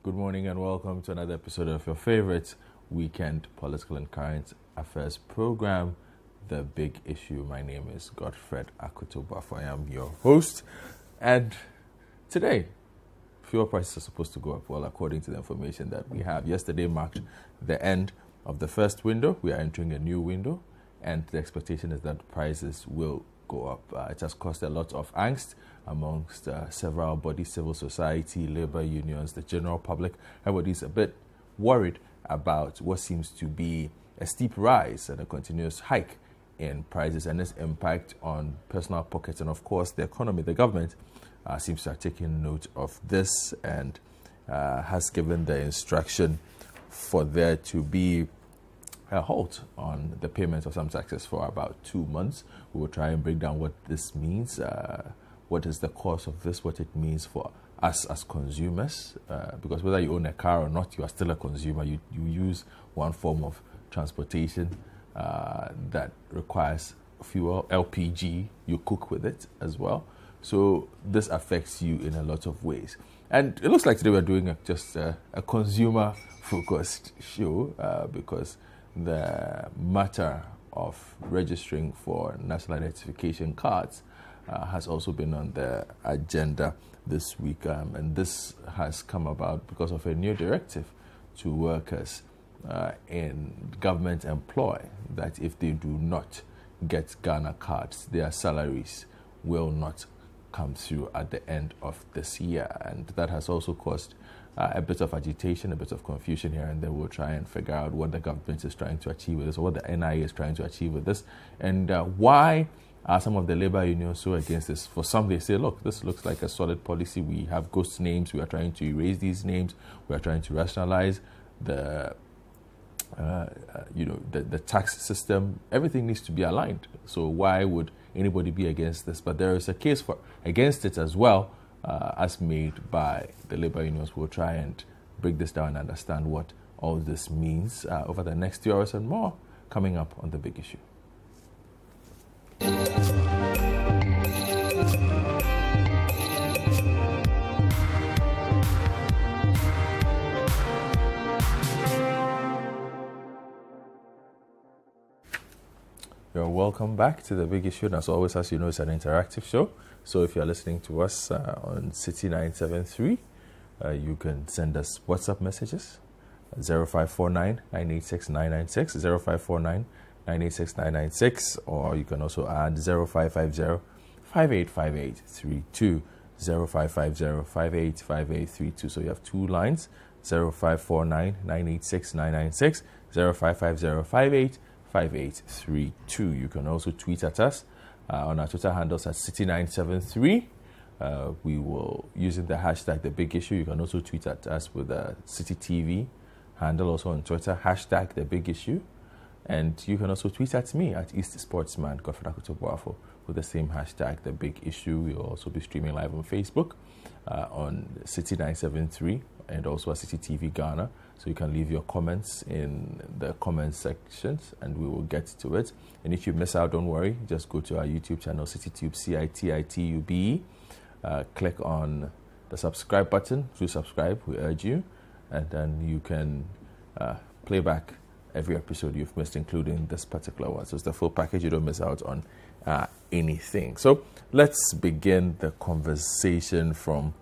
Good morning and welcome to another episode of your favorite weekend political and current affairs program, The Big Issue. My name is Godfred Akuto-Bafo. I am your host. And today, fuel prices are supposed to go up, well, according to the information that we have. Yesterday marked the end of the first window. We are entering a new window, and the expectation is that prices will go up. It has caused a lot of angst amongst several bodies, civil society, labor unions, the general public. Everybody's a bit worried about what seems to be a steep rise and a continuous hike in prices and its impact on personal pockets and, of course, the economy. The government seems to have taken note of this and has given the instruction for there to be a halt on the payment of some taxes for about 2 months. We will try and break down what this means, what is the cause of this, what it means for us as consumers, because whether you own a car or not, you are still a consumer. You use one form of transportation that requires fuel, LPG, you cook with it as well. So this affects you in a lot of ways. And it looks like today we're doing just a consumer-focused show because the matter of registering for national identification cards has also been on the agenda this week. And this has come about because of a new directive to workers in government employ that if they do not get Ghana cards, their salaries will not come through at the end of this year. And that has also caused a bit of agitation, a bit of confusion here, and then we'll try and figure out what the government is trying to achieve with this, or what the NIA is trying to achieve with this, and why are some of the labor unions so against this. For some, they say, look, this looks like a solid policy. We have ghost names. We are trying to erase these names. We are trying to rationalize the tax system. Everything needs to be aligned. So why would anybody be against this? But there is a case against it as well, as made by the labor unions. We'll try and break this down and understand what all this means over the next 2 hours and more, coming up on The Big Issue. You're welcome back to The Big Issue. And as always, as you know, it's an interactive show. So if you're listening to us on City 973, you can send us WhatsApp messages, 0549 986 996, 0549 986 996, or you can also add 0550 585832, 0550 585832. So you have two lines, 0549 986 996, 0550 5832. You can also tweet at us on our Twitter handles at City973. We will, using the hashtag The Big Issue. You can also tweet at us with a City TV handle, also on Twitter, hashtag The Big Issue. And you can also tweet at me at East Sportsman, Godfred Akuto-Bafo, with the same hashtag The Big Issue. We'll also be streaming live on Facebook on City973 and also at City TV Ghana. So you can leave your comments in the comment sections and we will get to it. And if you miss out, don't worry. Just go to our YouTube channel, CityTube, CITITUBE. Click on the subscribe button to subscribe. We urge you. And then you can play back every episode you've missed, including this particular one. So it's the full package. You don't miss out on anything. So let's begin the conversation from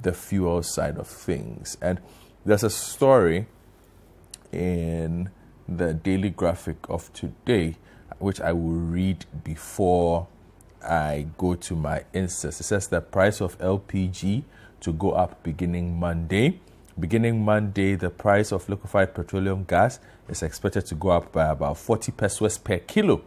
the fuel side of things. And there's a story in the Daily Graphic of today, which I will read before I go to my instance. It says the price of LPG to go up beginning Monday. Beginning Monday, the price of liquefied petroleum gas is expected to go up by about 40 pesos per kilo,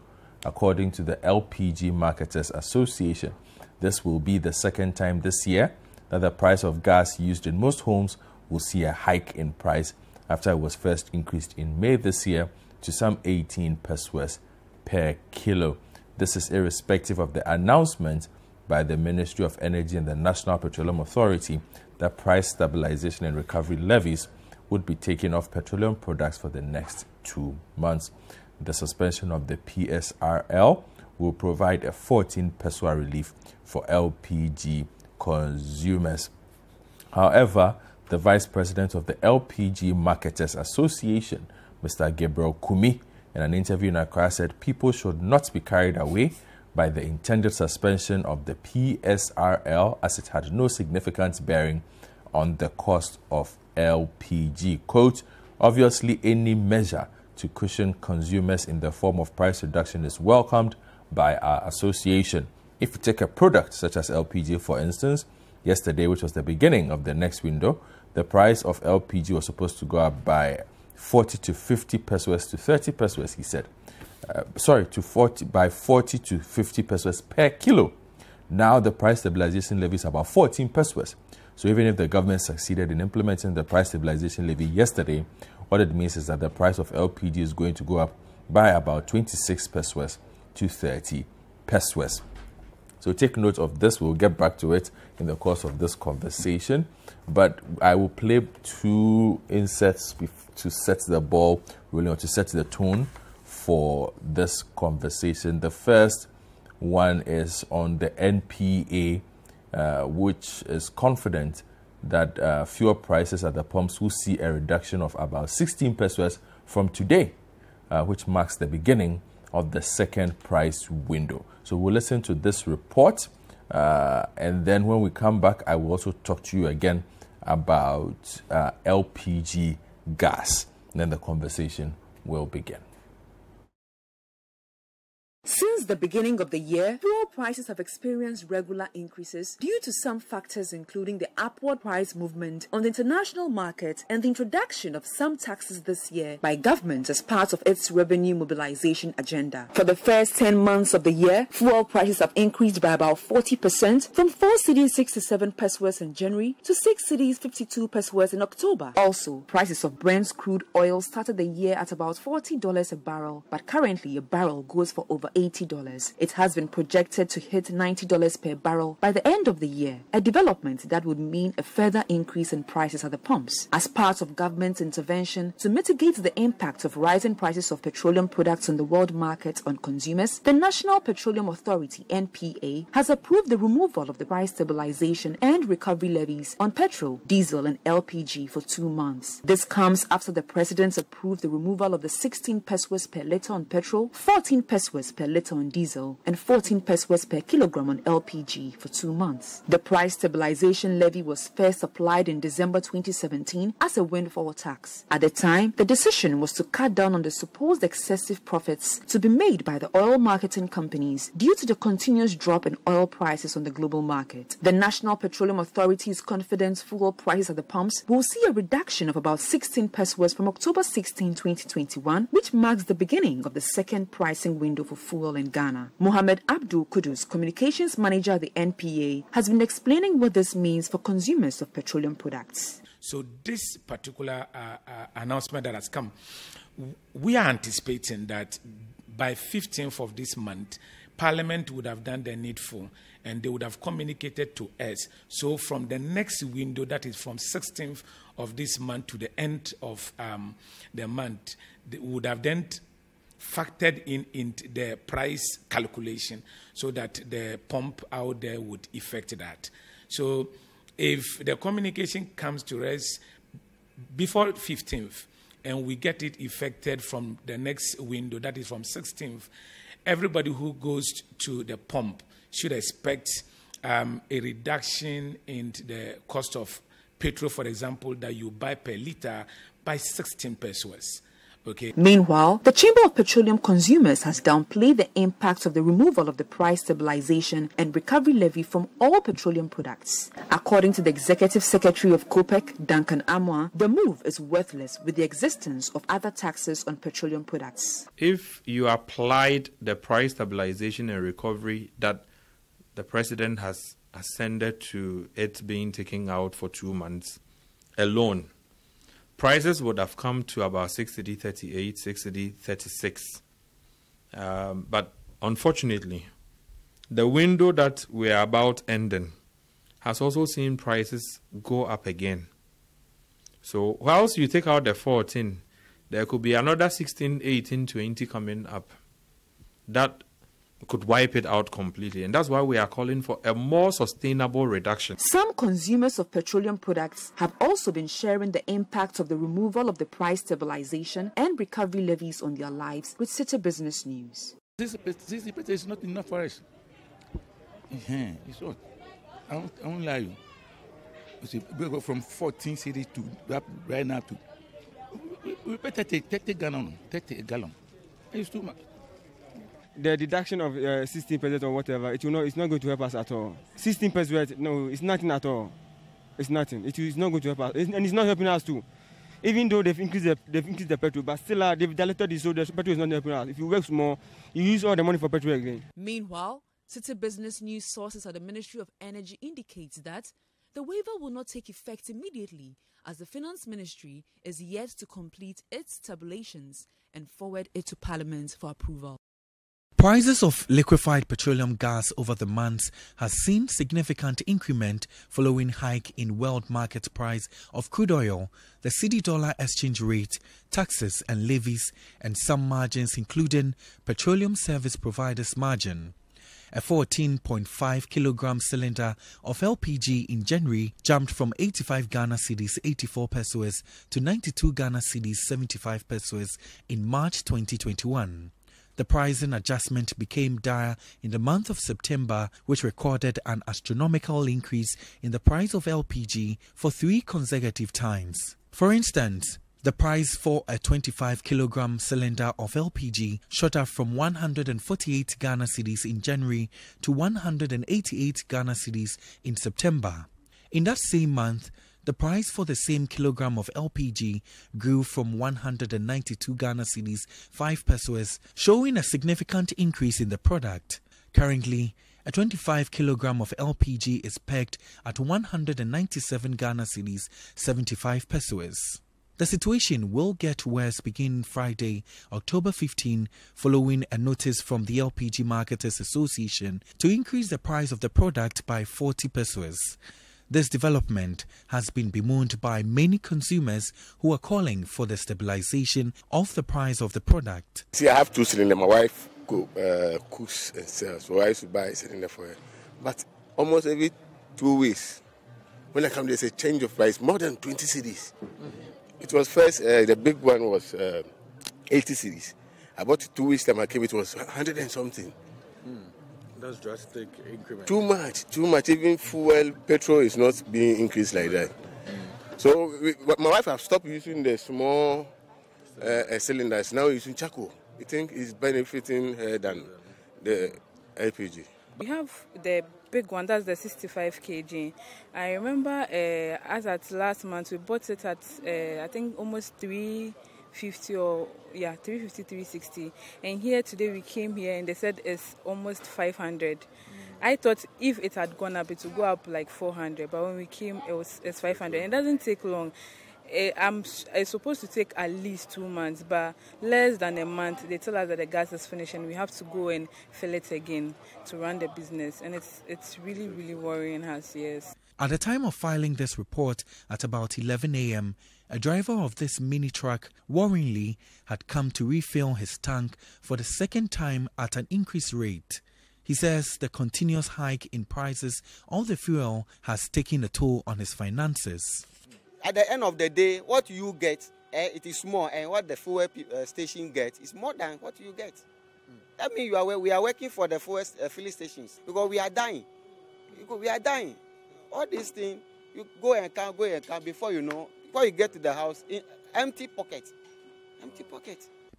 according to the LPG Marketers Association. This will be the second time this year that the price of gas used in most homes will see a hike in price after it was first increased in May this year to some 18 pesos per kilo. This is irrespective of the announcement by the Ministry of Energy and the National Petroleum Authority that price stabilization and recovery levies would be taken off petroleum products for the next 2 months. The suspension of the PSRL will provide a 14 peso relief for LPG consumers. However, The Vice President of the LPG Marketers Association, Mr. Gabriel Kumi, in an interview in Accra said people should not be carried away by the intended suspension of the PSRL as it had no significant bearing on the cost of LPG. Quote, obviously any measure to cushion consumers in the form of price reduction is welcomed by our association. If you take a product such as LPG, for instance, yesterday, which was the beginning of the next window, the price of LPG was supposed to go up by 40 to 50 pesos to 30 pesos, he said. By 40 to 50 pesos per kilo. Now the price stabilization levy is about 14 pesos. So even if the government succeeded in implementing the price stabilization levy yesterday, what it means is that the price of LPG is going to go up by about 26 pesos to 30 pesos. So take note of this. We'll get back to it in the course of this conversation. But I will play two inserts to set the ball rolling, or to set the tone for this conversation. The first one is on the NPA, which is confident that fuel prices at the pumps will see a reduction of about 16 pesos from today, which marks the beginning of the second price window. So we'll listen to this report, and then when we come back, I will also talk to you again about LPG gas. And then the conversation will begin. Since the beginning of the year, fuel prices have experienced regular increases due to some factors including the upward price movement on the international market and the introduction of some taxes this year by government as part of its revenue mobilization agenda. For the first 10 months of the year, fuel prices have increased by about 40% from 4 cedis 67 pesos in January to 6 cedis 52 pesos in October. Also, prices of Brent crude oil started the year at about $40 a barrel, but currently a barrel goes for over $80. It has been projected to hit $90 per barrel by the end of the year, a development that would mean a further increase in prices at the pumps. As part of government intervention to mitigate the impact of rising prices of petroleum products on the world market on consumers, the National Petroleum Authority (NPA) has approved the removal of the price stabilization and recovery levies on petrol, diesel and LPG for 2 months. This comes after the President approved the removal of the 16 pesos per litre on petrol, 14 pesos per litre on diesel and 14 pesos per kilogram on LPG for 2 months. The price stabilization levy was first applied in December 2017 as a windfall tax. At the time, the decision was to cut down on the supposed excessive profits to be made by the oil marketing companies due to the continuous drop in oil prices on the global market. The National Petroleum Authority is confident fuel prices at the pumps will see a reduction of about 16 pesos from October 16, 2021, which marks the beginning of the second pricing window for fuel in Ghana. Mohammed Abdul Kudus, communications manager at the NPA, has been explaining what this means for consumers of petroleum products. So this particular announcement that has come, we are anticipating that by 15th of this month, Parliament would have done the needful and they would have communicated to us. So from the next window, that is from 16th of this month to the end of the month, they would have then factored in the price calculation so that the pump out there would affect that. So if the communication comes to us before 15th and we get it effected from the next window, that is from 16th, everybody who goes to the pump should expect a reduction in the cost of petrol, for example, that you buy per litre by 16 pesos. Okay. Meanwhile, the Chamber of Petroleum Consumers has downplayed the impact of the removal of the price stabilization and recovery levy from all petroleum products. According to the Executive Secretary of COPEC, Duncan Amwa, the move is worthless with the existence of other taxes on petroleum products. If you applied the price stabilization and recovery that the President has ascended to it being taken out for 2 months alone, prices would have come to about 6.38, 6.36. But unfortunately, the window that we're about ending has also seen prices go up again. So whilst you take out the 14, there could be another 16, 18, 20 coming up. That could wipe it out completely. And that's why we are calling for a more sustainable reduction. Some consumers of petroleum products have also been sharing the impact of the removal of the price stabilization and recovery levies on their lives with City Business News. This is not enough for us. It's what? I won't lie you. We go from 14 cities to right now to we pay 30 gallon. It's too much. The deduction of 16% or whatever, it's not going to help us at all. 16%, no, it's nothing at all. It's nothing. It's not going to help us, and it's not helping us too. Even though they've increased the petrol, but still they've diluted it, so the petrol is not helping us. If you work more, you use all the money for petrol again. Meanwhile, City Business News sources at the Ministry of Energy indicates that the waiver will not take effect immediately, as the Finance Ministry is yet to complete its tabulations and forward it to Parliament for approval. Prices of liquefied petroleum gas over the months has seen significant increment following hike in world market price of crude oil, the cedi-dollar exchange rate, taxes and levies, and some margins including petroleum service providers margin. A 14.5 kilogram cylinder of LPG in January jumped from 85 Ghana cedis 84 pesos to 92 Ghana cedis 75 pesos in March 2021. The pricing adjustment became dire in the month of September, which recorded an astronomical increase in the price of LPG for 3 consecutive times. For instance, the price for a 25 kilogram cylinder of LPG shot up from 148 Ghana cedis in January to 188 Ghana cedis in September. In that same month, the price for the same kilogram of LPG grew from 192 Ghana cedis 5 pesos, showing a significant increase in the product. Currently, a 25 kilogram of LPG is pegged at 197 Ghana cedis 75 pesos. The situation will get worse beginning Friday, October 15, following a notice from the LPG Marketers Association to increase the price of the product by 40 pesos. This development has been bemoaned by many consumers who are calling for the stabilization of the price of the product. See, I have 2 cylinders. My wife cooks and sells, so I used to buy a cylinder for her. But almost every 2 weeks, when I come, there's a change of price, more than 20 cedis. It was first, the big one was 80 cedis. About 2 weeks time I came, it was 100 and something. That's drastic increment. Too much. Even fuel, petrol is not being increased like that. So my wife has stopped using the small cylinders. Now using charcoal. I think it's benefiting her than the LPG. We have the big one, that's the 65 kg. I remember as at last month, we bought it at, I think, almost 350 or, 350, 360. And here today we came here and they said it's almost 500. I thought if it had gone up, it would go up like 400. But when we came, it's 500. And it doesn't take long. It's supposed to take at least 2 months, but less than a month, they tell us that the gas is finished and we have to go and fill it again to run the business. And it's really, really worrying us, yes. At the time of filing this report at about 11 a.m., a driver of this mini truck worryingly had come to refill his tank for the second time at an increased rate. He says the continuous hike in prices of the fuel has taken a toll on his finances. At the end of the day, what you get, it is more, and what the fuel station gets is more than what you get. That means we are working for the fuel filling stations because we are dying. We are dying. All these things, you go and come, before you know, before you get to the house, empty pocket.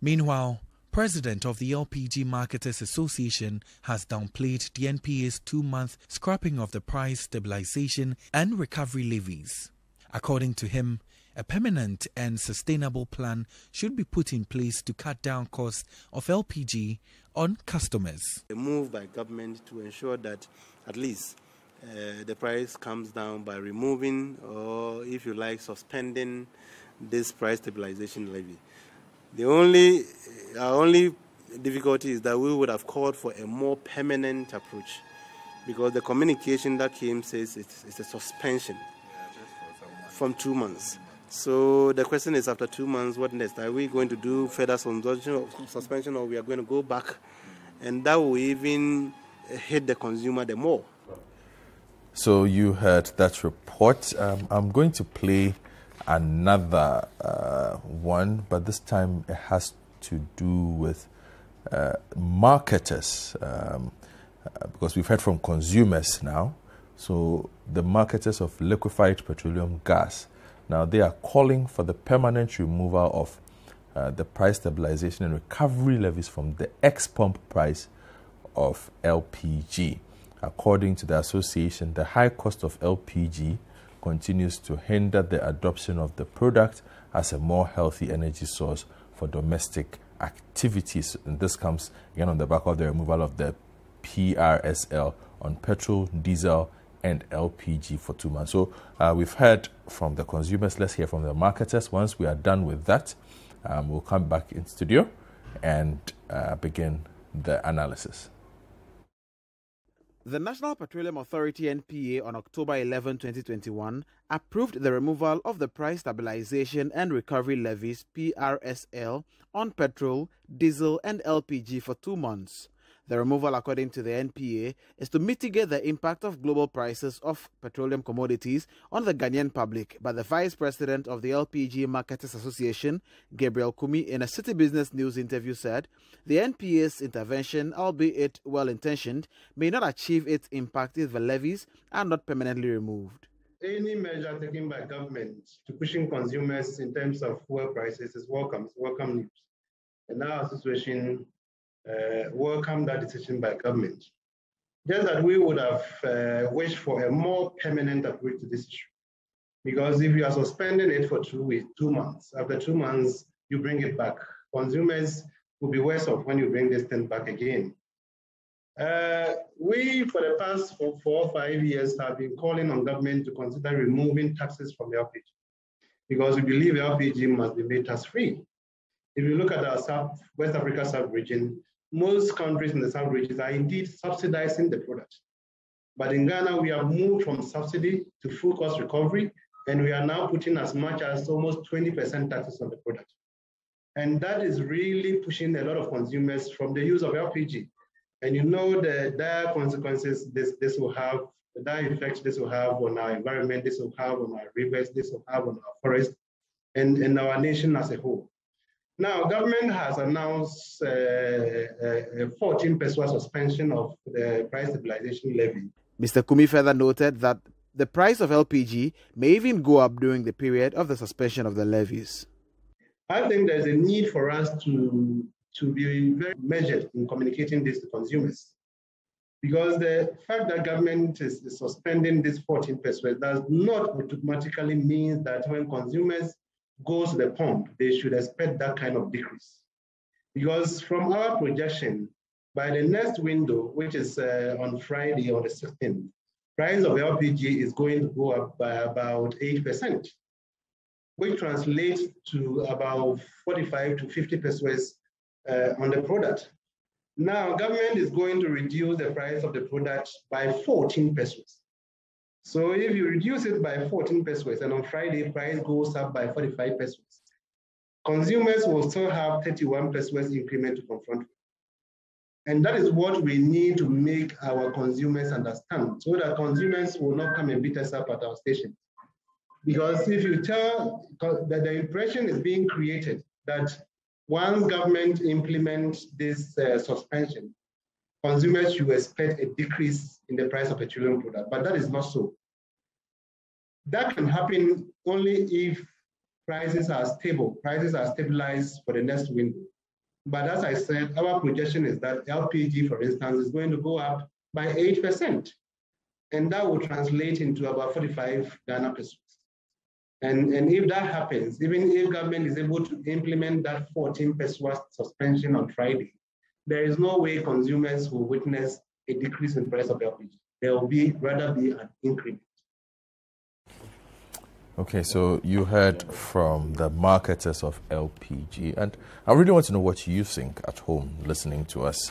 Meanwhile, President of the LPG Marketers Association has downplayed the NPA's 2-month scrapping of the price stabilization and recovery levies. According to him, a permanent and sustainable plan should be put in place to cut down costs of LPG on customers. A move by government to ensure that at least the price comes down by removing or, if you like, suspending this price stabilization levy. Our only difficulty is that we would have called for a more permanent approach because the communication that came says it's a suspension from 2 months. So the question is, after 2 months, what next? Are we going to do further suspension or we are going to go back and that will even hit the consumer the more. So you heard that report. I'm going to play another one, but this time it has to do with marketers, because we've heard from consumers now. So the marketers of liquefied petroleum gas, now they are calling for the permanent removal of the price stabilization and recovery levies from the ex-pump price of LPG. According to the association, the high cost of LPG continues to hinder the adoption of the product as a more healthy energy source for domestic activities. And this comes again on the back of the removal of the PRSL on petrol, diesel, and LPG for 2 months. So we've heard from the consumers. Let's hear from the marketers. Once we are done with that, we'll come back in studio and begin the analysis. The National Petroleum Authority (NPA) on October 11, 2021 approved the removal of the Price Stabilization and Recovery Levies (PRSL) on petrol, diesel and LPG for 2 months. The removal, according to the NPA, is to mitigate the impact of global prices of petroleum commodities on the Ghanaian public. But the Vice President of the LPG Marketers Association, Gabriel Kumi, in a City Business News interview said the NPA's intervention, albeit well-intentioned, may not achieve its impact if the levies are not permanently removed. Any measure taken by government to pushing consumers in terms of fuel prices is welcome news. And our association welcome that decision by government. Just that we would have wished for a more permanent approach to this issue. Because if you are suspending it for 2 months, after 2 months, you bring it back. Consumers will be worse off when you bring this thing back again. We, for the past 4 or 5 years, have been calling on government to consider removing taxes from the LPG, because we believe LPG must be made tax-free. If you look at our West Africa sub-region, most countries in the sub-regions are indeed subsidizing the product. But in Ghana, we have moved from subsidy to full cost recovery, and we are now putting as much as almost 20% taxes on the product. And that is really pushing a lot of consumers from the use of LPG. And you know the dire consequences this will have, the dire effects this will have on our environment, this will have on our rivers, this will have on our forests, and our nation as a whole. Now, government has announced a 14 peso suspension of the price stabilization levy. Mr. Kumi further noted that the price of LPG may even go up during the period of the suspension of the levies. I think there's a need for us to be very measured in communicating this to consumers. Because the fact that government is suspending this 14 pesos does not automatically mean that when consumers go to the pump, they should expect that kind of decrease. Because from our projection, by the next window, which is on Friday on the 16th, price of LPG is going to go up by about 8%, which translates to about 45 to 50 pesos on the product. Now, government is going to reduce the price of the product by 14 pesos. So if you reduce it by 14 pesos and on Friday price goes up by 45 pesos, consumers will still have 31 pesos increment to confront with. And that is what we need to make our consumers understand, so that consumers will not come and beat us up at our station. Because if you tell that the impression is being created that once government implements this suspension, consumers should expect a decrease in the price of petroleum product, but that is not so. That can happen only if prices are stable, prices are stabilized for the next window. But as I said, our projection is that LPG, for instance, is going to go up by 8%. And that will translate into about 45 Ghana pesos. And if that happens, even if government is able to implement that 14 pesos suspension on Friday, there is no way consumers will witness a decrease in price of LPG. There will rather be an increment. Okay, so you heard from the marketers of LPG, and I really want to know what you think at home listening to us.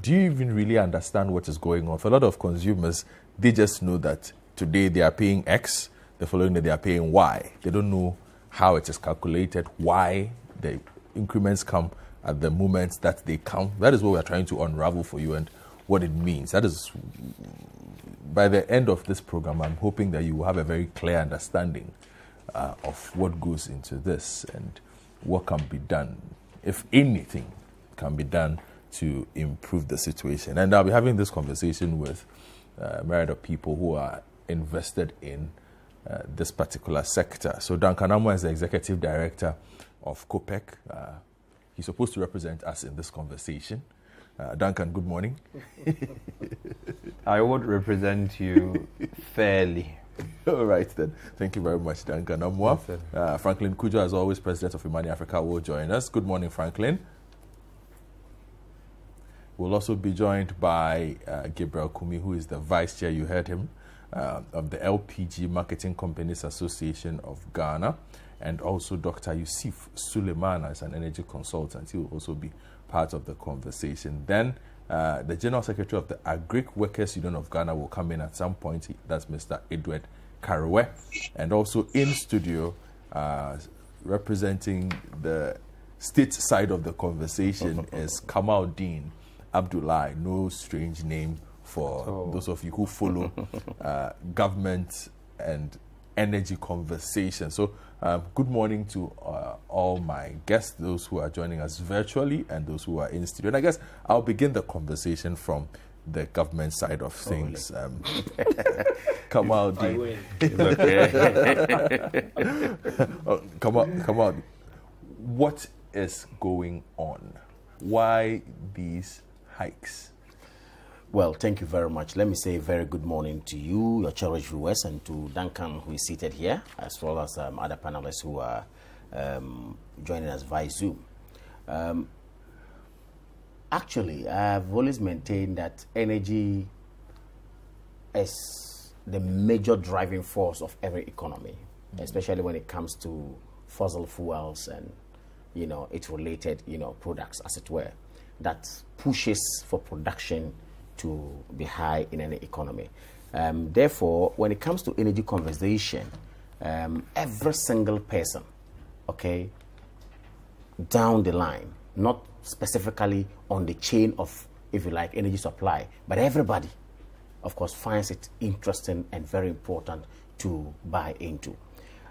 Do you even really understand what is going on? For a lot of consumers, they just know that today they are paying X, the following day they are paying Y. They don't know how it is calculated, why the increments come at the moment that they come. That is what we're trying to unravel for you and what it means. That is, by the end of this program, I'm hoping that you will have a very clear understanding of what goes into this and what can be done, if anything can be done to improve the situation. And I'll be having this conversation with myriad of people who are invested in this particular sector. So Duncan Amoah is the Executive Director of COPEC. He's supposed to represent us in this conversation. Duncan, good morning. I would represent you fairly. All right, then. Thank you very much, Duncan Amoah. Franklin Cudjoe, as always, President of Imani Africa, will join us. Good morning, Franklin. We'll also be joined by Gabriel Kumi, who is the Vice Chair, you heard him, of the LPG Marketing Companies Association of Ghana, and also Dr. Yusuf Suleiman as an energy consultant. He will also be part of the conversation. Then the General Secretary of the Agric Workers Union of Ghana will come in at some point. That's Mr. Edward Karewe. And also in studio, representing the state side of the conversation is Kamaldeen Abdullahi. No strange name for those of you who follow government and energy conversation. So good morning to all my guests, those who are joining us virtually and those who are in studio. And I guess I'll begin the conversation from the government side of things. Kamaldeen. Kamaldeen. What is going on? Why these hikes? Well, thank you very much. Let me say a very good morning to you, your cherished viewers, and to Duncan, who is seated here, as well as other panelists who are joining us via Zoom. Actually, I've always maintained that energy is the major driving force of every economy, especially when it comes to fossil fuels and, you know, its related, you know, products, as it were, that pushes for production to be high in any economy. Therefore, when it comes to energy conversation, every single person, okay, down the line, not specifically on the chain of, if you like, energy supply, but everybody, of course, finds it interesting and very important to buy into.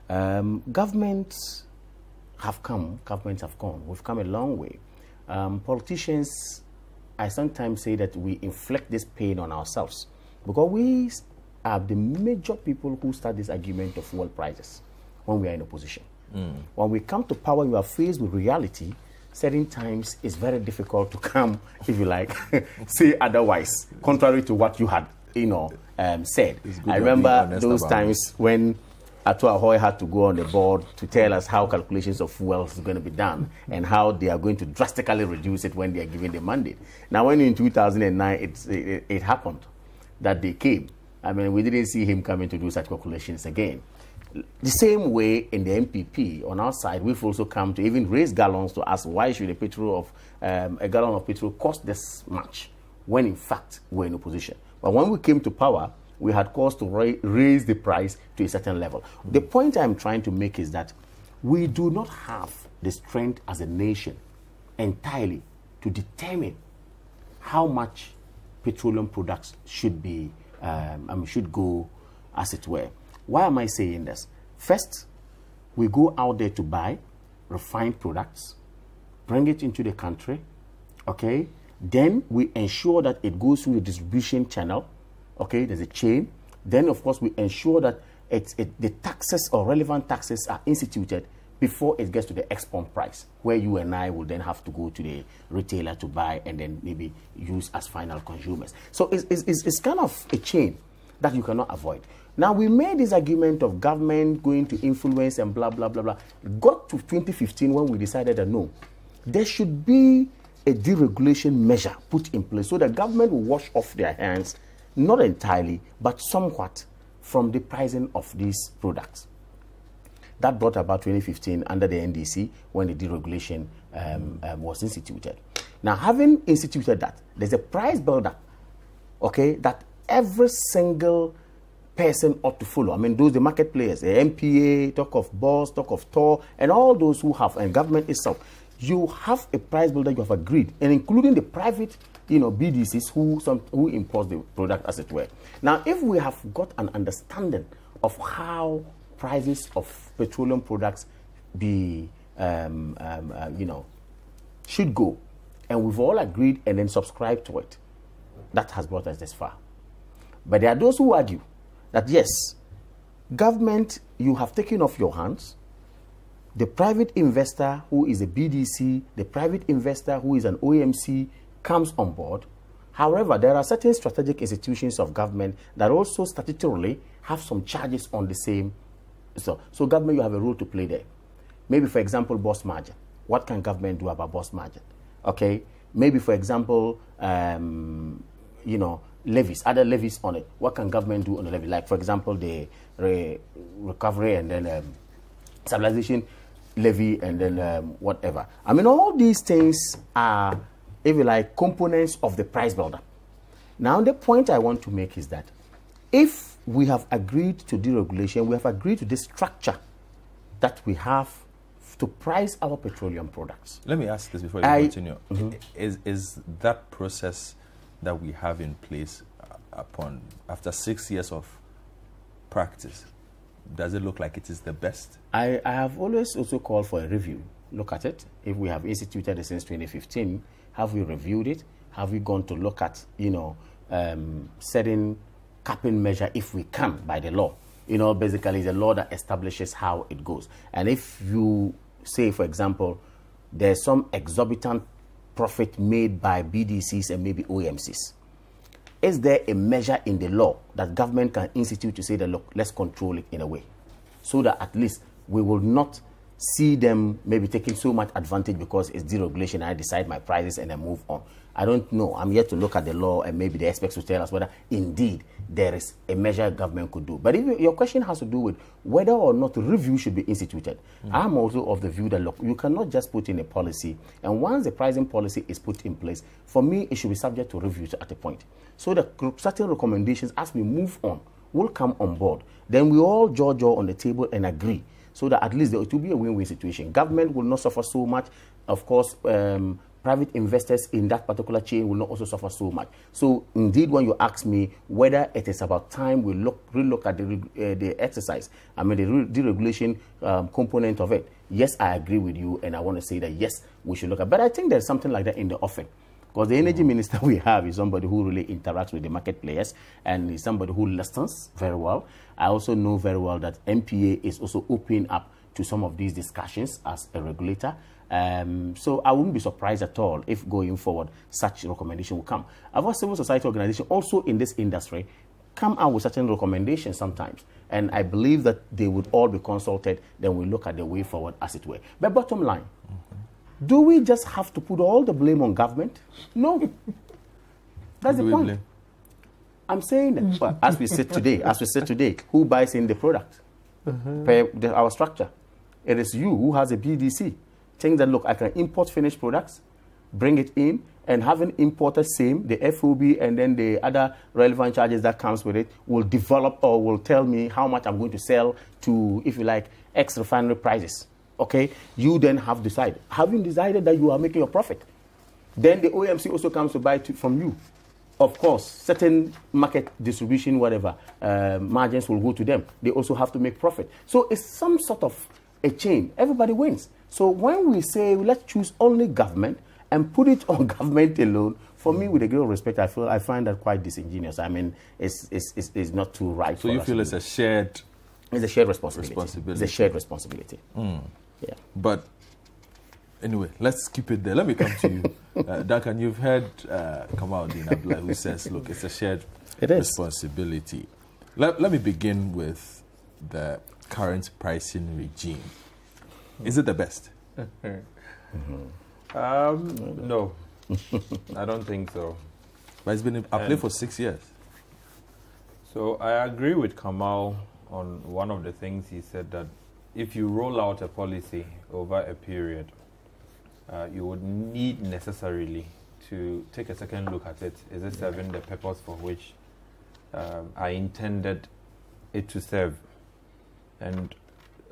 Governments have come, governments have gone. We've come a long way. Politicians, I sometimes say that we inflict this pain on ourselves because we are the major people who start this argument of fuel prices when we are in opposition. When we come to power, you are faced with reality. Certain times it's very difficult to come, if you like, say otherwise, contrary to what you had, you know, said. I remember those times when Ato Ahoy had to go on the board to tell us how calculations of fuels is going to be done and how they are going to drastically reduce it when they are given the mandate. Now, when in 2009 it happened that they came, I mean, we didn't see him coming to do such calculations again. The same way in the MPP, on our side, we've also come to even raise gallons to ask why should a gallon of petrol cost this much when in fact we're in opposition. But when we came to power, we had cause to raise the price to a certain level. The point I'm trying to make is that we do not have the strength as a nation entirely to determine how much petroleum products should be, should go, as it were. Why am I saying this? First, we go out there to buy refined products, bring it into the country, okay? Then we ensure that it goes through the distribution channel. Okay, there's a chain. Then, of course, we ensure that the taxes or relevant taxes are instituted before it gets to the export price, where you and I will then have to go to the retailer to buy and then maybe use as final consumers. So it's kind of a chain that you cannot avoid. Now, we made this argument of government going to influence and blah, blah, blah, blah. Got to 2015 when we decided that no, there should be a deregulation measure put in place so the government will wash off their hands, not entirely, but somewhat, from the pricing of these products. That brought about 2015 under the NDC when the deregulation was instituted. Now, having instituted that, there's a price build-up, okay, that every single person ought to follow. I mean, the market players, the MPA, talk of BOSS, talk of TOR, and all those who have, and government itself, you have a price bill that you have agreed, and including the private, BDCs who import the product, as it were. Now, if we have got an understanding of how prices of petroleum products should go, and we've all agreed and then subscribed to it, that has brought us this far. But there are those who argue that yes, government, you have taken off your hands. The private investor who is a BDC, the private investor who is an OMC comes on board. However, there are certain strategic institutions of government that also statutorily have some charges on the same. So government, you have a role to play there. Maybe, for example, boss margin. What can government do about boss margin? Okay. Maybe, for example, levies, other levies on it. What can government do on the levy? Like, for example, the recovery and then stabilization levy and then whatever. I mean, all these things are, if you like, components of the price builder. Now, the point I want to make is that if we have agreed to deregulation, we have agreed to this structure that we have to price our petroleum products. Let me ask this before you continue. Is that process that we have in place after 6 years of practice, does it look like it is the best? I have always also called for a review. Look at it. If we have instituted it since 2015, have we reviewed it? Have we gone to look at, certain capping measure if we can by the law? Basically the law that establishes how it goes. And if you say, for example, there's some exorbitant profit made by BDCs and maybe OMCs, is there a measure in the law that government can institute to say that, look, let's control it in a way so that at least we will not see them maybe taking so much advantage because it's deregulation and I decide my prices and I move on? I don't know. I'm yet to look at the law and maybe the experts will tell us whether indeed there is a measure government could do. But if your question has to do with whether or not review should be instituted, I'm also of the view that, look, you cannot just put in a policy, and once the pricing policy is put in place, for me, it should be subject to review at a point. So that certain recommendations, as we move on, will come on board. Then we all jaw on the table and agree, so that at least there will be a win-win situation. Government will not suffer so much. Of course, private investors in that particular chain will not also suffer so much. So indeed, when you ask me whether it is about time we relook at the exercise, I mean the deregulation component of it, yes, I agree with you, and I want to say that yes, we should look at. But I think there's something like that in the offing. Because the energy minister we have is somebody who really interacts with the market players and is somebody who listens very well. I also know very well that MPA is also opening up to some of these discussions as a regulator. So I wouldn't be surprised at all if going forward such recommendation will come. Our civil society organization also in this industry come out with certain recommendations sometimes. And I believe that they would all be consulted, then we look at the way forward, as it were. But bottom line, do we just have to put all the blame on government? No. That's the point. I'm saying that, well, as we said today, who buys in the product? Our structure. It is you who has a BDC. Think that, look, I can import finished products, bring it in, and having imported same, the FOB and then the other relevant charges that comes with it will develop or will tell me how much I'm going to sell to, if you like, X refinery prices. Okay, you then have decided. Having decided that you are making a profit, then the OMC also comes to buy from you. Of course, certain market distribution, whatever, margins will go to them. They also have to make profit. So it's some sort of a chain. Everybody wins. So when we say let's choose only government and put it on government alone, for me, with a great respect, I find that quite disingenuous. I mean, it's not too right. So you feel it's a shared... It's a shared responsibility. It's a shared responsibility. Yeah. But anyway, let's keep it there. Let me come to you. Duncan, you've heard Kamaldeen Abdullahi who says, look, it's a shared responsibility. Let me begin with the current pricing regime. Is it the best? No, I don't think so. But it's been in play for 6 years. So I agree with Kamal on one of the things he said, that if you roll out a policy over a period, you would need necessarily to take a second look at it. Is it serving the purpose for which I intended it to serve? And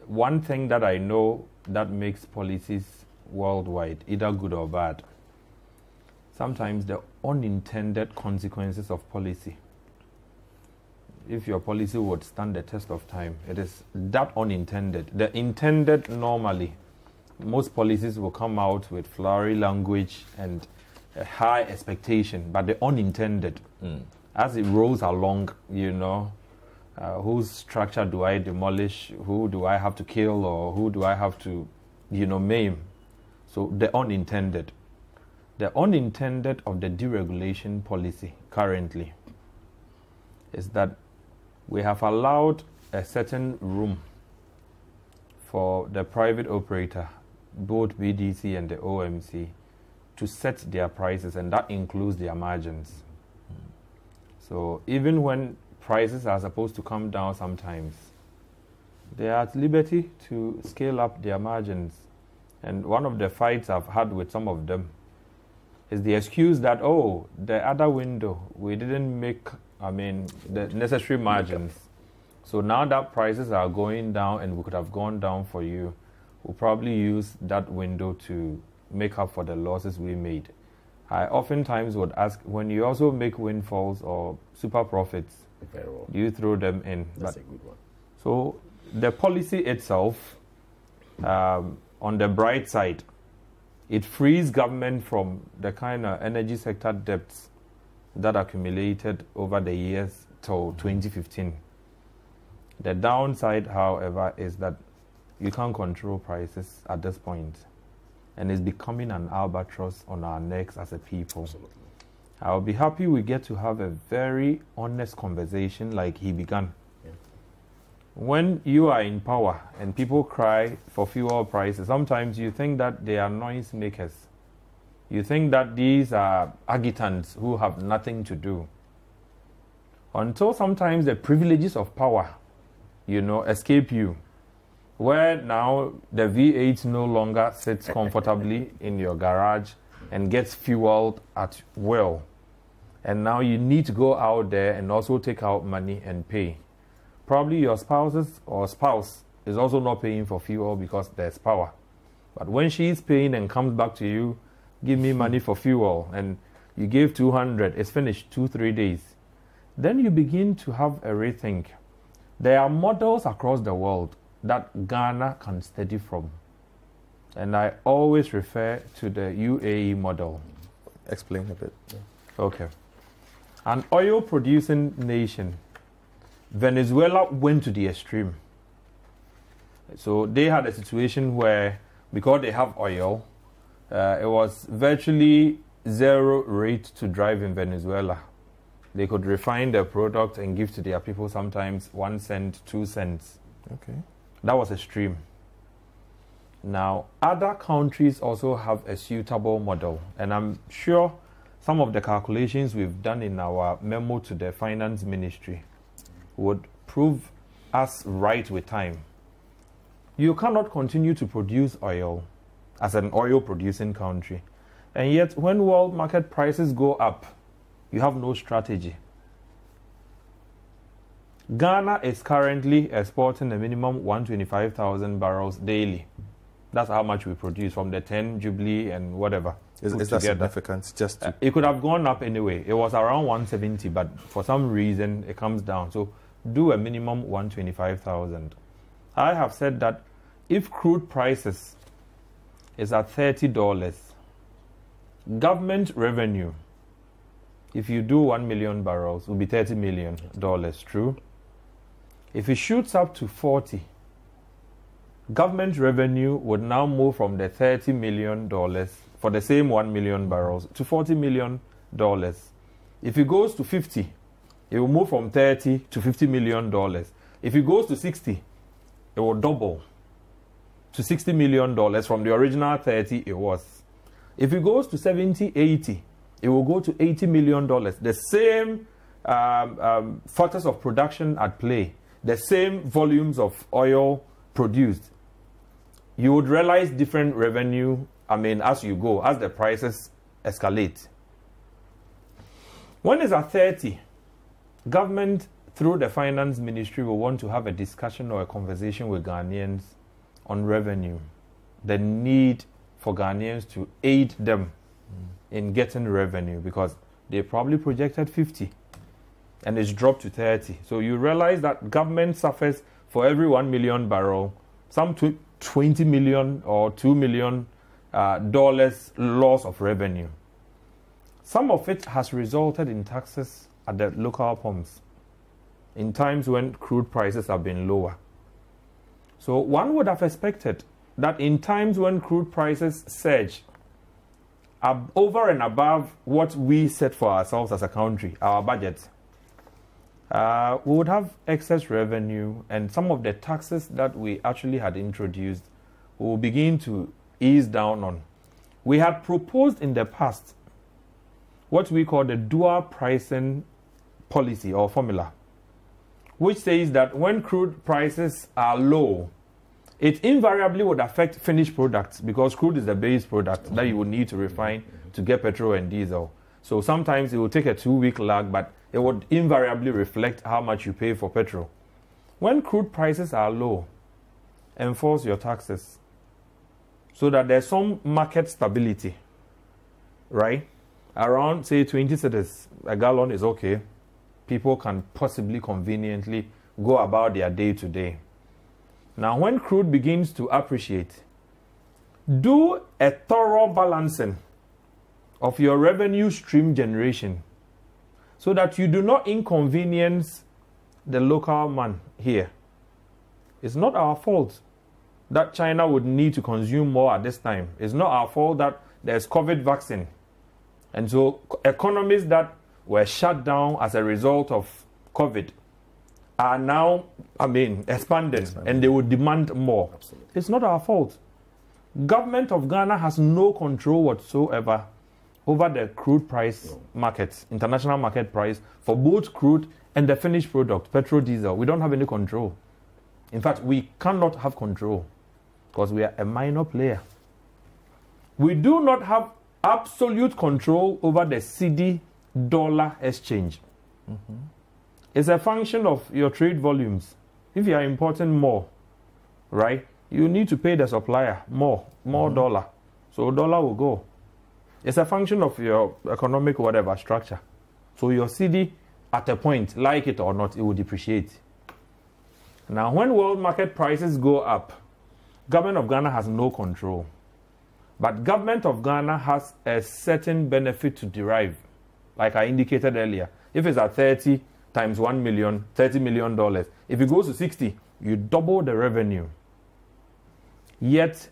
one thing that I know that makes policies worldwide, either good or bad. Sometimes the unintended consequences of policy. If your policy would stand the test of time, it is that unintended. The intended, normally, most policies will come out with flowery language and a high expectation, but the unintended, as it rolls along, whose structure do I demolish, who do I have to kill, or who do I have to, maim? So the unintended. The unintended of the deregulation policy currently is that we have allowed a certain room for the private operator, both BDC and the OMC, to set their prices, and that includes their margins. So even when prices are supposed to come down sometimes, they are at liberty to scale up their margins. And one of the fights I've had with some of them is the excuse that, the other window, we didn't make, the necessary margins. So now that prices are going down and we could have gone down for you, we'll probably use that window to make up for the losses we made. I oftentimes would ask, when you also make windfalls or super profits, do you throw them in? That's a good one. So the policy itself, on the bright side, it frees government from the kind of energy sector debts that accumulated over the years till 2015. The downside, however, is that you can't control prices at this point, and it's becoming an albatross on our necks as a people. Absolutely. I'll be happy we get to have a very honest conversation like he began. Yeah. When you are in power and people cry for fuel prices, sometimes you think that they are noise makers. You think that these are agitants who have nothing to do. Until sometimes the privileges of power, escape you. Where now the V8 no longer sits comfortably in your garage and gets fueled at will. And now you need to go out there and also take out money and pay. Probably your spouse is also not paying for fuel because there's power. But when she's paying and comes back to you, give me money for fuel, and you gave 200, it's finished 2-3 days, then you begin to have a rethink. There are models across the world that Ghana can study from. And I always refer to the UAE model. Explain a bit. Yeah. Okay. An oil-producing nation, Venezuela went to the extreme. So they had a situation where, because they have oil, it was virtually zero rate to drive in Venezuela. They could refine their product and give to their people sometimes 1 cent, 2 cents. Okay. That was extreme. Now, other countries also have a suitable model, and I'm sure some of the calculations we've done in our memo to the Finance Ministry would prove us right with time. You cannot continue to produce oil as an oil-producing country, and yet when world market prices go up, you have no strategy. Ghana is currently exporting a minimum 125,000 barrels daily. That's how much we produce from the 10 Jubilee and whatever. Is that significant? It could have gone up anyway. It was around 170, but for some reason it comes down. So do a minimum 125,000. I have said that if crude prices is at $30, government revenue, if you do 1 million barrels, will be $30 million, true? If it shoots up to 40, government revenue would now move from the $30 million for the same 1 million barrels to $40 million. If it goes to 50, it will move from 30 to $50 million. If it goes to 60, it will double to $60 million from the original 30 it was. If it goes to 70, 80, it will go to $80 million. The same factors of production at play, the same volumes of oil produced. You would realize different revenue, as you go, as the prices escalate. When it's at 30, government, through the Finance Ministry, will want to have a discussion or a conversation with Ghanaians on revenue, the need for Ghanaians to aid them in getting revenue, because they probably projected 50 and it's dropped to 30. So you realize that government suffers for every 1 million barrel, some 20 million or $2 million dollars loss of revenue. Some of it has resulted in taxes at the local pumps in times when crude prices have been lower. So one would have expected that in times when crude prices surge over and above what we set for ourselves as a country, our budget, we would have excess revenue, and some of the taxes that we actually had introduced will begin to ease down on. We had proposed in the past what we call the dual pricing policy or formula, which says that when crude prices are low, it invariably would affect finished products, because crude is the base product that you would need to refine to get petrol and diesel. So sometimes it will take a 2-week lag, but it would invariably reflect how much you pay for petrol. When crude prices are low, enforce your taxes so that there's some market stability, right? Around, say, 20 cedis a gallon is okay. People can possibly conveniently go about their day to day. Now, when crude begins to appreciate, do a thorough balancing of your revenue stream generation so that you do not inconvenience the local man here. It's not our fault that China would need to consume more at this time. It's not our fault that there's COVID vaccine. And so economies that were shut down as a result of COVID are now, expanding, and they will demand more. Absolutely. It's not our fault. Government of Ghana has no control whatsoever over the crude price markets, international market price, for both crude and the finished product, petrol, diesel. We don't have any control. In fact, we cannot have control because we are a minor player. We do not have absolute control over the cedi-dollar exchange. Mm-hmm. It's a function of your trade volumes. If you are importing more, right, you need to pay the supplier more dollar. So dollar will go. It's a function of your economic whatever structure. So your cedi, at a point, like it or not, it will depreciate. Now, when world market prices go up, government of Ghana has no control. But government of Ghana has a certain benefit to derive, like I indicated earlier. If it's at 30 times 1 million, $30 million. If it goes to 60, you double the revenue. Yet,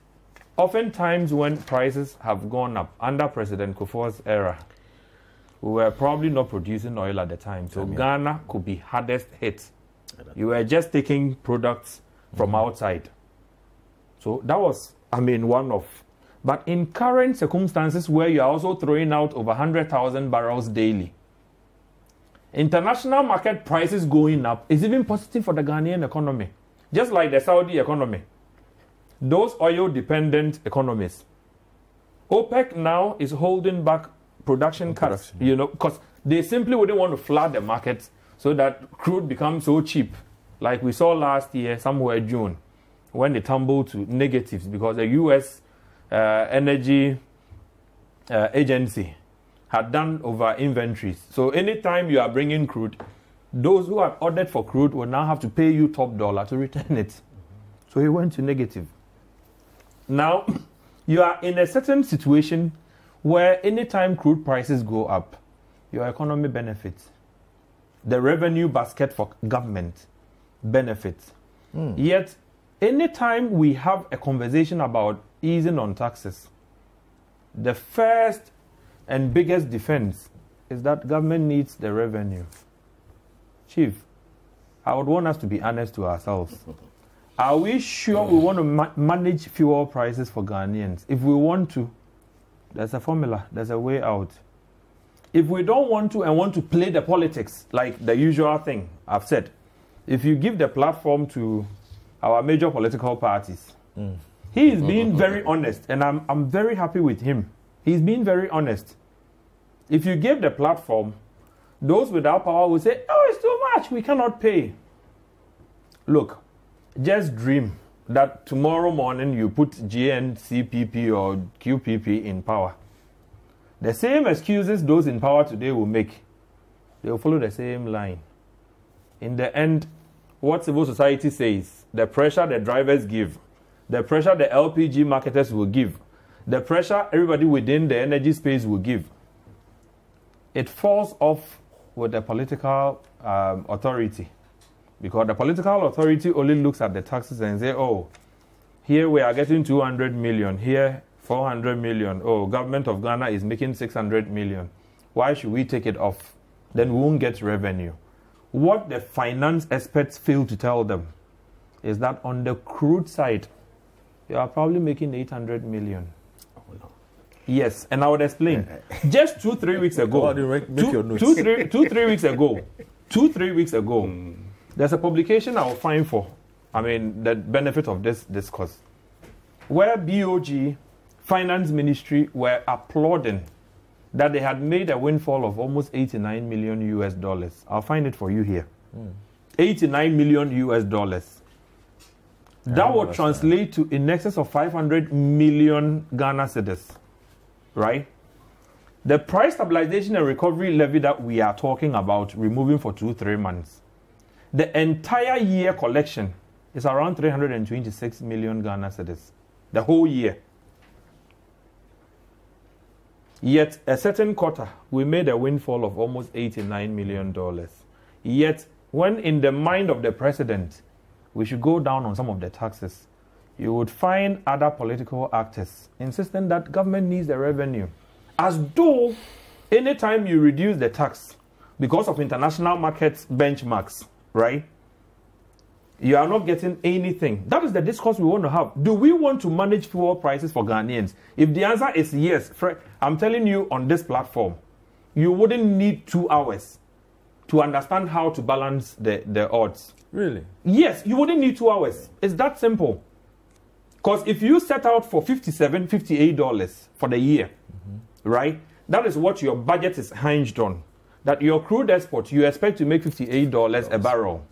oftentimes when prices have gone up, under President Kufuor's era, we were probably not producing oil at the time. So Ghana could be hardest hit. You were just taking products from outside. So that was, one of. But in current circumstances where you are also throwing out over 100,000 barrels daily, international market prices going up is even positive for the Ghanaian economy. Just like the Saudi economy. Those oil-dependent economies. OPEC now is holding back production cuts, because they simply wouldn't want to flood the market so that crude becomes so cheap, like we saw last year, somewhere June, when they tumbled to negatives because the U.S. Energy Agency had done over inventories. So anytime you are bringing crude, those who had ordered for crude will now have to pay you top dollar to return it. So he went to negative. Now, you are in a certain situation where anytime crude prices go up, your economy benefits. The revenue basket for government benefits. Yet, anytime we have a conversation about easing on taxes, the first and biggest defense is that government needs the revenue. Chief, I would want us to be honest to ourselves. Are we sure we want to manage fuel prices for Ghanaians? If we want to, there's a formula, there's a way out. If we don't want to and want to play the politics, like the usual thing I've said, if you give the platform to our major political parties, he is being very honest, and I'm very happy with him. He's being very honest. If you give the platform, those without power will say, oh, it's too much, we cannot pay. Look, just dream that tomorrow morning you put GNCPP or QPP in power. The same excuses those in power today will make, they will follow the same line. In the end, what civil society says, the pressure the drivers give, the pressure the LPG marketers will give, the pressure everybody within the energy space will give, it falls off with the political authority. Because the political authority only looks at the taxes and say, oh, here we are getting 200 million, here 400 million. Oh, government of Ghana is making 600 million. Why should we take it off? Then we won't get revenue. What the finance experts fail to tell them is that on the crude side, you are probably making 800 million. Oh, no. Yes, and I would explain. Just 2-3 weeks ago, 2-3 weeks ago, there's a publication I will find for, the benefit of this discourse, where BOG, Finance Ministry, were applauding that they had made a windfall of almost $89 million. I'll find it for you here. $89 million. That would translate to in excess of 500 million Ghana cedis, right? The price stabilization and recovery levy that we are talking about removing for 2-3 months, the entire year collection is around 326 million Ghana cedis. The whole year. Yet, a certain quarter, we made a windfall of almost $89 million. Yet, when in the mind of the president, we should go down on some of the taxes, you would find other political actors insisting that government needs the revenue. As though, anytime you reduce the tax because of international market benchmarks, right, you are not getting anything. That is the discourse we want to have. Do we want to manage fuel prices for Ghanaians? If the answer is yes, I'm telling you on this platform, you wouldn't need 2 hours to understand how to balance the odds. Really? Yes, you wouldn't need 2 hours. It's that simple. Because if you set out for $57, $58 for the year, right, that is what your budget is hinged on. That your crude export, you expect to make $58 a barrel.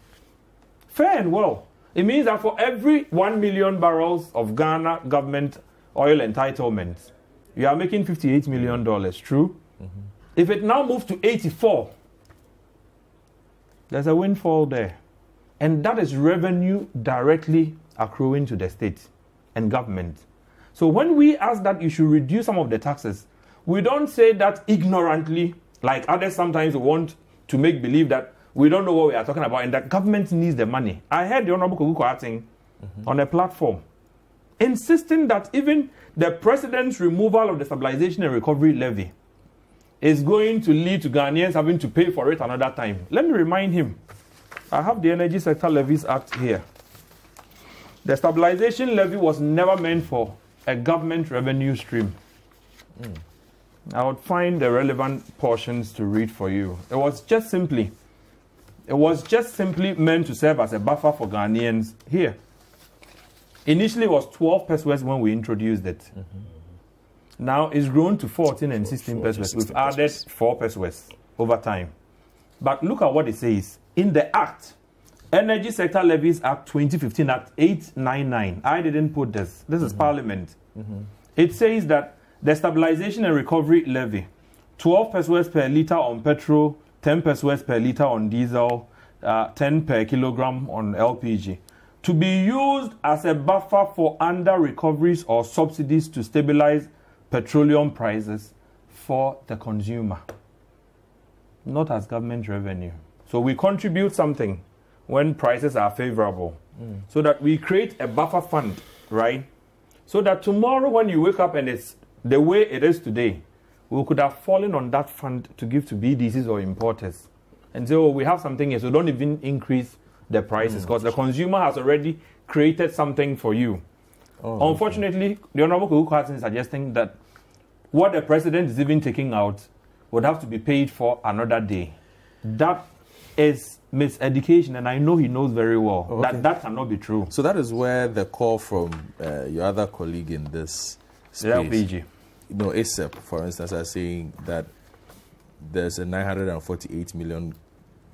Fair and well. It means that for every 1 million barrels of Ghana government oil entitlements, you are making $58 million, true? If it now moves to 84, there's a windfall there. And that is revenue directly accruing to the state and government. So when we ask that you should reduce some of the taxes, we don't say that ignorantly, like others sometimes want to make believe that we don't know what we are talking about and that government needs the money. I heard the Honorable Kogu Kwarteng on a platform insisting that even the president's removal of the stabilization and recovery levy is going to lead to Ghanaians having to pay for it another time. Let me remind him. I have the Energy Sector Levies Act here. The stabilization levy was never meant for a government revenue stream. I would find the relevant portions to read for you. It was just simply meant to serve as a buffer for Ghanaians here. Initially, it was 12 pesos when we introduced it. Now it's grown to 14 and 16 pesos. We've added 4 pesos over time. But look at what it says. In the Act, Energy Sector Levies Act 2015 Act 899. I didn't put this. This is Parliament. It says that the stabilization and recovery levy, 12 pesos per litre on petrol, 10 pesos per litre on diesel, 10 per kilogram on LPG, to be used as a buffer for under recoveries or subsidies to stabilize petroleum prices for the consumer, not as government revenue. So we contribute something when prices are favorable, so that we create a buffer fund, right? So that tomorrow when you wake up and it's the way it is today, we could have fallen on that fund to give to BDCs or importers and say, oh, we have something here, so don't even increase the prices because the consumer has already created something for you. Unfortunately, the Honorable Kogu Kwarteng is suggesting that what the president is even taking out would have to be paid for another day. That is miseducation, and I know he knows very well that cannot be true. So that is where the call from your other colleague in this space, LPG. ASEP, for instance, are saying that there's a 948 million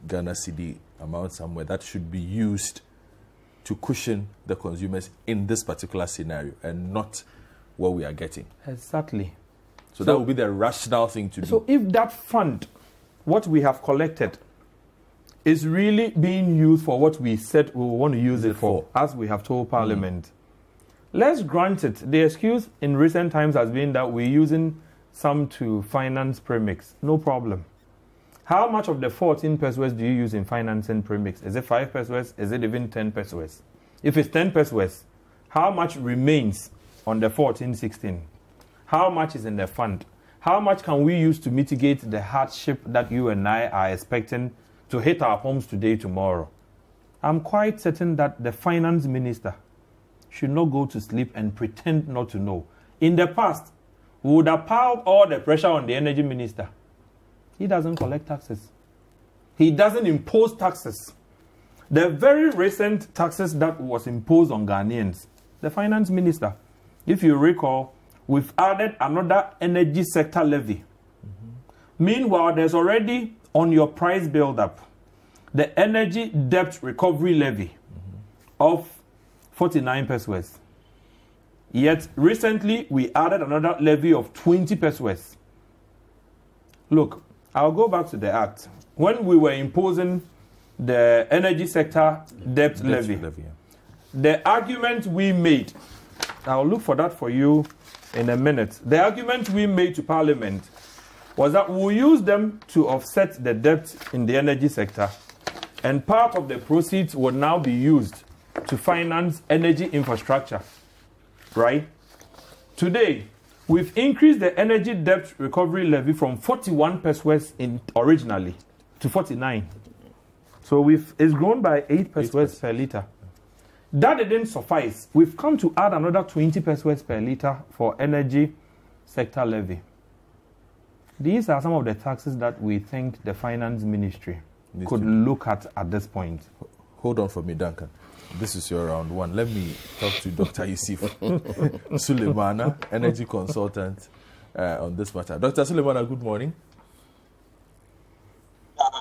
Ghana cedi amount somewhere that should be used to cushion the consumers in this particular scenario and not what we are getting. Exactly. So that would be the rational thing to do. So if that fund, what we have collected, is really being used for what we said we want to use it for, as we have told Parliament, let's grant it. The excuse in recent times has been that we're using some to finance premix. No problem. How much of the 14 pesos do you use in financing premix? Is it 5 pesos? Is it even 10 pesos? If it's 10 pesos, how much remains on the 14, 16? How much is in the fund? How much can we use to mitigate the hardship that you and I are expecting to hit our homes today, tomorrow? I'm quite certain that the finance minister should not go to sleep and pretend not to know. In the past, we would have piled all the pressure on the energy minister. He doesn't collect taxes. He doesn't impose taxes. The very recent taxes that was imposed on Ghanaians, the finance minister, if you recall, we've added another energy sector levy. Meanwhile, there's already on your price build-up the energy debt recovery levy of 49 pesos. Yet recently we added another levy of 20 pesos. Look, I'll go back to the act. When we were imposing the energy sector debt levy, the argument we made, I'll look for that for you in a minute. The argument we made to Parliament was that we'll use them to offset the debt in the energy sector, and part of the proceeds would now be used to finance energy infrastructure, right? Today, we've increased the energy debt recovery levy from 41 pesos originally to 49. So it's grown by 8 pesos per litre. That didn't suffice. We've come to add another 20 pesos per litre for energy sector levy. These are some of the taxes that we think the finance ministry could look at this point. Hold on for me, Duncan. This is your round one. Let me talk to Dr. Yusuf Sulemana, energy consultant on this matter. Dr. Sulemana, good morning.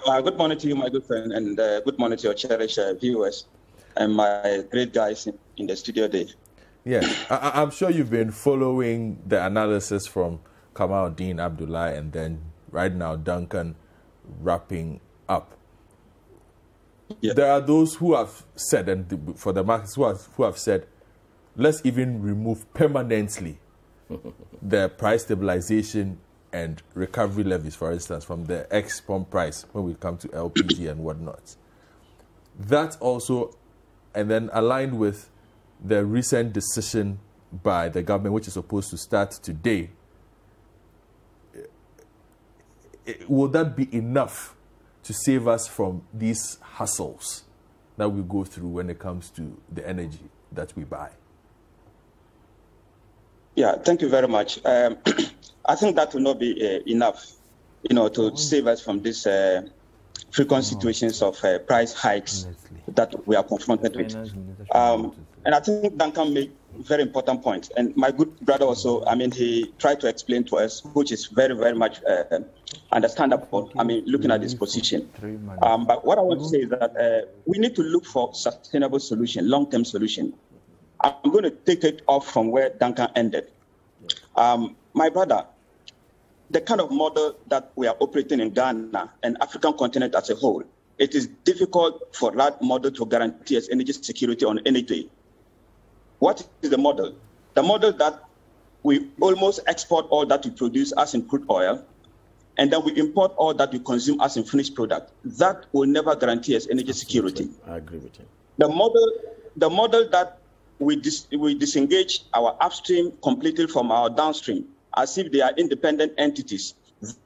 Good morning to you, my good friend, and good morning to your cherished viewers and my great guys in the studio there. Yes, I'm sure you've been following the analysis from Kamaldeen Abdullah and then right now Duncan wrapping up. Yeah. There are those who have said, and for the markets who have said, let's even remove permanently the price stabilization and recovery levies, for instance, from the ex-pump price when we come to LPG and whatnot. That also, and then aligned with the recent decision by the government, which is supposed to start today, will that be enough to save us from these hassles that we go through when it comes to the energy that we buy? Yeah, thank you very much. I think that will not be enough, to save us from these frequent situations of price hikes that we are confronted with. And I think Duncan made very important points. And my good brother also, he tried to explain to us, which is very, very much understandable, looking at this position. But what I want to say is that we need to look for sustainable solution, long-term solution. I'm going to take it off from where Duncan ended. My brother, the kind of model that we are operating in Ghana and African continent as a whole, it is difficult for that model to guarantee us energy security on any day. What is the model? The model that we almost export all that we produce as in crude oil, and then we import all that we consume as in finished product. That will never guarantee us energy security. I agree with you. The model that we disengage our upstream completely from our downstream, as if they are independent entities,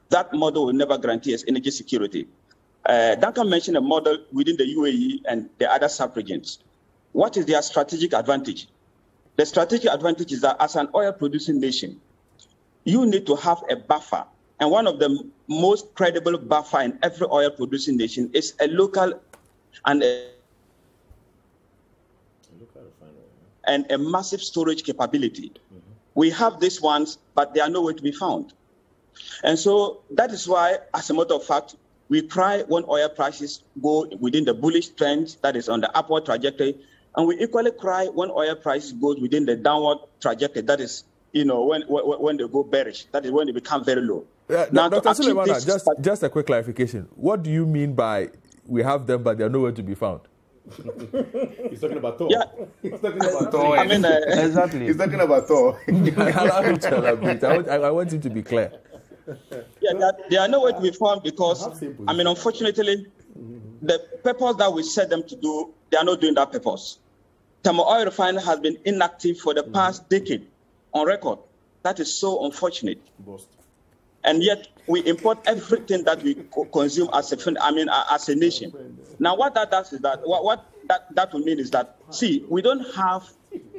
that model will never guarantee us energy security. Duncan mentioned a model within the UAE and the other sub-regions. What is their strategic advantage? The strategic advantage is that as an oil-producing nation, you need to have a buffer. And one of the most credible buffer in every oil-producing nation is a local and a massive storage capability. We have these ones, but they are nowhere to be found. And so that is why, as a matter of fact, we cry when oil prices go within the bullish trend that is on the upward trajectory. And we equally cry when oil prices goes within the downward trajectory. That is, when they go bearish. That is when they become very low. Now, Dr. Sulemana, just a quick clarification. What do you mean by we have them, but they are nowhere to be found? He's talking about Thor. Yeah. He's talking about Thor. I mean, exactly. He's talking about Thor. Allow him to elaborate. I want him to be clear. Yeah, they are nowhere to be found because, unfortunately, the purpose that we set them to do, they are not doing that purpose. Thermal oil refinery has been inactive for the past decade on record. That is so unfortunate. And yet we import everything that we consume as a nation. Now, what that does is that what that will mean is that, see, we don't have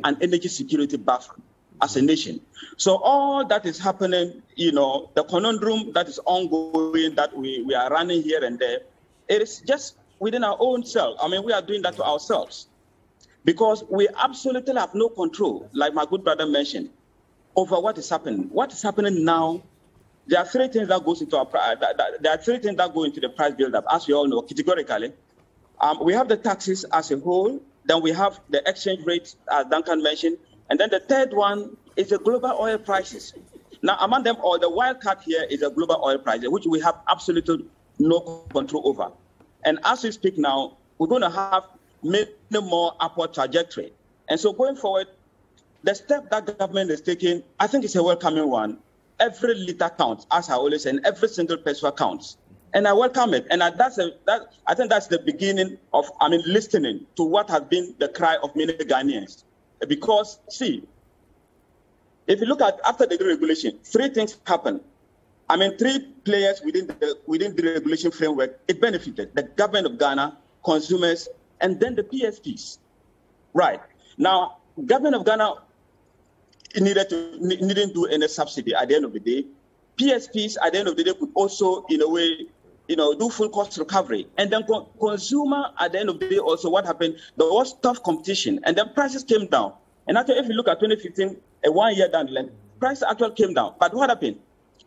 an energy security buffer as a nation. So all that is happening, the conundrum that is ongoing, that we are running here and there, it is just within our own self. We are doing that to ourselves because we absolutely have no control, like my good brother mentioned, over what is happening. What is happening now? There are three things that goes into there are three things that go into the price build-up, as we all know, categorically. We have the taxes as a whole, then we have the exchange rate, as Duncan mentioned, and then the third one is the global oil prices. Now, among them all, the wild card here is the global oil prices, which we have absolutely no control over. And as we speak now, we're going to have many more upward trajectory. And so going forward, the step that the government is taking, I think it's a welcoming one. Every liter counts, as I always say, and every single peso counts. And I welcome it. And I think that's the beginning of, listening to what has been the cry of many Ghanaians. Because, see, if you look at after the deregulation, three things happened. Three players within the deregulation framework, it benefited the government of Ghana, consumers, and then the PSPs. Right. Now, government of Ghana needn't do any subsidy at the end of the day. PSPs at the end of the day could also, in a way, do full cost recovery. And then consumer at the end of the day also, what happened? There was tough competition, and then prices came down. And actually, if you look at 2015, 1 year down the line, prices actually came down. But what happened?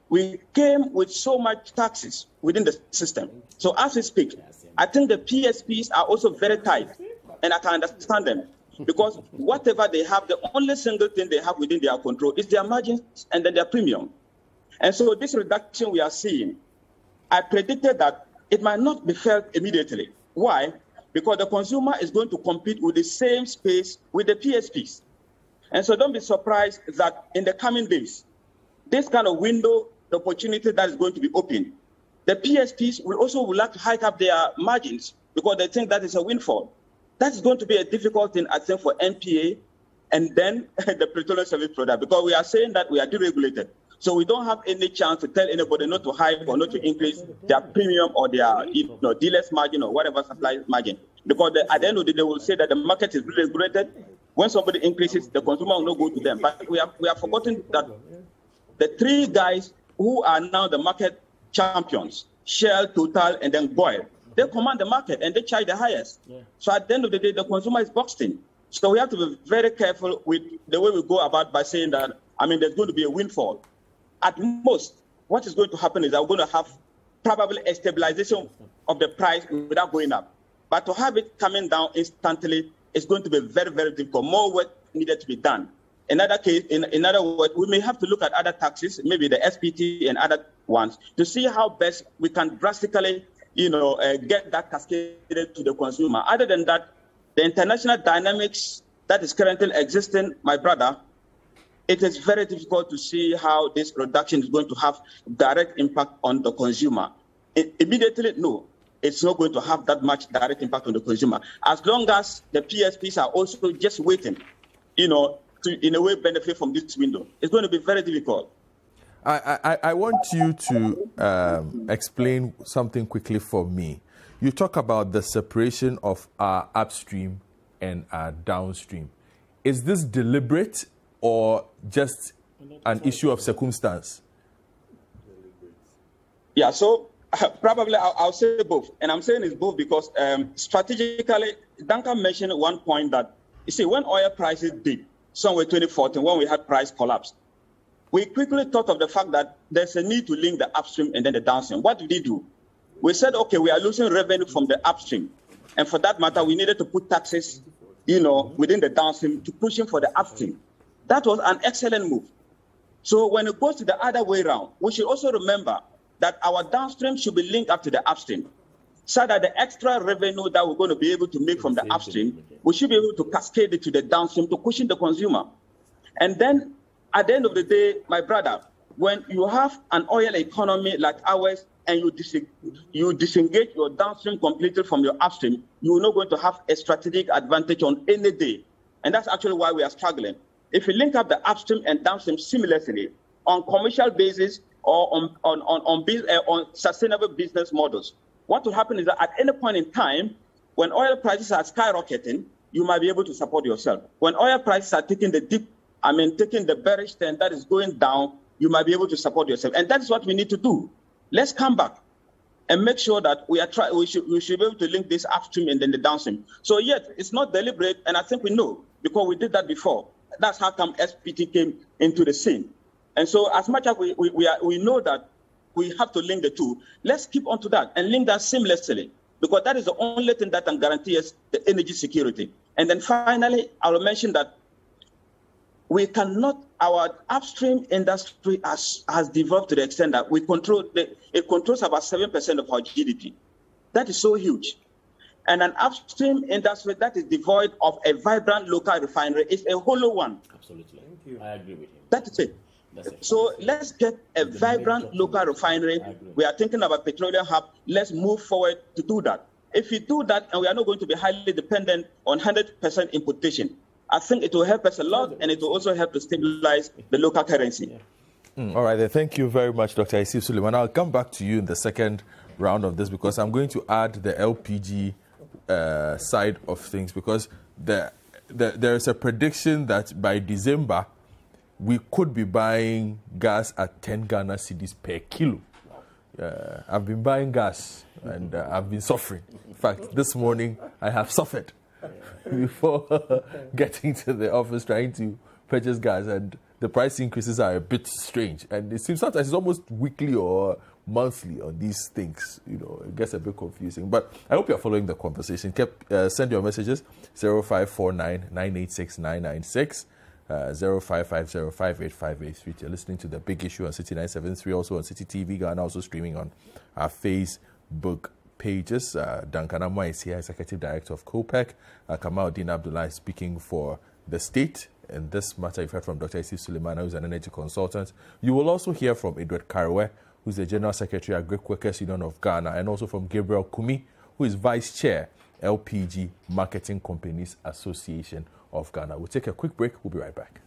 We came with so much taxes within the system. So as we speak, I think the PSPs are also very tight, and I can understand them. Because whatever they have, the only single thing they have within their control is their margins and then their premium. And so this reduction we are seeing, I predicted that it might not be felt immediately. Why? Because the consumer is going to compete with the same space with the PSPs. And so don't be surprised that in the coming days, this kind of window, the opportunity that is going to be open, the PSPs will also like to hike up their margins because they think that is a windfall. That is going to be a difficult thing, I think, for NPA and then the petroleum service product, because we are saying that we are deregulated. So we don't have any chance to tell anybody not to hike or not to increase their premium or their dealer's margin or whatever supply margin. Because at the end of the day, they will say that the market is regulated. When somebody increases, the consumer will not go to them. But we have forgotten that the three guys who are now the market champions, Shell, Total, and then Goil, they command the market and they charge the highest. Yeah. So at the end of the day, the consumer is boxed in. So we have to be very careful with the way we go about by saying that, there's going to be a windfall. At most, what is going to happen is that we're going to have probably a stabilization of the price without going up. But to have it coming down instantly is going to be very, very difficult. More work needed to be done. In other words, we may have to look at other taxes, maybe the SPT and other ones, to see how best we can drastically get that cascaded to the consumer. Other than that, the international dynamics that is currently existing, my brother, it is very difficult to see how this reduction is going to have direct impact on the consumer. Immediately, no, it's not going to have that much direct impact on the consumer. As long as the PSPs are also just waiting, to, in a way, benefit from this window, it's going to be very difficult. I want you to explain something quickly for me. You talk about the separation of our upstream and our downstream. Is this deliberate or just an issue of circumstance? Yeah, so probably I'll say both. And I'm saying it's both because strategically, Duncan mentioned at one point that, you see, when oil prices dipped, somewhere 2014, when we had price collapse, we quickly thought of the fact that there's a need to link the upstream and then the downstream. What did we do? We said, okay, we are losing revenue from the upstream. And for that matter, we needed to put taxes within the downstream to pushing for the upstream. That was an excellent move. So when it goes to the other way around, we should also remember that our downstream should be linked up to the upstream, so that the extra revenue that we're going to be able to make from the upstream, we should be able to cascade it to the downstream to cushion the consumer. And then at the end of the day, my brother, when you have an oil economy like ours and you disengage your downstream completely from your upstream, you're not going to have a strategic advantage on any day. And that's actually why we are struggling. If you link up the upstream and downstream seamlessly on commercial basis or on sustainable business models, what will happen is that at any point in time, when oil prices are skyrocketing, you might be able to support yourself. When oil prices are taking the bearish trend that is going down, you might be able to support yourself. And that is what we need to do. Let's come back and make sure that we should be able to link this upstream and then the downstream. So yet, it's not deliberate, and I think we know, because we did that before. That's how come SPT came into the scene. And so as much as we know that we have to link the two, let's keep on to that and link that seamlessly, because that is the only thing that can guarantee us the energy security. And then finally, I will mention that our upstream industry has developed to the extent that it controls about 7% of our GDP. That is so huge. And an upstream industry that is devoid of a vibrant local refinery is a hollow one. Absolutely. I agree with you. That is it. So let's get a vibrant local refinery. We are thinking about petroleum hub. Let's move forward to do that. If we do that, and we are not going to be highly dependent on 100% importation, I think it will help us a lot, and it will also help to stabilize the local currency. All right, then. Thank you very much, Dr. Asif Suleiman. I'll come back to you in the second round of this, because I'm going to add the LPG side of things, because there is a prediction that by December we could be buying gas at 10 Ghana cedis per kilo. I've been buying gas and I've been suffering. In fact, this morning I have suffered before getting to the office trying to purchase gas, and the price increases are a bit strange, and it seems sometimes it's almost weekly or monthly on these things. It gets a bit confusing, but I hope you're following the conversation. Send your messages 0549 986 996 0550585883. You're listening to The Big Issue on City 973, also on City TV Ghana, also streaming on our Facebook pages. Duncan Amwa is here, Executive Director of COPEC. Kamaldeen Abdullah is speaking for the state. In this matter, you've heard from Dr. Asif Suleiman, who's an energy consultant. You will also hear from Edward Karewe, who's the General Secretary at Greek Workers Union of Ghana, and also from Gabriel Kumi, who is Vice Chair, LPG Marketing Companies Association of Ghana. We'll take a quick break. We'll be right back.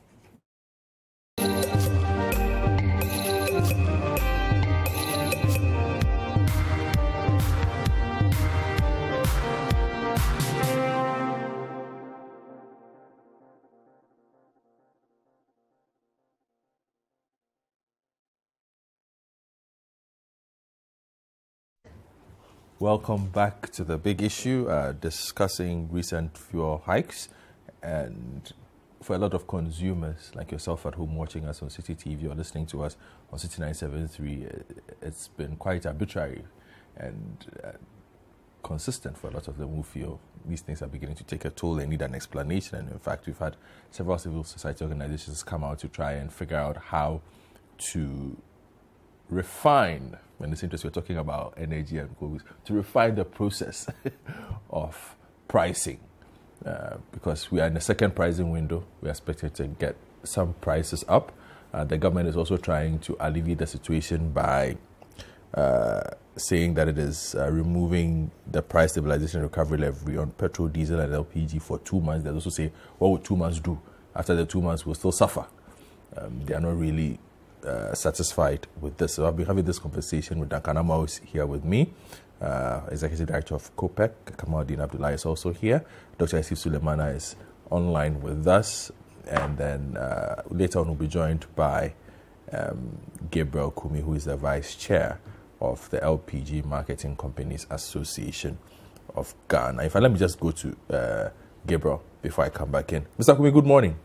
Welcome back to The Big Issue, discussing recent fuel hikes. And for a lot of consumers like yourself at home watching us on City TV or listening to us on City 973, it's been quite arbitrary and consistent for a lot of them who feel these things are beginning to take a toll. They need an explanation. And in fact, we've had several civil society organizations come out to try and figure out how to refine, in this interest we're talking about energy and goals, to refine the process of pricing. Because we are in the second pricing window, we are expected to get some prices up. The government is also trying to alleviate the situation by saying that it is removing the price stabilization recovery levy on petrol, diesel, and LPG for 2 months. They also say, what would 2 months do? After the 2 months, we'll still suffer. They are not really satisfied with this. So I've been having this conversation with Duncan Amwa, who's here with me, Executive Director of COPEC. Kamaldeen Abdullah is also here. Dr. Asif Suleiman is online with us. And then later on we'll be joined by Gabriel Kumi, who is the Vice Chair of the LPG Marketing Companies Association of Ghana. In fact, let me just go to Gabriel before I come back in. Mr. Kumi, good morning.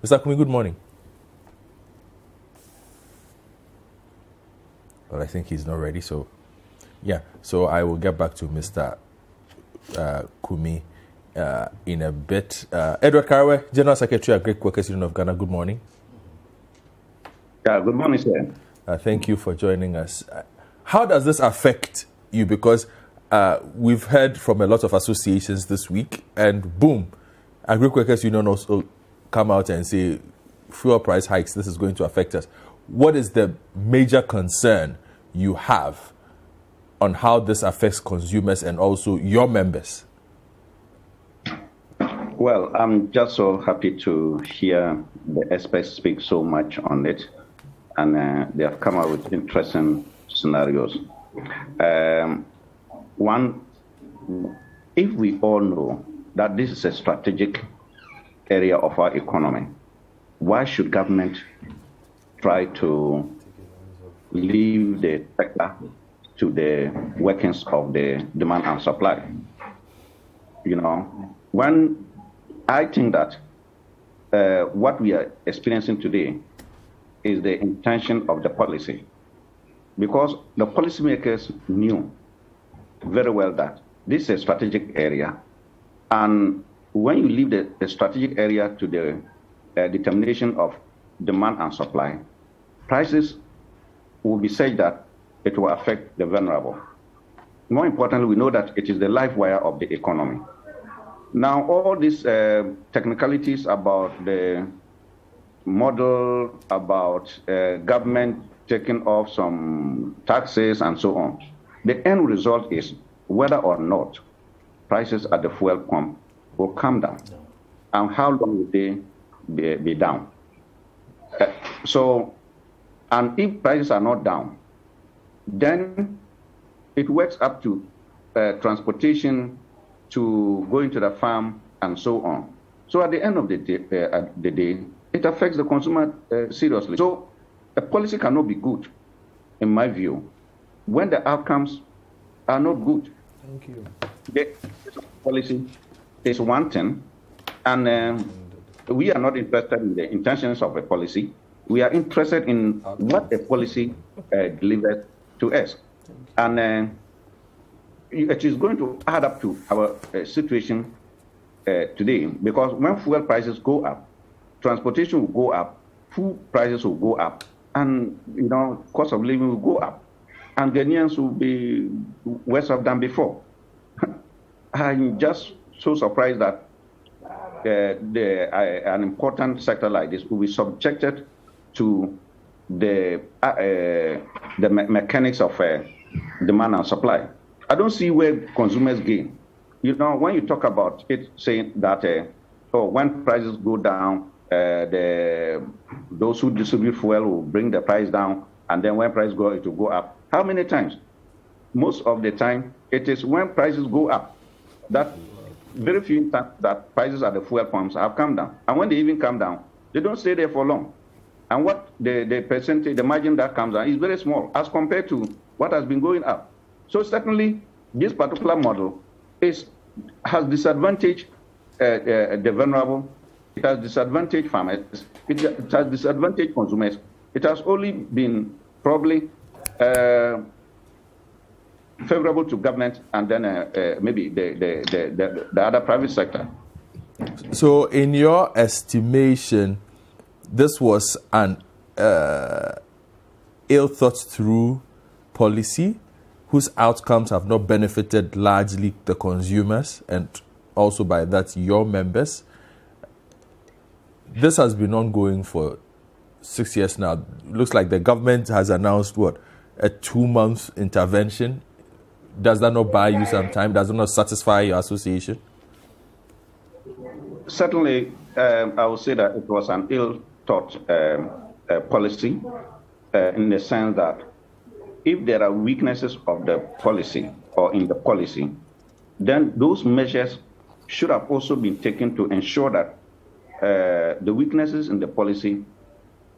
Mr. Kumi, good morning. Well, I think he's not ready, so Yeah, so I will get back to Mr. Kumi in a bit. Edward Karawe, General Secretary at Greek Workers Union of Ghana, good morning. Yeah, good morning, sir. Thank you for joining us. How does this affect you? Because we've heard from a lot of associations this week, and boom, Greek Workers Union also come out and say fuel price hikes, this is going to affect us. What is the major concern you have on how this affects consumers and also your members? Well, I'm just so happy to hear the experts speak so much on it, and they have come up with interesting scenarios. One, if we all know that this is a strategic area of our economy, why should government try to leave the sector to the workings of the demand and supply? You know, when I think that what we are experiencing today is the intention of the policy, because the policymakers knew very well that this is a strategic area, and when you leave the strategic area to the determination of demand and supply, prices will be such that it will affect the vulnerable. More importantly, we know that it is the life wire of the economy. Now, all these technicalities about the model, about government taking off some taxes and so on, the end result is whether or not prices at the fuel pump will come down, and how long will they be down. And if prices are not down, then it works up to transportation, to going to the farm, and so on. So at the end of the day, it affects the consumer seriously. So a policy cannot be good, in my view, when the outcomes are not good. Thank you. The policy is one thing, and we are not interested in the intentions of a policy. We are interested in what the policy delivers to us. And it is going to add up to our situation today, because when fuel prices go up, transportation will go up, food prices will go up, and cost of living will go up, and Ghanaians will be worse off than before. I'm just so surprised that an important sector like this will be subjected to the mechanics of demand and supply. I don't see where consumers gain. When you talk about it saying that when prices go down, those who distribute fuel will bring the price down, and then when prices go, it will go up. How many times? Most of the time, it is when prices go up that very few times that prices at the fuel pumps have come down. And when they even come down, they don't stay there for long. And what the percentage, the margin that comes down is very small as compared to what has been going up. So certainly, this particular model has disadvantaged the vulnerable. It has disadvantaged farmers. It has disadvantaged consumers. It has only been probably favorable to government and then maybe the other private sector. So, in your estimation, this was an ill thought through policy whose outcomes have not benefited largely the consumers and also by that your members. This has been ongoing for 6 years now. It looks like the government has announced a 2-month intervention. Does that not buy you some time? Does it not satisfy your association? Certainly, I would say that it was an ill-thought policy in the sense that if there are weaknesses of the policy or in the policy, then those measures should have also been taken to ensure that the weaknesses in the policy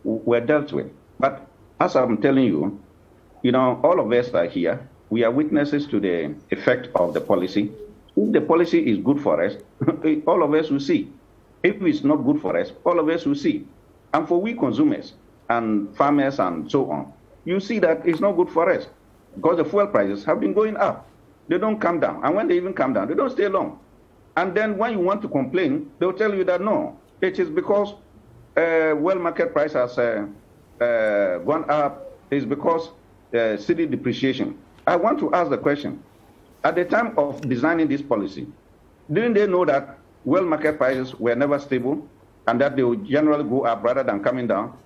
were dealt with. But as I'm telling you, all of us are here. We are witnesses to the effect of the policy. If the policy is good for us, all of us will see. If it's not good for us, all of us will see. And for we consumers and farmers and so on, you see that it's not good for us. because the fuel prices have been going up. They don't come down. And when they even come down, they don't stay long. And then when you want to complain, they'll tell you that no, it is because market price has gone up. It's because cedi depreciation. I want to ask the question. At the time of designing this policy, didn't they know that market prices were never stable and that they would generally go up rather than coming down?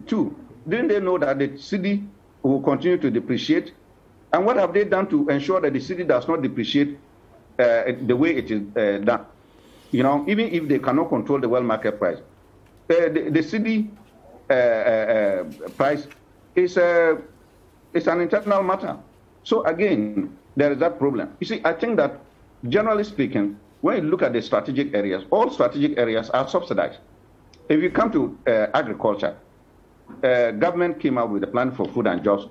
2, didn't they know that the cedi will continue to depreciate? And what have they done to ensure that the cedi does not depreciate the way it is done? You know, even if they cannot control the world market price, the cedi price is an internal matter. So again, there is that problem. You see, I think that generally speaking, when you look at the strategic areas, all strategic areas are subsidized. If you come to agriculture, government came out with a plan for food and jobs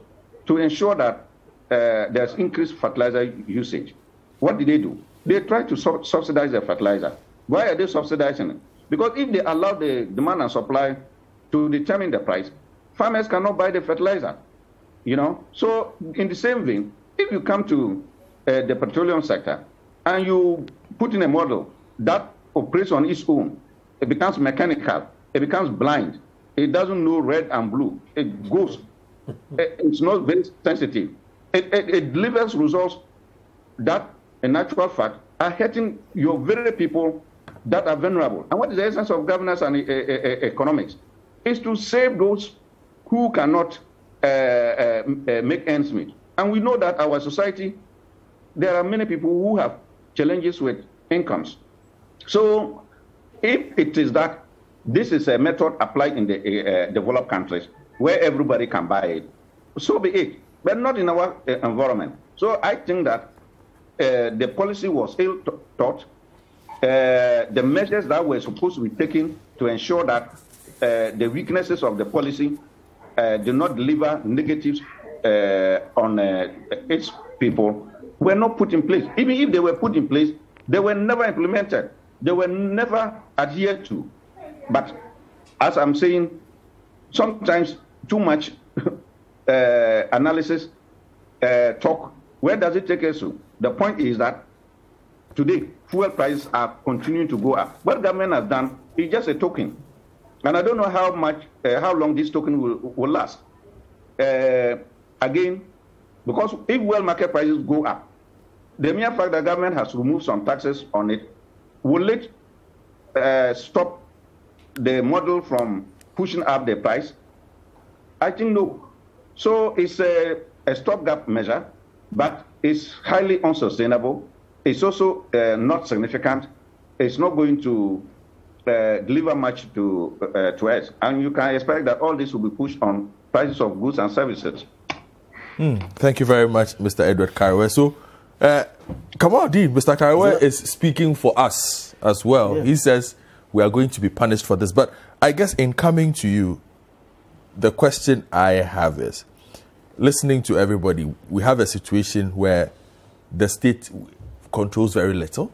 to ensure that there's increased fertilizer usage. What did they do? They tried to subsidize the fertilizer. Why are they subsidizing it? Because if they allow the demand and supply to determine the price, farmers cannot buy the fertilizer. You know, so in the same vein, if you come to the petroleum sector and you put in a model that operates on its own, it becomes mechanical, it becomes blind, it doesn't know red and blue, it goes, it's not very sensitive. It delivers results that, in actual fact, are hurting your very people that are vulnerable. And what is the essence of governance and economics? Is to save those who cannot make ends meet. And we know that our society, there are many people who have challenges with incomes. So if it is that this is a method applied in the developed countries where everybody can buy it, so be it, but not in our environment. So I think that the policy was ill thought. The measures that were supposed to be taken to ensure that the weaknesses of the policy do not deliver negatives on its people were not put in place. Even if they were put in place, they were never implemented. They were never adhered to. But as I'm saying, sometimes too much analysis, talk, where does it take us to? The point is that today, fuel prices are continuing to go up. What government has done is just a token. And I don't know how long this token will last. Again, because if world market prices go up, the mere fact that government has removed some taxes on it, will it stop the model from pushing up the price? I think no. So it's a stopgap measure, but it's highly unsustainable. It's also not significant. It's not going to deliver much to us. And you can expect that all this will be pushed on prices of goods and services. Thank you very much, Mr. Edward Kariwe. So, Kamaldeen, Mr. Kariwe is speaking for us as well. Yeah. He says we are going to be punished for this. But I guess in coming to you, the question I have is, listening to everybody, we have a situation where the state controls very little,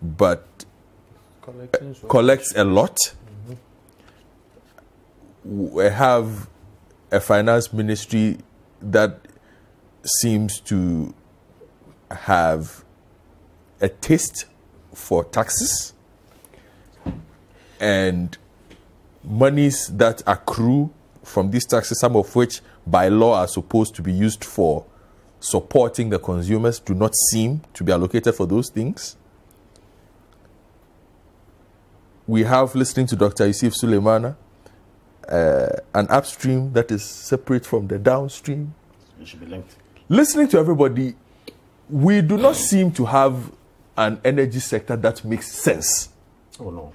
but collects a lot. We have a finance ministry that seems to have a taste for taxes, and monies that accrue from these taxes, some of which by law are supposed to be used for supporting the consumers, do not seem to be allocated for those things. We have, listening to Dr. Yusuf Suleimana, an upstream that is separate from the downstream. It should be linked. Listening to everybody, we do not seem to have an energy sector that makes sense. Oh, no.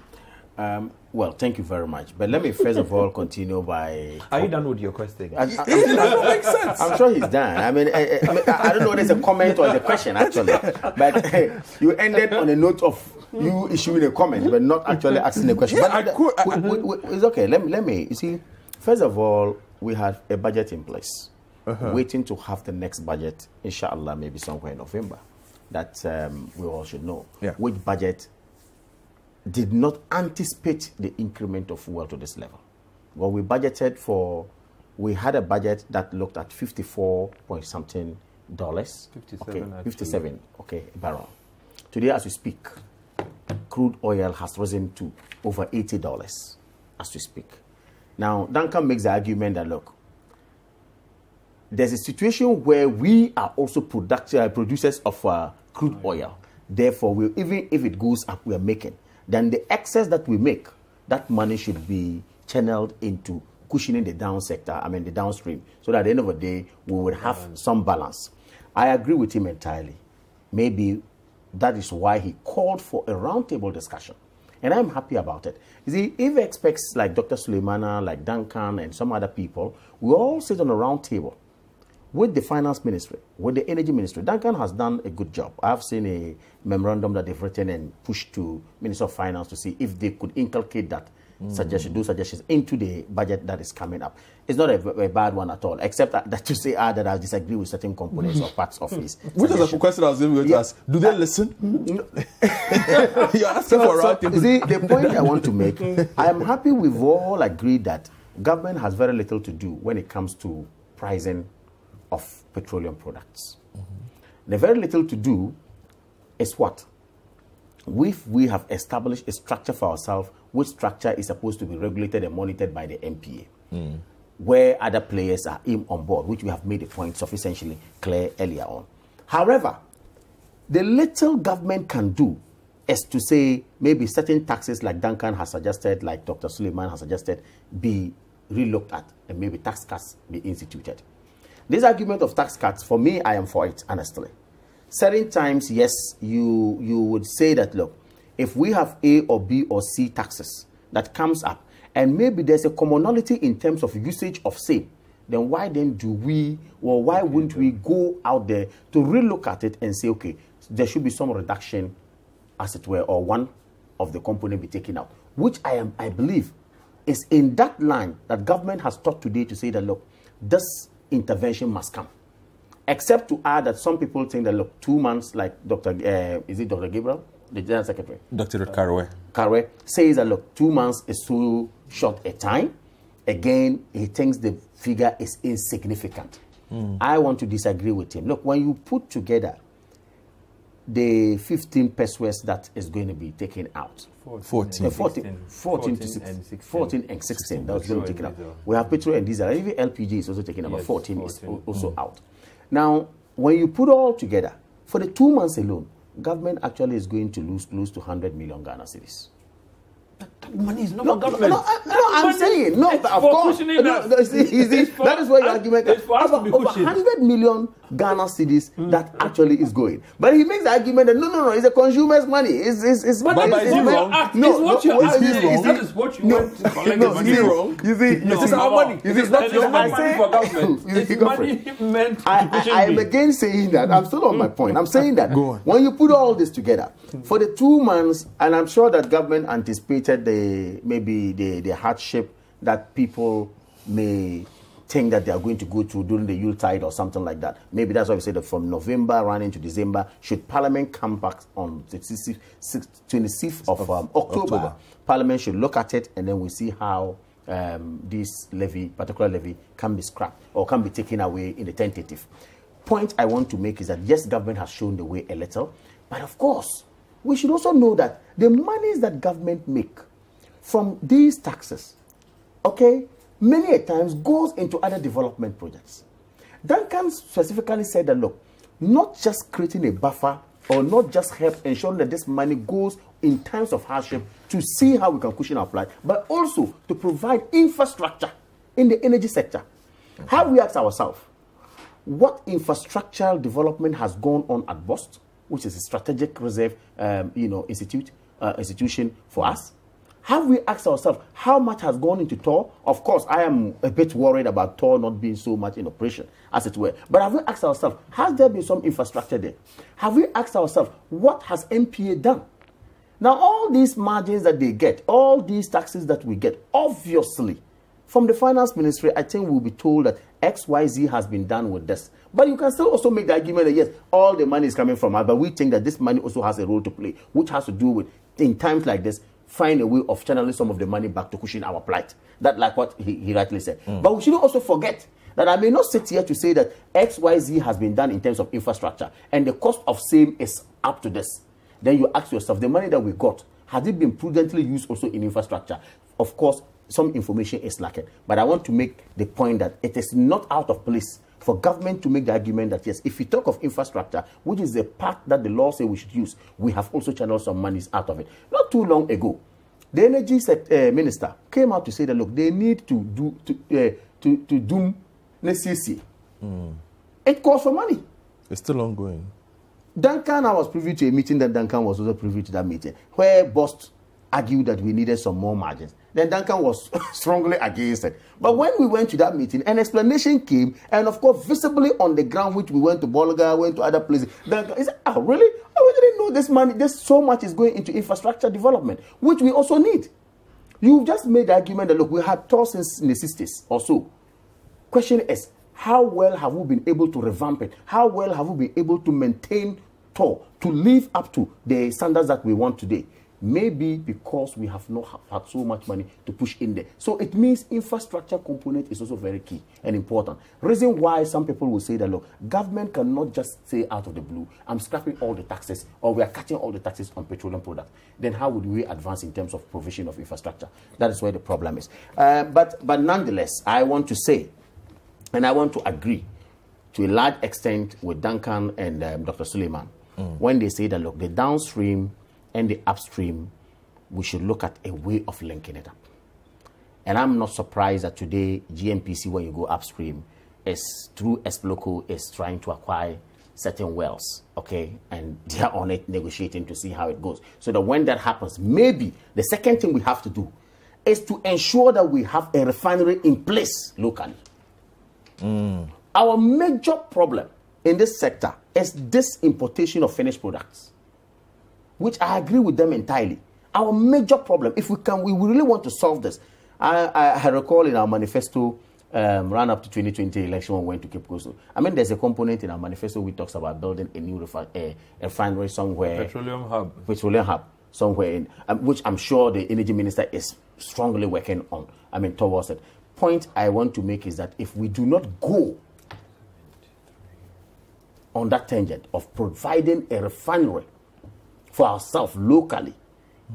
Well, thank you very much. But let me first of all continue by... Are you done with your question? It doesn't make sense. I'm sure he's done. I mean, I don't know whether it's a comment or the question, actually. But you ended on a note of you issuing a comment, but not actually asking a question. Yeah, but it's okay. Let me. You see, first of all, we have a budget in place, waiting to have the next budget, inshallah, maybe somewhere in November, that we all should know. Yeah. Which budget did not anticipate the increment of fuel to this level. Well, we budgeted for we had a budget that looked at 54 point something dollars. 57, okay, barrel. Today, as we speak, crude oil has risen to over $80 as we speak. Now, Duncan makes the argument that, look, there's a situation where we are also producers of crude oil. Therefore, even if it goes up, we are making. Then the excess that we make, that money should be channeled into cushioning the down sector, the downstream, so that at the end of the day, we will have some balance. I agree with him entirely. Maybe that is why he called for a roundtable discussion. And I'm happy about it. You see, if he expects like Dr. Suleimana, like Duncan, and some other people, we all sit on a round table with the finance ministry, with the energy ministry. Duncan has done a good job. I've seen a memorandum that they've written and pushed to Minister of Finance to see if they could inculcate that those suggestions into the budget that is coming up. It's not a bad one at all, except that to say that I disagree with certain components or parts of his. Which is a question I was going to ask. Do they listen? You're asking for a see, the point I want to make, I am happy we've all agreed that government has very little to do when it comes to pricing of petroleum products. The very little to do is what? We have established a structure for ourselves, which structure is supposed to be regulated and monitored by the MPA, where other players are on board, which we have made the point sufficiently clear earlier on. However, the little government can do is to say maybe certain taxes like Duncan has suggested, like Dr. Suleiman has suggested, be relooked at, and maybe tax cuts be instituted. This argument of tax cuts, for me, I am for it, honestly. Certain times, yes, you would say that, look, if we have A or B or C taxes that comes up, and maybe there's a commonality in terms of usage of same, then why then do we, or why wouldn't we go out there to relook at it and say, okay, there should be some reduction, as it were, or one of the component be taken out, which I believe is in that line that government has talked today to say that, look, this intervention must come. Except to add that some people think that, look, 2 months, like is it Dr. Gabriel, the General Secretary? Dr. Karwe. Karwe says that, look, 2 months is too short a time. Again, he thinks the figure is insignificant. I want to disagree with him. Look, when you put together the 15 pesos that is going to be taken out, 14 and 16 that was going to be taken out. We have petrol and diesel, and even LPG is also taken out, but 14 is also out. Now, when you put all together, for the 2 months alone, government actually is going to lose to 100 million Ghana cedis. That money is not for government. No, I'm saying, no, of course. That is where your argument is. Over 100 million Ghana cedis that actually is going. But he makes the argument that no, it's the consumer's money. It's is he wrong? That is what you want to collect. Is he wrong? You see, this is our money. It is not your money for government. It's money meant to I am again saying that. I'm still on my point. I'm saying that when you put all this together, for the 2 months, and I'm sure that government anticipated the hardship that people may think that they are going to go through during the Yuletide or something like that. Maybe that's why we say that from November running to December, should Parliament come back on the 26th of October, Parliament should look at it, and then we see how this particular levy can be scrapped or can be taken away in the tentative. Point I want to make is that yes, government has shown the way a little, but of course, we should also know that the monies that government make from these taxes, okay, many a times goes into other development projects. Duncan specifically said that, look, not just creating a buffer or not just help ensuring that this money goes in times of hardship to see how we can cushion our plight, but also to provide infrastructure in the energy sector. Have we asked ourselves, what infrastructural development has gone on at BOST, which is a strategic reserve institution for us? Have we asked ourselves how much has gone into TOR? Of course, I am a bit worried about TOR not being so much in operation, as it were. But have we asked ourselves, has there been some infrastructure there? Have we asked ourselves, what has MPA done? Now, all these margins that they get, all these taxes that we get, obviously, from the finance ministry, I think we'll be told that XYZ has been done with this. But you can still also make the argument that, yes, all the money is coming from us, but we think that this money also has a role to play, which has to do with, in times like this, find a way of channeling some of the money back to cushion our plight. That, like what he rightly said. But we shouldn't also forget that I may not sit here to say that XYZ has been done in terms of infrastructure and the cost of same is up to this. Then you ask yourself, the money that we got, has it been prudently used also in infrastructure? Of course, some information is lacking. But I want to make the point that it is not out of place for government to make the argument that, yes, if we talk of infrastructure, which is the path that the law says we should use, we have also channeled some monies out of it. Not too long ago, the energy minister came out to say that, look, they need to doom NCC. It calls for money. It's still ongoing. Duncan, I was privy to a meeting that Duncan was also privy to that meeting, where Bost argued that we needed some more margins. Then Duncan was strongly against it. But when we went to that meeting, an explanation came, and of course, visibly on the ground, which we went to Bolga, went to other places, Duncan said, oh, really? Oh, we didn't know this money, there's so much is going into infrastructure development, which we also need. You just made the argument that, look, we had TOR since in the 60s or so. Question is, how well have we been able to revamp it? How well have we been able to maintain TOR to live up to the standards that we want today? Maybe because we have not had so much money to push in there. So it means infrastructure component is also very key and important. Reason why some people will say that, look, government cannot just say out of the blue, I'm scrapping all the taxes, or we are cutting all the taxes on petroleum products. Then how would we advance in terms of provision of infrastructure? That is where the problem is. But nonetheless, I want to say, and I want to agree to a large extent with Duncan and Dr. Suleiman when they say that, look, the downstream and the upstream, we should look at a way of linking it up. And I'm not surprised that today, GNPC, when you go upstream, is through Esploco, is trying to acquire certain wells, okay? And they're on it negotiating to see how it goes. So that when that happens, maybe the second thing we have to do is to ensure that we have a refinery in place locally. Our major problem in this sector is this importation of finished products, which I agree with them entirely. Our major problem, if we really want to solve this. I recall in our manifesto, run up to 2020 election when we went to Cape Coastal. I mean, there's a component in our manifesto which talks about building a new refinery somewhere. Petroleum hub. Petroleum hub somewhere, in, which I'm sure the energy minister is strongly working on, towards it. Point I want to make is that if we do not go on that tangent of providing a refinery for ourselves locally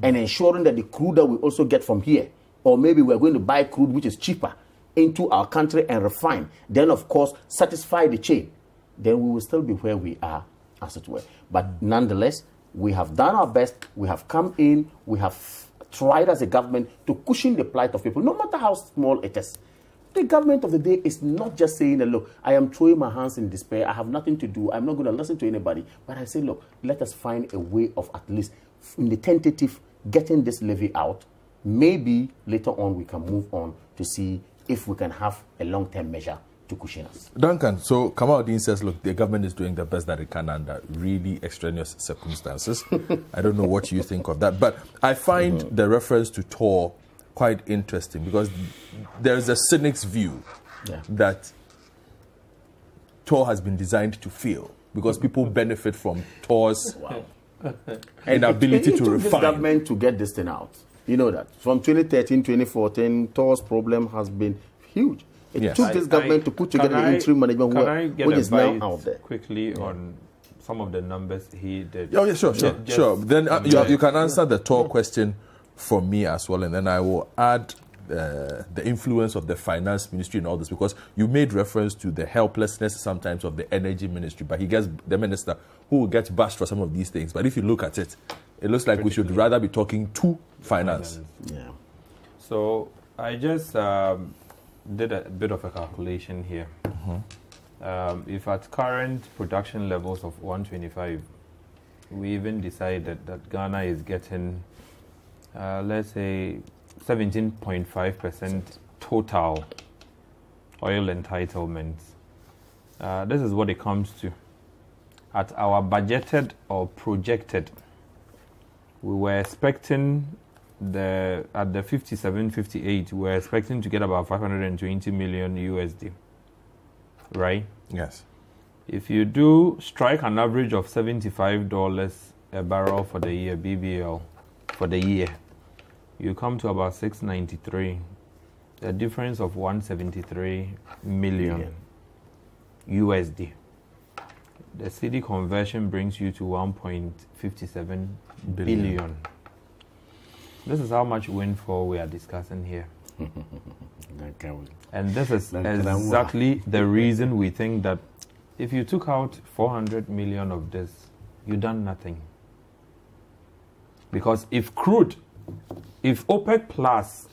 and ensuring that the crude that we also get from here, or maybe we're going to buy crude which is cheaper into our country and refine, then of course satisfy the chain, then we will still be where we are, as it were. But nonetheless, we have done our best, we have come in, we have tried as a government to cushion the plight of people, no matter how small it is. The government of the day is not just saying that, look, I am throwing my hands in despair, I have nothing to do, I'm not going to listen to anybody. But I say, look, let us find a way of at least, in the tentative, getting this levy out. Maybe later on we can move on to see if we can have a long-term measure to cushion us. Duncan, so Kamaldeen says, look, the government is doing the best that it can under really extraneous circumstances. I don't know what you think of that, but I find the reference to TOR quite interesting because there's a cynic's view that TOR has been designed to fail because people benefit from TOR's inability to refine. This government to get this thing out. You know that. From 2013, 2014, TOR's problem has been huge. It took this government to put together an interim management which is now out there. Quickly on some of the numbers he did. Oh, yeah, sure. Then you can answer the TOR question for me as well, and then I will add the influence of the finance ministry in all this, because you made reference to the helplessness sometimes of the energy ministry, but he gets the minister who will get bashed for some of these things. But if you look at it, it looks like we should rather be talking to finance. Yeah. So I just did a bit of a calculation here. If at current production levels of 125, we even decided that Ghana is getting, let's say, 17.5% total oil entitlements. This is what it comes to. At our budgeted or projected, we were expecting at the 57, 58, we were expecting to get about 520 million USD, right? Yes. If you do strike an average of $75 a barrel for the year, BBL, for the year, you come to about 693. A difference of 173 million USD. The cedi conversion brings you to 1.57 billion. This is how much windfall we are discussing here. And this is exactly the reason we think that if you took out 400 million of this, you've done nothing. Because if OPEC Plus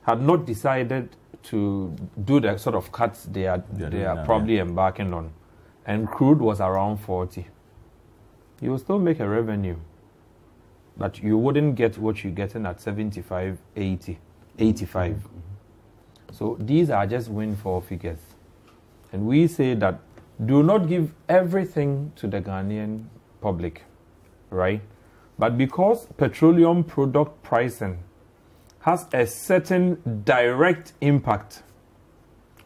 had not decided to do the sort of cuts they are probably embarking on, and crude was around 40, you will still make a revenue, but you wouldn't get what you're getting at 75, 80, 85. So these are just windfall figures. And we say that do not give everything to the Ghanaian public, right? But because petroleum product pricing has a certain direct impact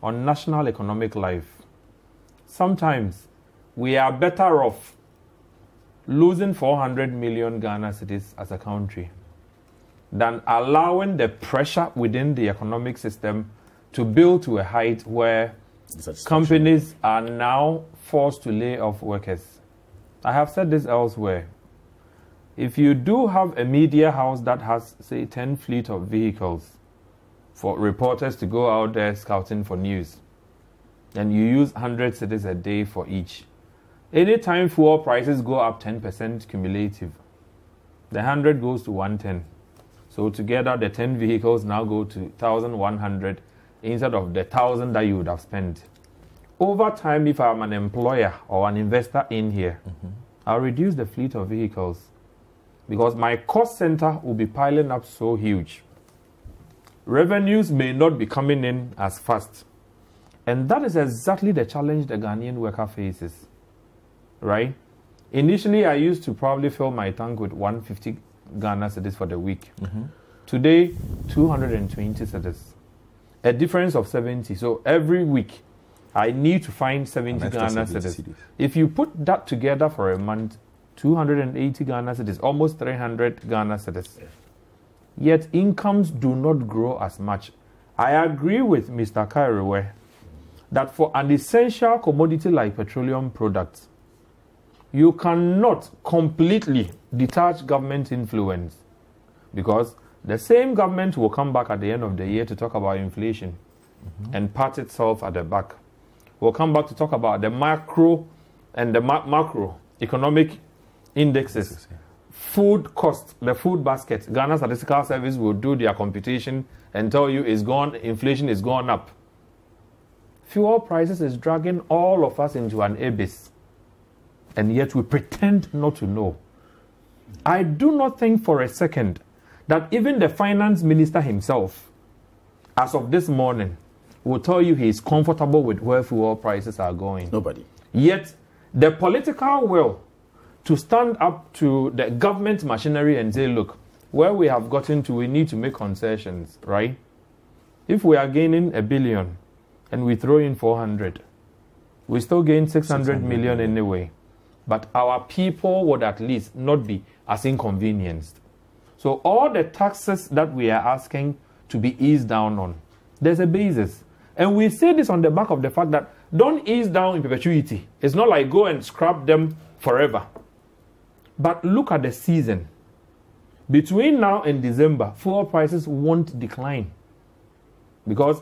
on national economic life, sometimes we are better off losing 400 million Ghana cedis as a country than allowing the pressure within the economic system to build to a height where companies are now forced to lay off workers. I have said this elsewhere. If you do have a media house that has, say, 10 fleet of vehicles for reporters to go out there scouting for news, and you use 100 cedis a day for each, anytime fuel prices go up 10% cumulative, the 100 goes to 110. So together, the 10 vehicles now go to 1,100 instead of the 1,000 that you would have spent. Over time, if I'm an employer or an investor in here, I'll reduce the fleet of vehicles because my cost center will be piling up so huge. Revenues may not be coming in as fast. And that is exactly the challenge the Ghanaian worker faces, right? Initially, I used to probably fill my tank with 150 Ghana cedis for the week. Today, 220 cedis. A difference of 70. So every week, I need to find 70 Ghana cedis. If you put that together for a month, 280 Ghana cedis, almost 300 Ghana cedis. Yet incomes do not grow as much. I agree with Mr. Kairewe that for an essential commodity like petroleum products, you cannot completely detach government influence because the same government will come back at the end of the year to talk about inflation and pat itself at the back. We'll come back to talk about the macro and the macro economic indexes. Food cost, the food basket. Ghana Statistical Service will do their computation and tell you it's gone, inflation is gone up. Fuel prices is dragging all of us into an abyss. And yet we pretend not to know. I do not think for a second that even the finance minister himself, as of this morning, will tell you he is comfortable with where fuel prices are going. Nobody. Yet the political will to stand up to the government machinery and say, look, where we have gotten to, we need to make concessions, right? If we are gaining $1 billion and we throw in 400, we still gain 600 million anyway. But our people would at least not be as inconvenienced. So all the taxes that we are asking to be eased down on, there's a basis. And we say this on the back of the fact that don't ease down in perpetuity. It's not like go and scrap them forever. But look at the season. Between now and December, fuel prices won't decline. Because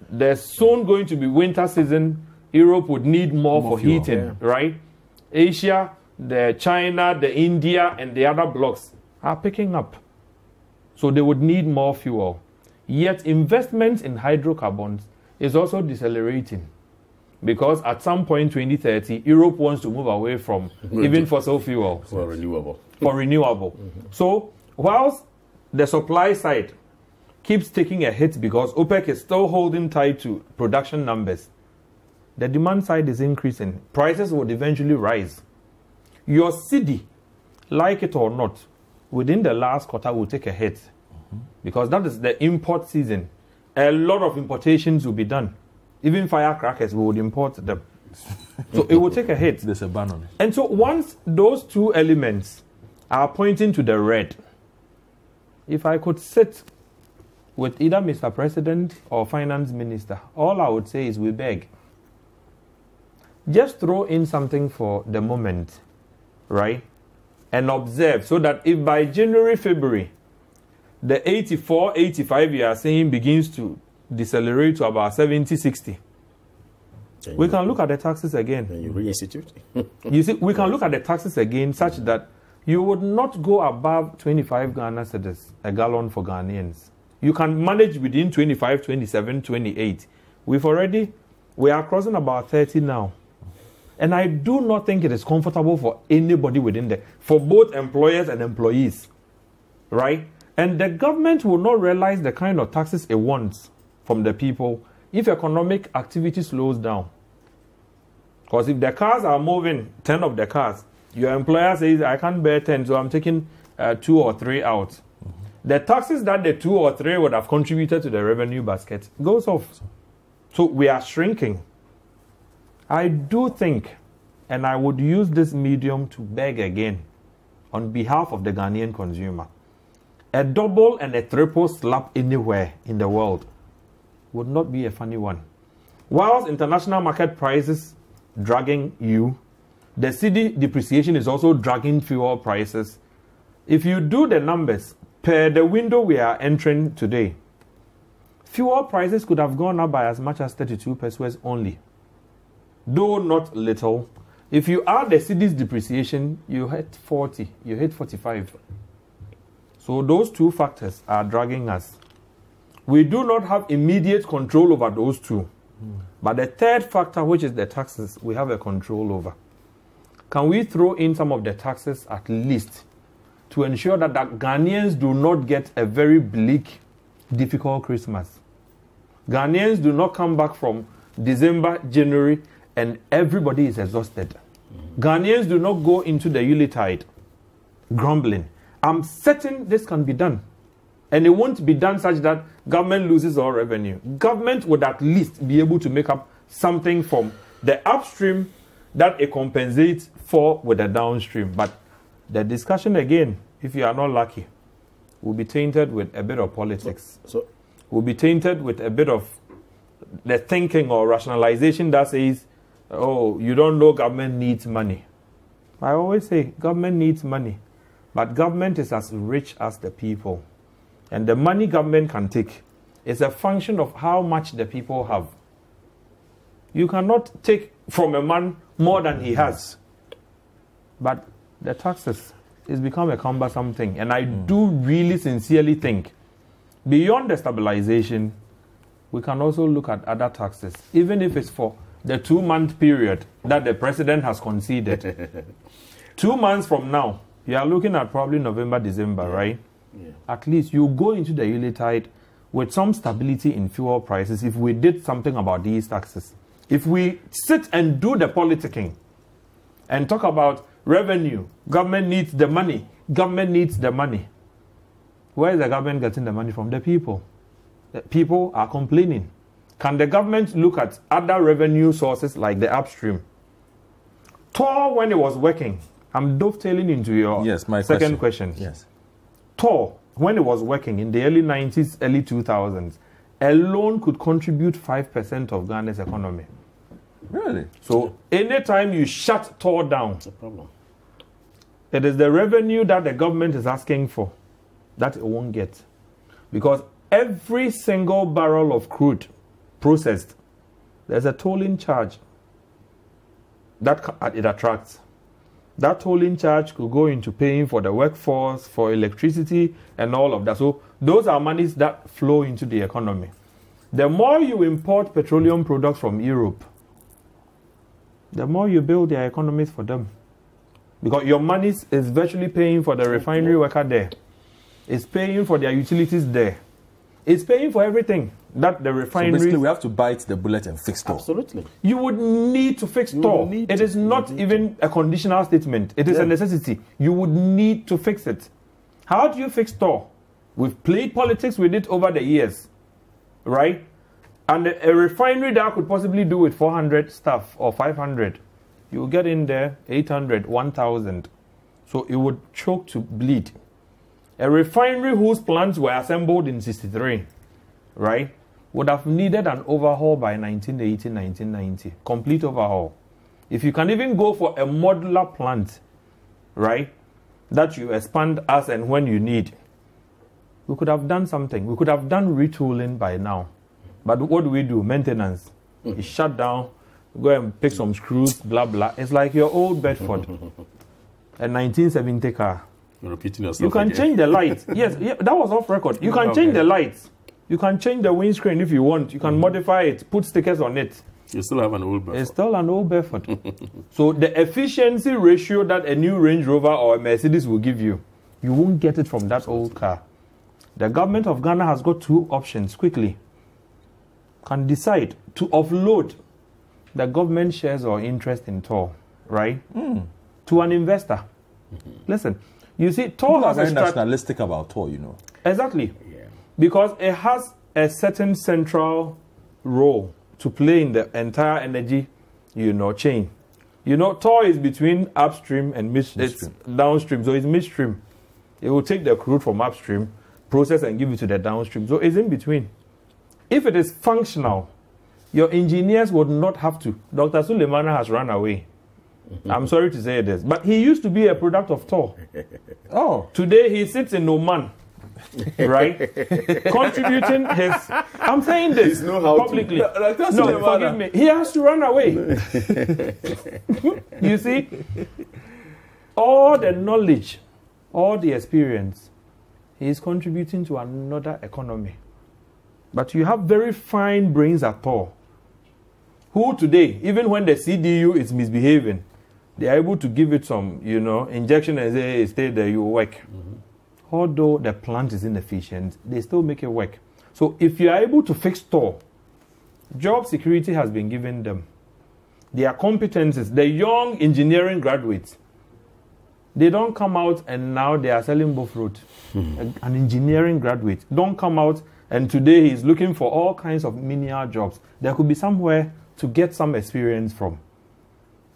there's soon going to be winter season. Europe would need more for fuel, heating, right? Asia, the China, the India, and the other blocks are picking up. So they would need more fuel. Yet investments in hydrocarbons is also decelerating. Because at some point, 2030, Europe wants to move away from even fossil fuel. For renewable. For renewable. So whilst the supply side keeps taking a hit because OPEC is still holding tight to production numbers, the demand side is increasing. Prices would eventually rise. Your cedi, like it or not, within the last quarter will take a hit. Because that is the import season. A lot of importations will be done. Even firecrackers, we would import them. So it will take a hit. There's a ban on it. And so once those two elements are pointing to the red, if I could sit with either Mr. President or Finance Minister, all I would say is we beg. Just throw in something for the moment, right? And observe, so that if by January, February, the 84, 85 you are saying begins to decelerate to about 70, 60, we can look at the taxes again. Then you reinstitute. You see, we can look at the taxes again such that you would not go above 25 Ghana cedis a gallon for Ghanaians. You can manage within 25, 27, 28. We are crossing about 30 now. And I do not think it is comfortable for anybody within there, for both employers and employees, right? And the government will not realize the kind of taxes it wants from the people if economic activity slows down. Because if the cars are moving, 10 of the cars, your employer says, I can't bear 10, so I'm taking 2 or 3 out. Mm-hmm. The taxes that the 2 or 3 would have contributed to the revenue basket goes off. So we are shrinking. I do think, and I would use this medium to beg again on behalf of the Ghanaian consumer, a double and a triple slap anywhere in the world would not be a funny one. Whilst international market prices dragging you, the cedi depreciation is also dragging fuel prices. If you do the numbers per the window we are entering today, fuel prices could have gone up by as much as 32 pesos only. Though not little. If you add the cedi's depreciation, you hit 40, you hit 45. So those two factors are dragging us. We do not have immediate control over those two. But the third factor, which is the taxes, we have a control over. Can we throw in some of the taxes at least to ensure that the Ghanaians do not get a very bleak, difficult Christmas? Ghanaians do not come back from December, January, and everybody is exhausted. Ghanaians do not go into the Yuletide grumbling. I'm certain this can be done. And it won't be done such that government loses all revenue. Government would at least be able to make up something from the upstream that it compensates for with the downstream. But the discussion, if you are not lucky, will be tainted with a bit of politics. Will be tainted with a bit of the thinking or rationalization that says, oh, you don't know government needs money. I always say government needs money, but government is as rich as the people. And the money government can take is a function of how much the people have. You cannot take from a man more than he has. But the taxes has become a cumbersome thing. And I do really sincerely think, beyond the stabilization, we can also look at other taxes, even if it's for the 2-month period that the president has conceded. 2 months from now, you are looking at probably November, December, right? Yeah. At least you go into the Yuletide with some stability in fuel prices if we did something about these taxes. If we sit and do the politicking and talk about revenue, government needs the money, government needs the money. Where is the government getting the money from? The people. The people are complaining. Can the government look at other revenue sources like the upstream? TOR, when it was working, I'm dovetailing into your second question. Yes. TOR, when it was working in the early 90s, early 2000s, alone could contribute 5% of Ghana's economy. Really? So anytime you shut TOR down, that's a problem. It is the revenue that the government is asking for that it won't get. Because every single barrel of crude processed, there's a tolling charge that it attracts. That tolling charge could go into paying for the workforce, for electricity, and all of that. So those are monies that flow into the economy. The more you import petroleum products from Europe, the more you build their economies for them. Because your money is virtually paying for the refinery worker there. It's paying for their utilities there. It's paying for everything that the refinery... So basically, we have to bite the bullet and fix TOR. Absolutely. You would need to fix TOR. It is not even a conditional statement. It is a necessity. You would need to fix it. How do you fix TOR? We've played politics with it over the years, right? And a refinery that could possibly do with 400 staff or 500, you will get in there 800, 1,000. So it would choke to bleed. A refinery whose plants were assembled in 63, right, would have needed an overhaul by 1980, 1990. Complete overhaul. If you can even go for a modular plant, right, that you expand as and when you need, we could have done something. We could have done retooling by now. But what do? Maintenance. It's shut down. Go and pick some screws, blah, blah. It's like your old Bedford, a 1970 car. You're repeating yourself. You can again. change the lights. Yes, yeah, that was off record. You can change the lights. You can change the windscreen if you want. You can modify it, put stickers on it. You still have an old Bedford. It's still an old Bedford. So the efficiency ratio that a new Range Rover or a Mercedes will give you, you won't get it from that old car. The government of Ghana has got two options quickly. Can decide to offload the government shares or interest in TOR, right, to an investor. Listen, you see, TOR has very nationalistic about TOR, you know. Exactly. Yeah. Because it has a certain central role to play in the entire energy, chain. TOR is between upstream and midstream. It's downstream, so it's midstream. It will take the crude from upstream, process and give it to the downstream. So it's in between. If it is functional, your engineers would not have to. Dr. Suleimana has run away. I'm sorry to say this, but he used to be a product of TOR. Today he sits in Oman, right? Contributing his... I'm saying this publicly. No, forgive me. He has to run away. You see, all the knowledge, all the experience, he is contributing to another economy. But you have very fine brains at TOR, who today, even when the CDU is misbehaving, they are able to give it some, injection and say, hey, stay there, you work. Although the plant is inefficient, they still make it work. So if you are able to fix TOR, job security has been given them. Their competencies, the young engineering graduates, they don't come out and now they are selling both roads. An engineering graduate don't come out and today he's looking for all kinds of menial jobs. There could be somewhere to get some experience from.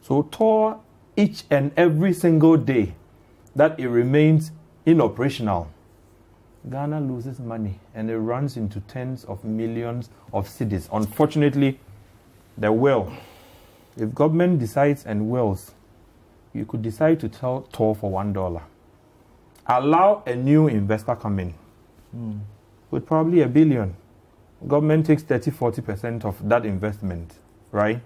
So TOR, each and every single day that it remains inoperational, Ghana loses money and it runs into tens of millions of cedis. Unfortunately, the will, if government decides and wills, you could decide to sell TOR for $1. Allow a new investor come in with probably $1 billion. Government takes 30-40% of that investment, right?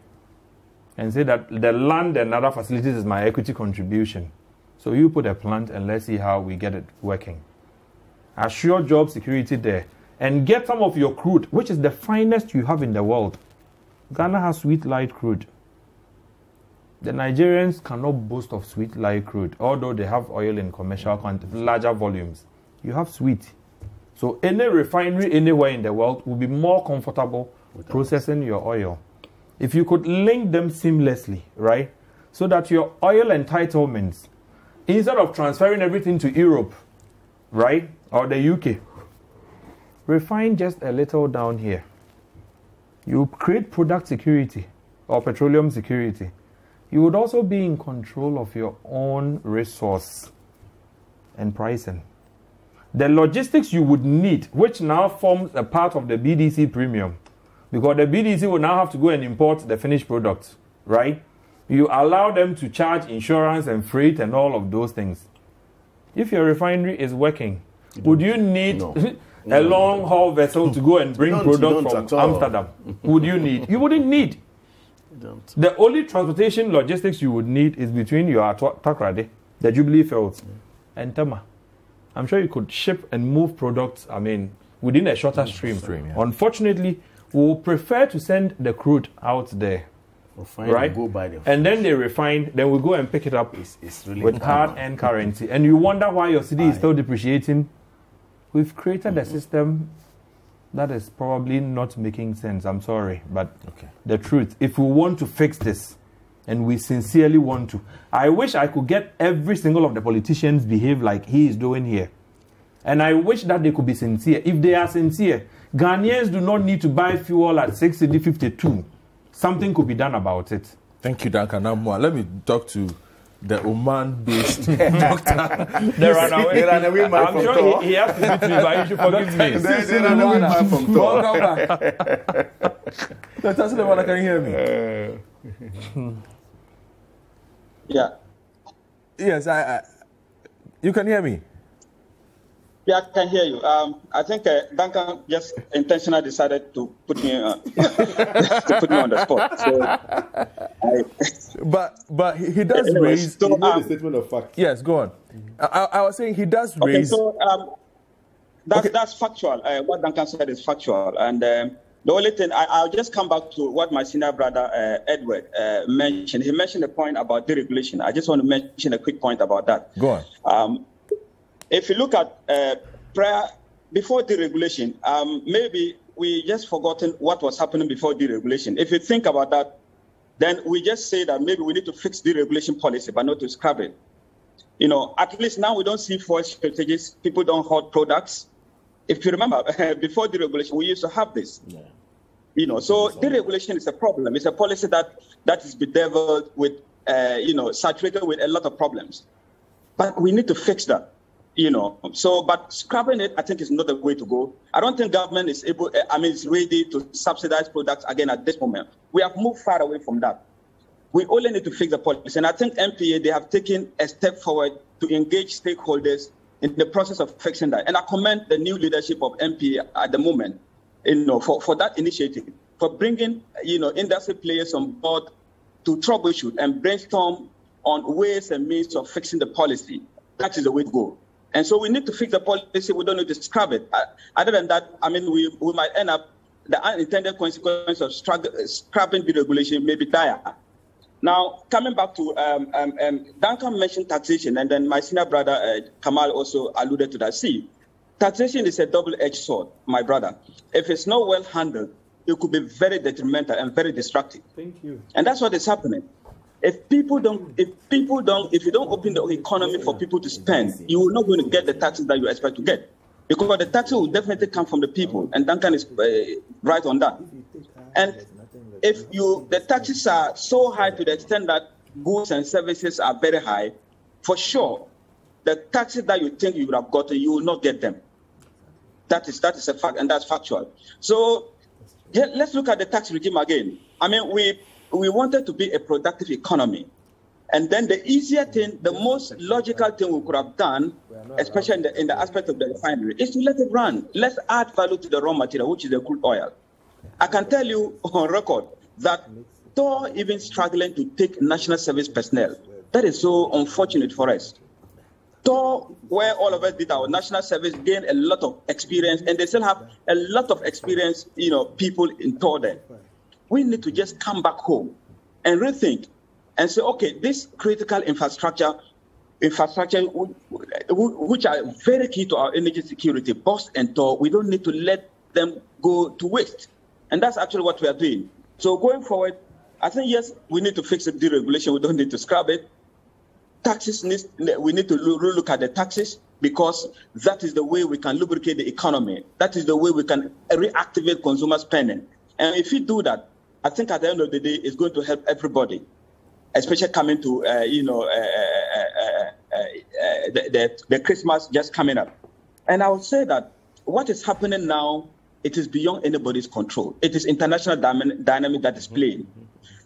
And say that the land and other facilities is my equity contribution. So you put a plant and let's see how we get it working. Assure job security there. And get some of your crude, which is the finest you have in the world. Ghana has sweet light crude. The Nigerians cannot boast of sweet light crude, although they have oil in commercial larger volumes. You have sweet. So any refinery anywhere in the world will be more comfortable processing your oil. If you could link them seamlessly, right? So that your oil entitlements, instead of transferring everything to Europe, right? Or the UK, refine just a little down here. You create product security or petroleum security. You would also be in control of your own resource and pricing. The logistics you would need, which now forms a part of the BDC premium, because the BDC will now have to go and import the finished product, right? You allow them to charge insurance and freight and all of those things. If your refinery is working, would you need a long-haul vessel to go and bring product from Amsterdam? Would you need? You wouldn't need. The only transportation logistics you would need is between your Takoradi, the Jubilee Fields, and Tema. I'm sure you could ship and move products, within a shorter stream. Unfortunately, we will prefer to send the crude out there. Right? And then they refine, then we go and pick it up really with hard-earned currency. And you wonder why your city is still depreciating. We've created a system that is probably not making sense. I'm sorry, but the truth, if we want to fix this, and we sincerely want to, I wish I could get every single of the politicians behave like he is doing here. And I wish that they could be sincere. If they are sincere, Ghanaians do not need to buy fuel at 6.52. Something could be done about it. Thank you, Duncan. Now, let me talk to the Oman-based doctor. They ran away. They ran away man I'm from sure Thor. he has to beat me, but you should forgive me. They ran away man from Thor. Dr. Suleiman, can you hear me? Yeah. Yes, I you can hear me? Yeah, I can hear you. I think Duncan just intentionally decided to put me on the spot. So but he does anyway, raise. so, a statement of fact. Yes, go on. I was saying he does okay, raise. so that's factual. What Duncan said is factual, and the only thing I'll just come back to what my senior brother Edward mentioned. He mentioned a point about deregulation. I just want to mention a quick point about that. Go on. If you look at before deregulation, maybe we just forgotten what was happening before deregulation. If you think about that, then we just say that maybe we need to fix deregulation policy, but not to scrap it. You know, at least now we don't see fuel shortages. People don't hoard products. If you remember, before deregulation, we used to have this. Yeah. You know, so deregulation is a problem. It's a policy that is bedeviled with, saturated with a lot of problems. But we need to fix that. You know, so, but scrapping it, I think, is not the way to go. I don't think government is is ready to subsidize products again at this moment. We have moved far away from that. We only need to fix the policy. And I think MPA, they have taken a step forward to engage stakeholders in the process of fixing that. And I commend the new leadership of MPA at the moment, for that initiative, for bringing, industry players on board to troubleshoot and brainstorm on ways and means of fixing the policy. That is the way to go. And so we need to fix the policy. We don't need to scrap it. Other than that, we might end up, the unintended consequence of scrapping deregulation may be dire. Now, coming back to, Duncan mentioned taxation, and then my senior brother, Kamal, also alluded to that. See, taxation is a double-edged sword, my brother. If it's not well handled, it could be very detrimental and very destructive. Thank you. And that's what is happening. If you don't open the economy for people to spend, you will not going to get the taxes that you expect to get, because the taxes will definitely come from the people, and Duncan is right on that. And if the taxes are so high to the extent that goods and services are very high, for sure, the taxes that you think you would have gotten, you will not get them. That is a fact, and that's factual. So let's look at the tax regime again. We wanted to be a productive economy. And then the easier thing, the most logical thing we could have done, especially in the aspect of the refinery, is to let it run. Let's add value to the raw material, which is the crude oil. I can tell you on record that though even struggling to take national service personnel, that is so unfortunate for us. Though where all of us did our national service, gained a lot of experience, and they still have a lot of experience, people in Tor there. We need to just come back home and rethink and say, okay, this critical infrastructure which are very key to our energy security, BOS and TOR, we don't need to let them go to waste. And that's actually what we are doing. So going forward, I think, yes, we need to fix the deregulation. We don't need to scrap it. Taxes, we need to look at the taxes, because that is the way we can lubricate the economy. That is the way we can reactivate consumer spending. And if we do that, I think at the end of the day, it's going to help everybody, especially coming to, the Christmas just coming up. And I would say that what is happening now, it is beyond anybody's control. It is international dynamic that is playing.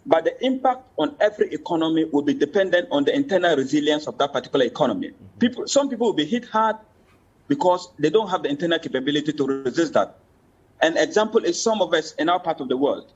But the impact on every economy will be dependent on the internal resilience of that particular economy. Some people will be hit hard because they don't have the internal capability to resist that. An example is some of us in our part of the world.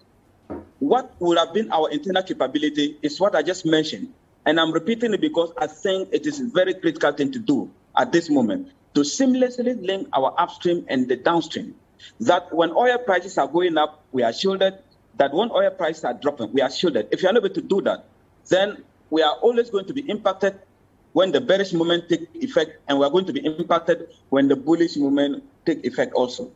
What would have been our internal capability is what I just mentioned. And I'm repeating it because I think it is a very critical thing to do at this moment, to seamlessly link our upstream and the downstream. That when oil prices are going up, we are shielded. That when oil prices are dropping, we are shielded. If you are not able to do that, then we are always going to be impacted when the bearish movement takes effect, and we are going to be impacted when the bullish movement takes effect also.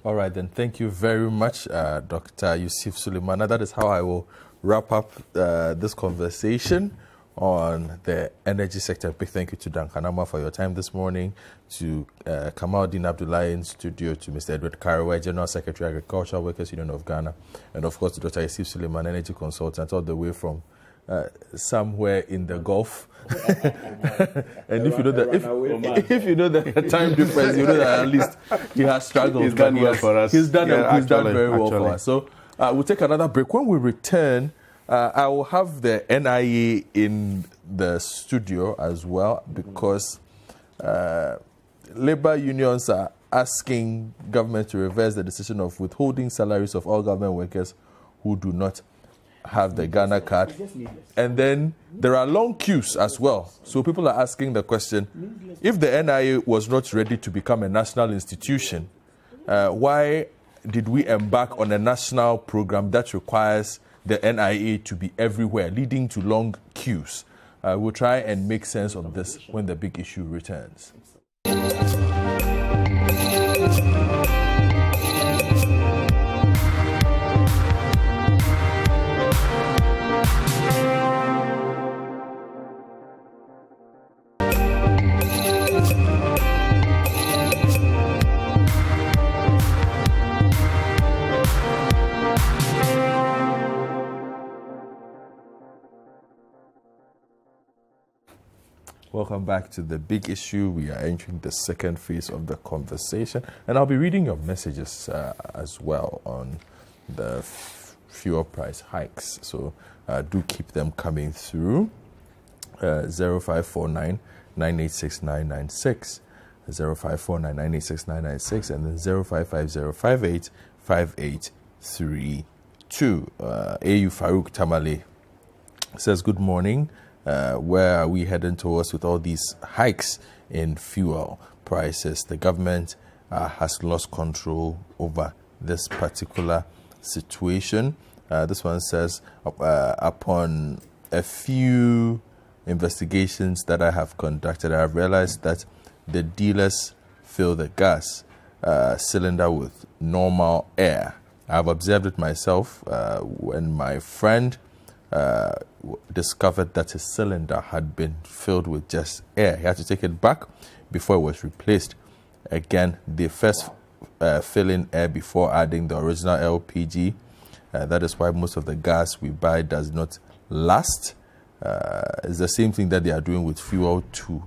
All right, then. Thank you very much, Dr. Yusuf Suleiman. That is how I will wrap up this conversation on the energy sector. Big thank you to Duncan Amma for your time this morning, to Kamaldeen Abdullahi in studio, to Mr. Edward Karawe, General Secretary, Agricultural Workers Union of Ghana, and of course to Dr. Yusuf Suleiman, energy consultant all the way from somewhere in the Gulf. And if you know the time difference, you know that at least he has struggled. He's done well for us. He's done very well for us. So we'll take another break. When we return, I will have the NIA in the studio as well, because labor unions are asking government to reverse the decision of withholding salaries of all government workers who do not have the Ghana card. And then there are long queues as well. So people are asking the question, if the NIA was not ready to become a national institution, why did we embark on a national program that requires the NIA to be everywhere, leading to long queues? We'll try and make sense of this when the big issue returns. Welcome back to the big issue. We are entering the second phase of the conversation, and I'll be reading your messages as well on the fuel price hikes. So do keep them coming through. 0549 986 996, 0549 986 996, and then 0550 5832. AU Farouk Tamale says, good morning. Where are we heading towards with all these hikes in fuel prices? The government has lost control over this particular situation. This one says, upon a few investigations that I have conducted, I have realized that the dealers fill the gas cylinder with normal air. I have observed it myself when my friend discovered that his cylinder had been filled with just air. He had to take it back before it was replaced. Again, they first fill in air before adding the original LPG. That is why most of the gas we buy does not last. It's the same thing that they are doing with fuel too.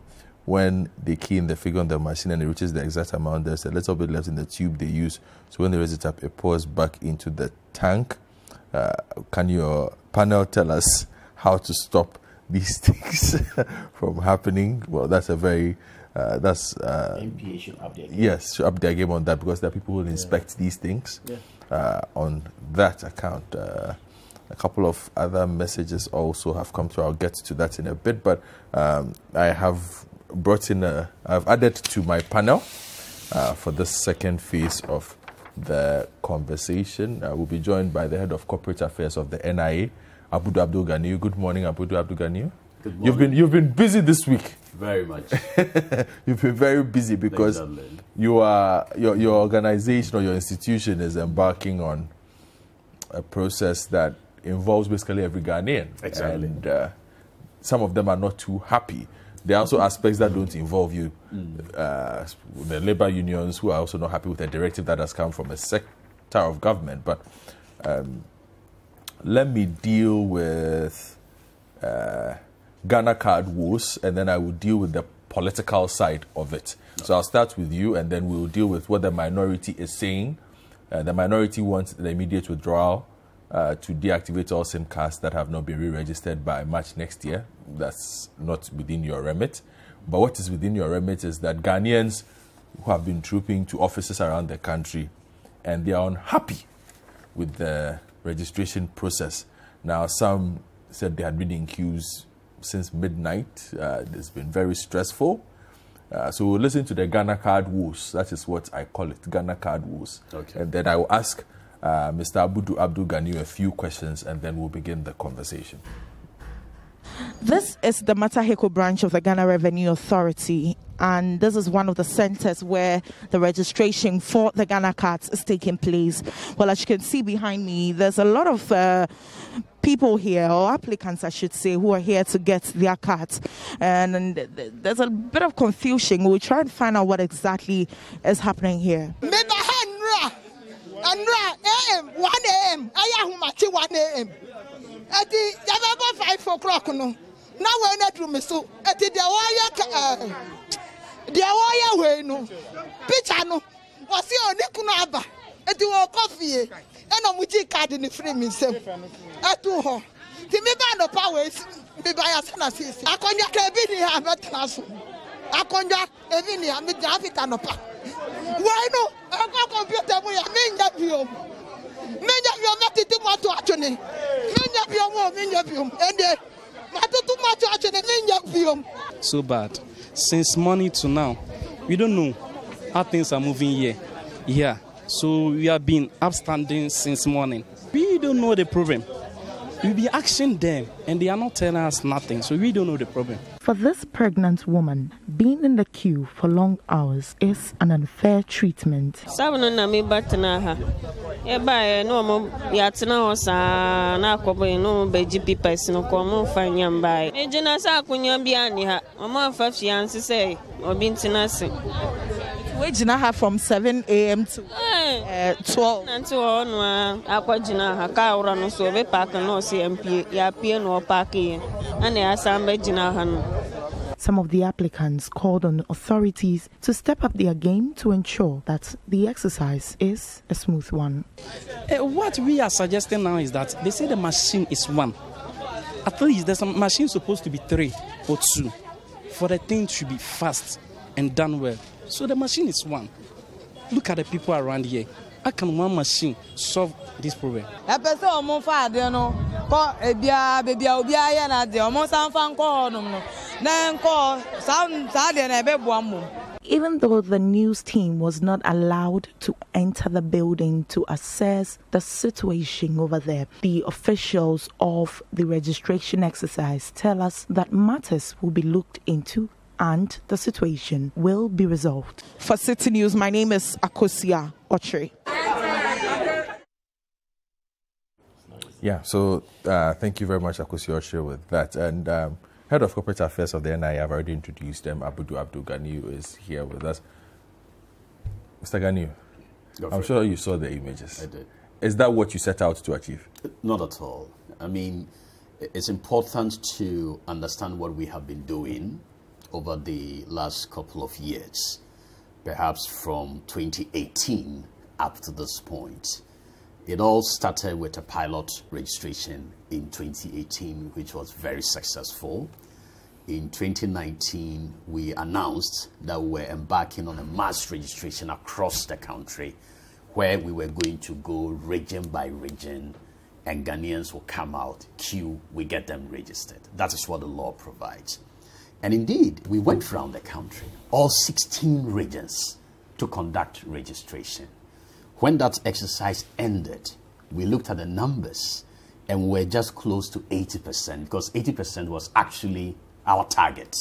When they key in the figure on the machine and it reaches the exact amount, there's a little bit left in the tube they use. So when they raise it up, it pours back into the tank. Can your panel tell us how to stop these things from happening? Well, that's a very MPA should update. Yes, should update their game on that, because there are people who will inspect these things on that account. A couple of other messages also have come through. I'll get to that in a bit, but I have brought in I've added to my panel for this second phase of the conversation. We'll be joined by the head of corporate affairs of the NIA, Abudu Abdul Ganiyu. Good morning, Abudu Abdul Ganiyu. Good morning. You've been busy this week. Very much. You've been very busy because you are your organization or your institution is embarking on a process that involves basically every Ghanaian. Exactly. And some of them are not too happy. There are also aspects that don't involve you. The labor unions who are also not happy with the directive that has come from a sector of government. But let me deal with Ghana card woes, and then I will deal with the political side of it. So I'll start with you, and then we'll deal with what the minority is saying. The minority wants the immediate withdrawal to deactivate all SIM cards that have not been re-registered by March next year. That's not within your remit. But what is within your remit is that Ghanaians who have been trooping to offices around the country, and they are unhappy with the registration process. Now, some said they had been in queues since midnight. It's been very stressful. So we'll listen to the Ghana card woes. That is what I call it, Ghana card woes. Okay. And then I will ask Mr. Abudu Abdul Ganiyu a few questions, and then we'll begin the conversation. This is the Mataheko branch of the Ghana Revenue Authority, and this is one of the centers where the registration for the Ghana cards is taking place. Well, as you can see behind me, there's a lot of people here, or applicants I should say, who are here to get their cards, and there's a bit of confusion. We'll try and find out what exactly is happening here. 1 a.m. 1 a.m. At the 5 o'clock, no. Now we're not room so at the wire way no. Pichano was your Nikunaba at the coffee and a muji card in the frame himself. At 2 home. The Mibano powers be by a son. I conjure Cabini, I'm not Nasso. I conjure Evinia, I'm the Africanopa. Why no? I got computer, we are many of you. Many of you are not too much to actually. Many of you, and too much to actually, many of you. So bad. Since morning to now, we don't know how things are moving here. Yeah. So we have been upstanding since morning. We don't know the problem. We'll be asking them, and they are not telling us nothing, so we don't know the problem. For this pregnant woman, being in the queue for long hours is an unfair treatment. Wejinaha from 7 a.m. to 12. Some of the applicants called on authorities to step up their game to ensure that the exercise is a smooth one. What we are suggesting now is that they say the machine is 1. At least there's a machine supposed to be 3 or 2 for the thing to be fast and done well. So the machine is 1. Look at the people around here. How can one machine solve this problem? Even though the news team was not allowed to enter the building to assess the situation over there, the officials of the registration exercise tell us that matters will be looked into and the situation will be resolved. For City News, my name is Akosia Ochre. Yeah, so thank you very much, Akosia Ochre, with that. And Head of Corporate Affairs of the NIA, I've already introduced them. Abudu Abdul Ganiu is here with us. Mr. Ganiu, I'm sure you saw the images. I did. Is that what you set out to achieve? Not at all. I mean, it's important to understand what we have been doing over the last couple of years, perhaps from 2018 up to this point. It all started with a pilot registration in 2018, which was very successful. In 2019, we announced that we were embarking on a mass registration across the country, where we were going to go region by region, and Ghanaians will come out, queue, we get them registered. That is what the law provides. And indeed, we went around the country, all 16 regions, to conduct registration. When that exercise ended, we looked at the numbers and we were just close to 80%, because 80% was actually our target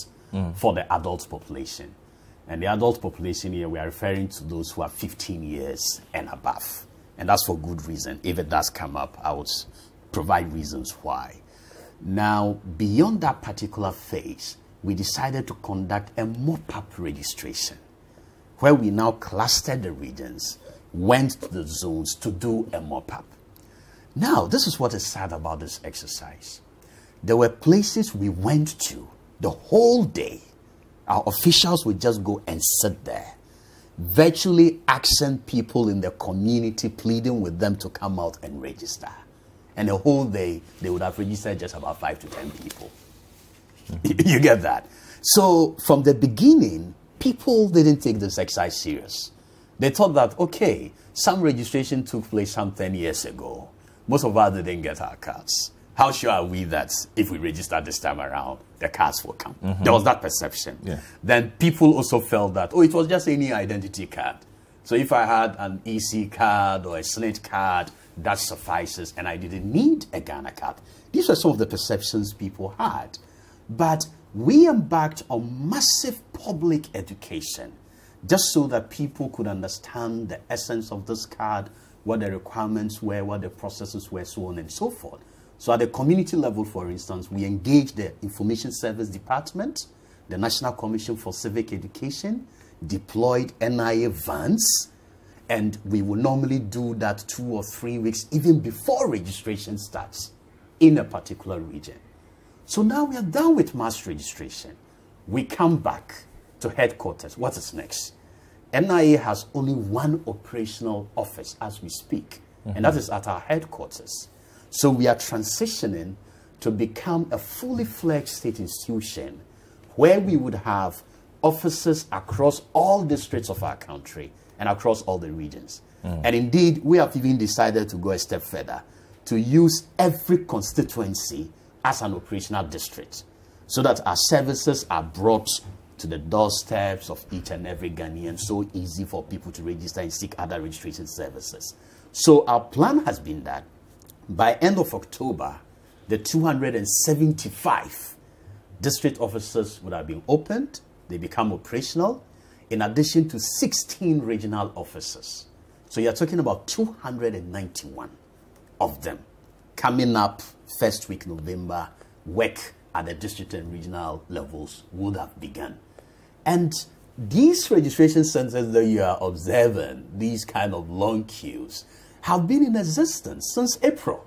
for the adult population. And the adult population here, we are referring to those who are 15 years and above. And that's for good reason. If it does come up, I would provide reasons why. Now, beyond that particular phase, we decided to conduct a mop-up registration, where we now clustered the regions, went to the zones to do a mop-up. Now, this is what is sad about this exercise. There were places we went to the whole day. Our officials would just go and sit there, virtually asking people in the community, pleading with them to come out and register. And the whole day, they would have registered just about 5 to 10 people. You get that? So from the beginning, people didn't take this exercise serious. They thought that, okay, some registration took place some 10 years ago. Most of us didn't get our cards. How sure are we that if we register this time around, the cards will come? There was that perception. Yeah. Then people also felt that, oh, it was just any identity card. So if I had an EC card or a SNIT card, that suffices, and I didn't need a Ghana card. These were some of the perceptions people had. But we embarked on massive public education, just so that people could understand the essence of this card, what the requirements were, what the processes were, so on and so forth. So at the community level, for instance, we engaged the Information Service Department, the National Commission for Civic Education, deployed NIA vans, and we will normally do that 2 or 3 weeks even before registration starts. in a particular region. So now we are done with mass registration. We come back to headquarters. What is next? NIA has only one operational office as we speak, and that is at our headquarters. So we are transitioning to become a fully fledged state institution where we would have offices across all districts of our country and across all the regions. And indeed, we have even decided to go a step further, to use every constituency as an operational district, so that our services are brought to the doorsteps of each and every Ghanaian, so easy for people to register and seek other registration services. So our plan has been that by end of October, the 275 district offices would have been opened, they become operational, in addition to 16 regional offices. So you're talking about 291 of them coming up first week November. Work at the district and regional levels would have begun. And these registration centers that you are observing, these kind of long queues, have been in existence since April.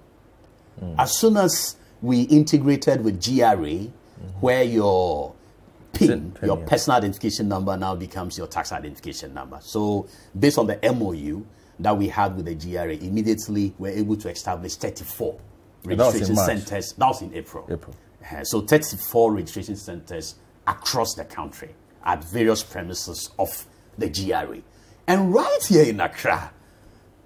As soon as we integrated with GRA, where your PIN, your personal identification number, now becomes your tax identification number. So based on the MOU that we had with the GRA, immediately we're able to establish 34 registration centers. That was in April. So 34 registration centers across the country at various premises of the GRA. And right here in Accra,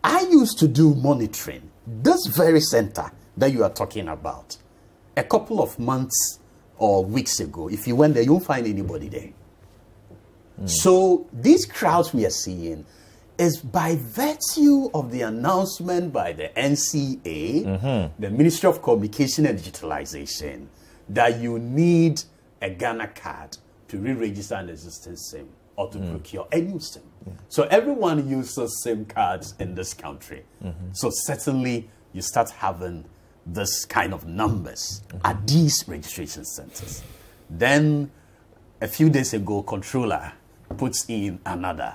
I used to do monitoring. This very center that you are talking about, a couple of months or weeks ago, if you went there, you won't find anybody there. So these crowds we are seeing is by virtue of the announcement by the NCA, the Ministry of Communication and Digitalization, that you need a Ghana card to re-register an existing SIM or to procure a new SIM. So everyone uses SIM cards in this country. So certainly you start having this kind of numbers at these registration centers. Then a few days ago, Controller puts in another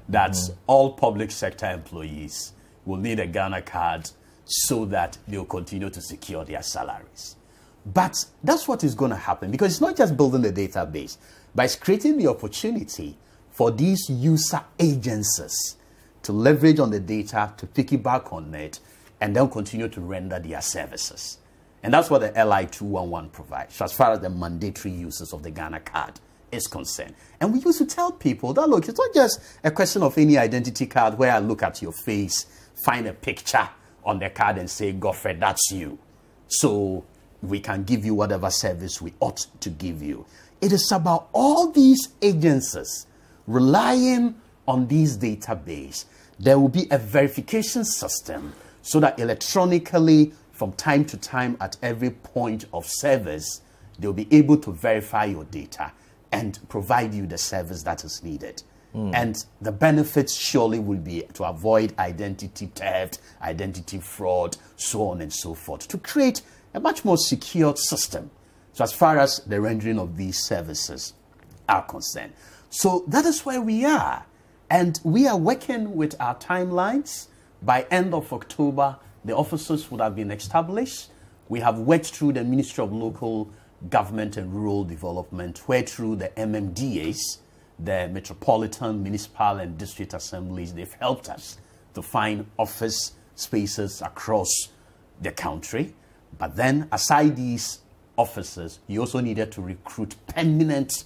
that all public sector employees will need a Ghana card so that they'll continue to secure their salaries. But that's what is going to happen, because it's not just building the database, but it's creating the opportunity for these user agencies to leverage on the data, to piggyback on it, and then continue to render their services. And that's what the LI 211 provides, so as far as the mandatory uses of the Ghana card is concerned. And we used to tell people that, look, it's not just a question of any identity card where I look at your face, find a picture on the card and say, Godfrey, that's you. So we can give you whatever service we ought to give you. It is about all these agencies relying on these database. There will be a verification system so that electronically, from time to time, at every point of service, they'll be able to verify your data and provide you the service that is needed. And the benefits surely will be to avoid identity theft, identity fraud, so on and so forth, to create a much more secure system, so as far as the rendering of these services are concerned. So that is where we are. And we are working with our timelines. By end of October, the offices would have been established. We have worked through the Ministry of Local Government and Rural Development, where through the MMDAs, the Metropolitan, Municipal and District Assemblies, they've helped us to find office spaces across the country. But then, aside these offices, you also needed to recruit permanent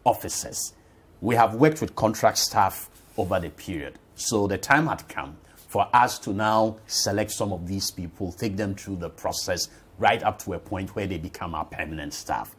officers. We have worked with contract staff over the period. So the time had come for us to now select some of these people, take them through the process right up to a point where they become our permanent staff.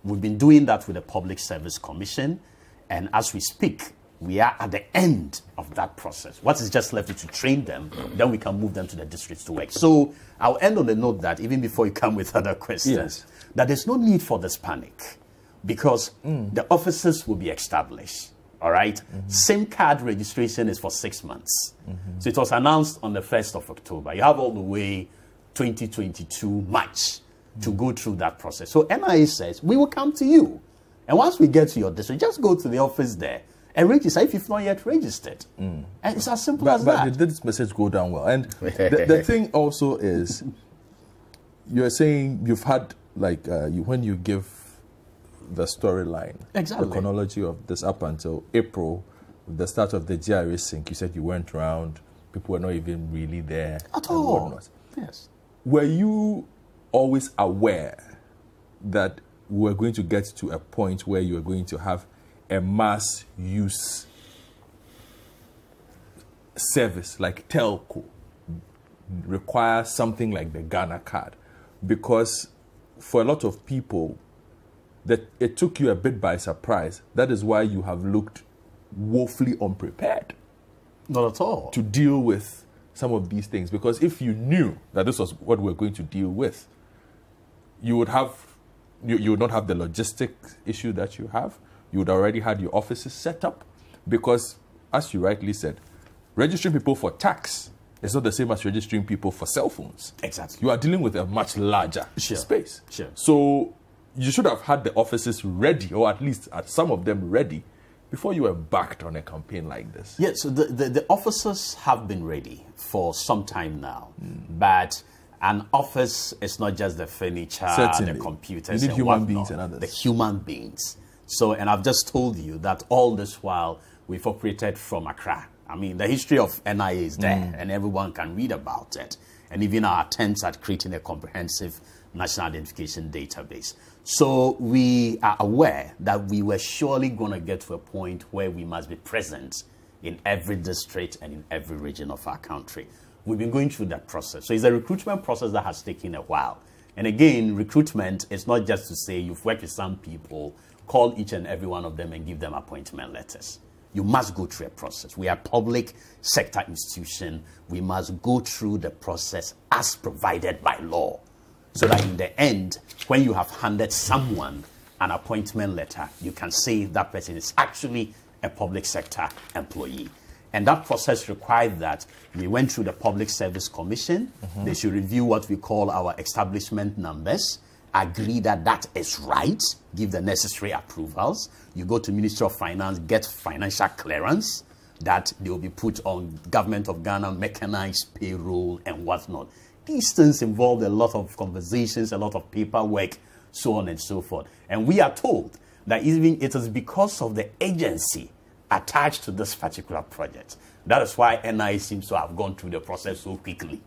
We've been doing that with the Public Service Commission, and as we speak, we are at the end of that process. What is just left is to train them, then we can move them to the districts to work. So I'll end on the note that, even before you come with other questions, that there's no need for this panic, because the offices will be established. All right? SIM card registration is for 6 months. So it was announced on the 1st of October. You have all the way 2022 March to go through that process. So NIA says, we will come to you. And once we get to your district, just go to the office there and register if you've not yet registered. And it's as simple as that. But did this message go down well? And the thing also is, you're saying you've had, like, when you give the storyline, exactly, the chronology of this up until April, the start of the GRA sink, you said you went around, people were not even really there. At all. Yes. Were you always aware that we were going to get to a point where you were going to have a mass use service like telco require something like the Ghana card? Because for a lot of people, that it took you a bit by surprise. That is why you have looked woefully unprepared. Not at all. To deal with some of these things. Because if you knew that this was what we're going to deal with, you would have, you would not have the logistics issue that you have. You would already had your offices set up. Because, as you rightly said, registering people for tax is not the same as registering people for cell phones. Exactly. You are dealing with a much larger space. Sure. So you should have had the offices ready, or at least some of them ready, before you embarked on a campaign like this. Yes, so the officers have been ready for some time now. But an office is not just the furniture, Certainly. the computers, you need and human whatnot, beings and others. the human beings. So, and I've just told you that all this while we've operated from Accra. I mean, the history of NIA is there, and everyone can read about it. And even our attempts at creating a comprehensive national identification database. So we are aware that we were surely going to get to a point where we must be present in every district and in every region of our country. We've been going through that process. So it's a recruitment process that has taken a while. And again, recruitment is not just to say you've worked with some people, call each and every one of them and give them appointment letters. You must go through a process. We are a public sector institution. We must go through the process as provided by law. So that in the end, when you have handed someone an appointment letter, you can say that person is actually a public sector employee. And that process required that we went through the Public Service Commission. They should review what we call our establishment numbers, agree that that is right, give the necessary approvals. You go to Ministry of Finance, get financial clearance, that they will be put on Government of Ghana mechanized payroll and whatnot. These things involve a lot of conversations, a lot of paperwork, so on and so forth. And we are told that even it is because of the agency attached to this particular project. That is why NI seems to have gone through the process so quickly.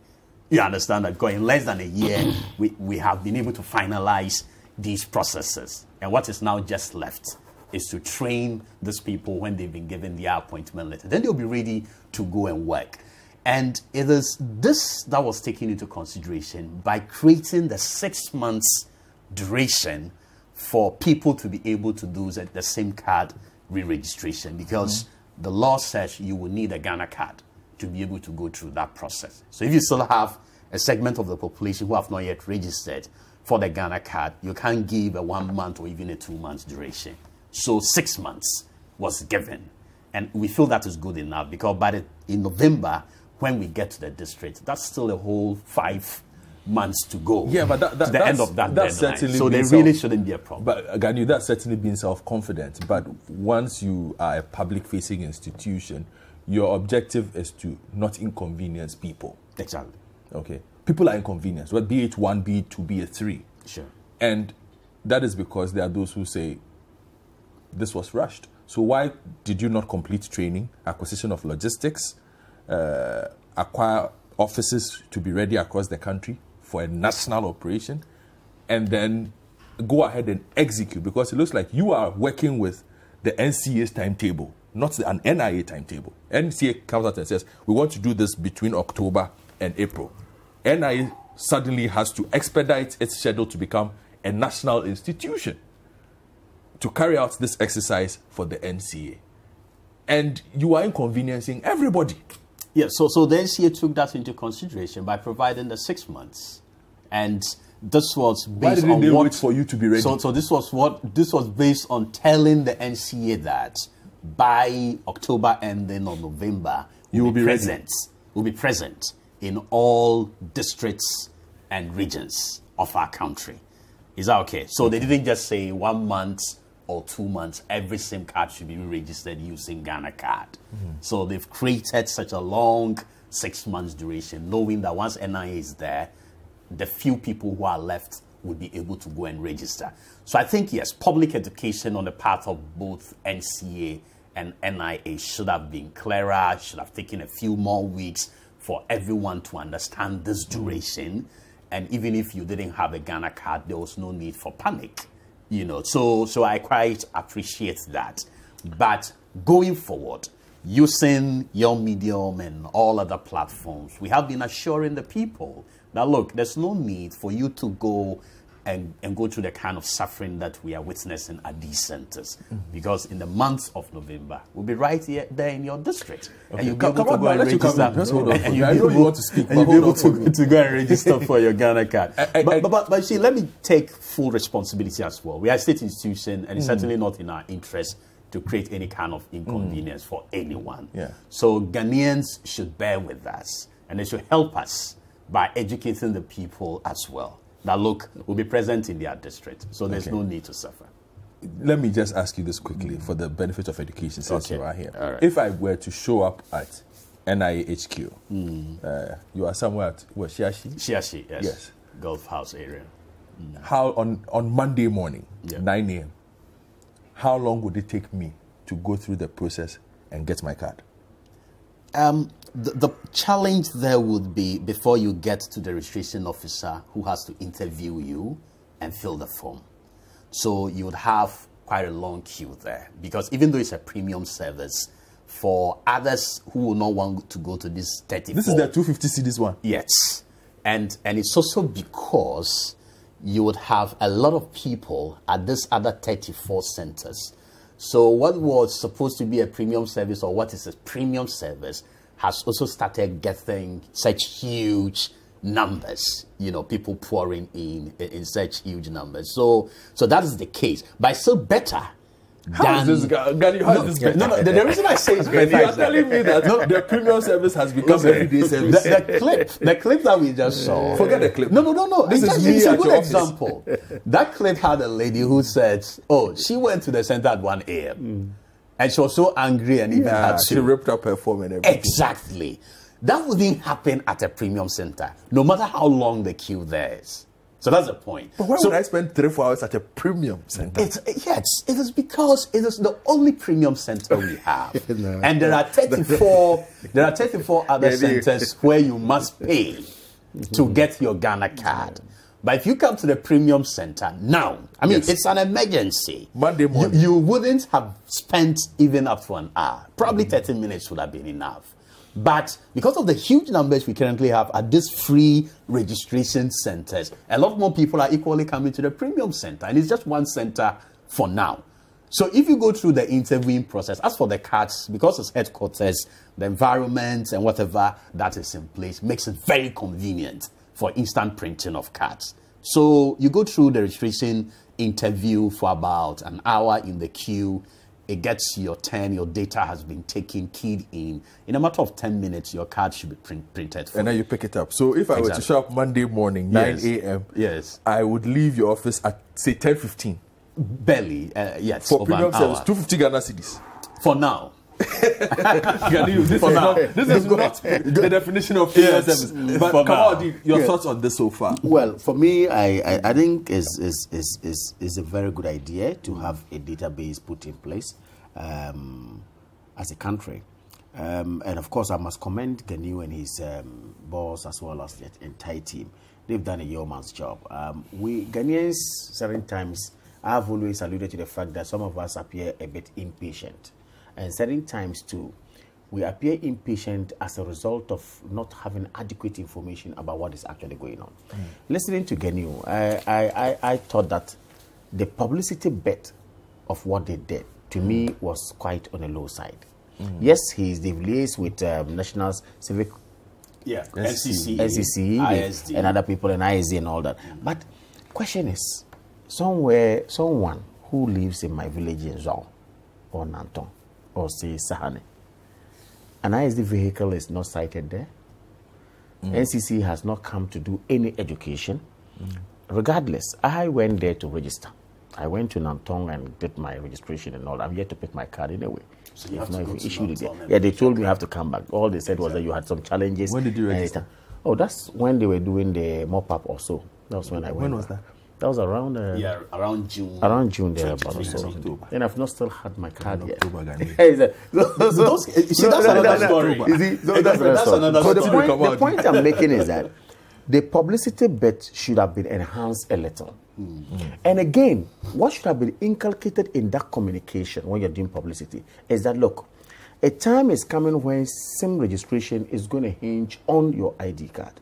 You understand that? Because in less than a year, we have been able to finalize these processes. And what is now just left is to train these people when they've been given their appointment letter. Then they'll be ready to go and work. And it is this that was taken into consideration by creating the 6 months duration for people to be able to do the SIM card re-registration, because the law says you will need a Ghana card to be able to go through that process. So if you still have a segment of the population who have not yet registered for the Ghana card, you can't give a 1 month or even a 2 months duration. So 6 months was given. And we feel that is good enough, because in November, when we get to the district, that's still a whole 5 months to go. Yeah, but to the end of that deadline. So there really shouldn't be a problem. But Ganu, that's certainly being self-confident. But once you are a public-facing institution, your objective is to not inconvenience people. Exactly. Okay. People are inconvenienced, but be it 1, be it 2, be it 3. Sure. And that is because there are those who say this was rushed. So why did you not complete training, acquisition of logistics, acquire offices to be ready across the country for a national operation, and then go ahead and execute? Because it looks like you are working with the NCA's timetable, not an NIA timetable. NCA comes out and says, we want to do this between October and April. NIA suddenly has to expedite its schedule to become a national institution to carry out this exercise for the NCA. And you are inconveniencing everybody. Yeah, so the NCA took that into consideration by providing the 6 months. And this was based Why didn't on they what, wait for you to be ready? So this was based on telling the NCA that by October ending on November, you will be present. Will be present in all districts and regions of our country. Is that okay? So they didn't just say 1 month or 2 months, every SIM card should be registered using Ghana card. So they've created such a long 6 months duration, knowing that once NIA is there, the few people who are left would be able to go and register. So I think, yes, public education on the part of both NCA and NIA should have been clearer, should have taken a few more weeks for everyone to understand this duration. And even if you didn't have a Ghana card, there was no need for panic. You know, so I quite appreciate that. But going forward, using your Medium and all other platforms, we have been assuring the people that, look, there's no need for you to go and go through the kind of suffering that we are witnessing at these centers. Because in the month of November, we'll be right here, there in your district. Okay. And you'll be able to go and register. And you'll be able to go and register for your Ghana card. But see, let me take full responsibility as well. We are a state institution, and it's certainly not in our interest to create any kind of inconvenience for anyone. Yeah. So Ghanaians should bear with us, and they should help us by educating the people as well. That, look, will be present in their district, so there's no need to suffer. Let me just ask you this quickly for the benefit of education, since you are here. All right. If I were to show up at NIA HQ, you are somewhere at Shiashi? Shiashi, yes. Gulf House area. How on Monday morning, 9 a.m., how long would it take me to go through the process and get my card? The challenge there would be before you get to the registration officer who has to interview you and fill the form. So you would have quite a long queue there, because even though it's a premium service, for others who will not want to go to this 34. This is the 250 cedis one? Yes. And it's also because you would have a lot of people at this other 34 centers. So what was supposed to be a premium service, or what is a premium service, has also started getting such huge numbers, you know, people pouring in such huge numbers. So that is the case. But it's still better. How is this better? No, the reason I say it's better you are telling me that the premium service has become everyday service. The clip that we just saw. Forget the clip. No. This is me it's a at good your example. That clip had a lady who said, she went to the center at 1 a.m. And she was so angry and even had to. She ripped up her form and everything. Exactly. That wouldn't happen at a premium center, no matter how long the queue there is. So that's the point. But why would I spend 3-4 hours at a premium center? It is because it is the only premium center we have. And there are 34 other centers where you must pay to get your Ghana card. But if you come to the premium center now, it's an emergency. Monday morning. You wouldn't have spent even up to an hour. Probably 30 minutes would have been enough. But because of the huge numbers we currently have at these free registration centers, a lot more people are equally coming to the premium center. And it's just one center for now. So if you go through the interviewing process, as for the cards, because it's headquarters, the environment and whatever that is in place makes it very convenient for instant printing of cards. So you go through the registration interview for about an hour in the queue. It gets your turn, your data has been taken, keyed in. In a matter of 10 minutes, your card should be printed for and then you pick it up. So if I were to show up Monday morning, 9 a.m., I would leave your office at, say, 10:15. Barely, yes. For premium service, 250 Ghana cedis. For now. This is not the definition of premium service. But Kamaldeen, your thoughts on this so far? Well, for me, I think it's a very good idea to have a database put in place as a country. And of course, I must commend Ghanaian and his boss as well as the entire team. They've done a yeoman's job. We Ghanaians, certain times, I have always alluded to the fact that some of us appear a bit impatient. And certain times, too, we appear impatient as a result of not having adequate information about what is actually going on. Listening to Ghanaian, I thought that the publicity bit of what they did, to me, was quite on the low side. Yes, they've liaised with National Civic NCC, ISD, and other people, and ISD and all that. But question is, someone who lives in my village in Zong or Nantong or say Sahane, an ISD vehicle is not sighted there. NCC has not come to do any education. Regardless, I went there to register. I went to Nantong and did my registration and all. I'm yet to pick my card anyway. So you have to go to issued it. Yeah, they told me I have to come back. All they said was that you had some challenges. When did you register? Oh, that's when they were doing the mop-up or so. That was when I went. When was that? That was around... around June. Around June, there, about so. And I've not still had my card yet. That's another story. The point I'm making is that the publicity bit should have been enhanced a little. And again, what should have been inculcated in that communication when you're doing publicity is that, look, a time is coming when SIM registration is going to hinge on your ID card.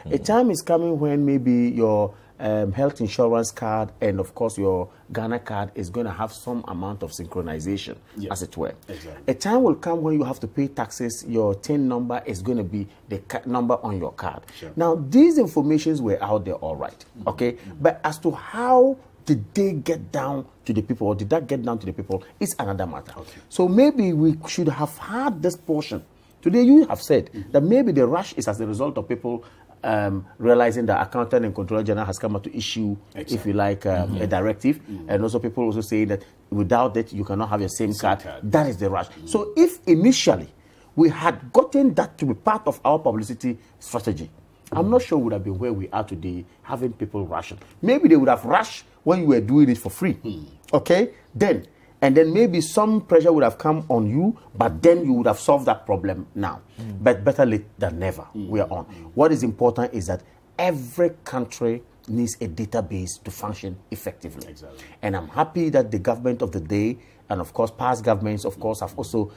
A time is coming when maybe your health insurance card and, of course, your Ghana card is going to have some amount of synchronization, as it were. Exactly. A time will come when you have to pay taxes. Your TIN number is going to be the number on your card. Sure. Now, these informations were out there all right, okay? But as to how did they get down to the people, or did that get down to the people, is another matter. Okay. So maybe we should have had this portion. Today, you have said that maybe the rush is as a result of people realizing that Accountant and Controller General has come out to issue, if you like, a directive. And also people also say that without that, you cannot have your same card. That is the rush. So if initially we had gotten that to be part of our publicity strategy, I'm not sure we would have been where we are today, having people rushing. Maybe they would have rushed when you were doing it for free. Okay? And then maybe some pressure would have come on you, but then you would have solved that problem now. But better late than never. We are on. What is important is that every country needs a database to function effectively. Exactly. And I'm happy that the government of the day, and of course past governments, of course, have also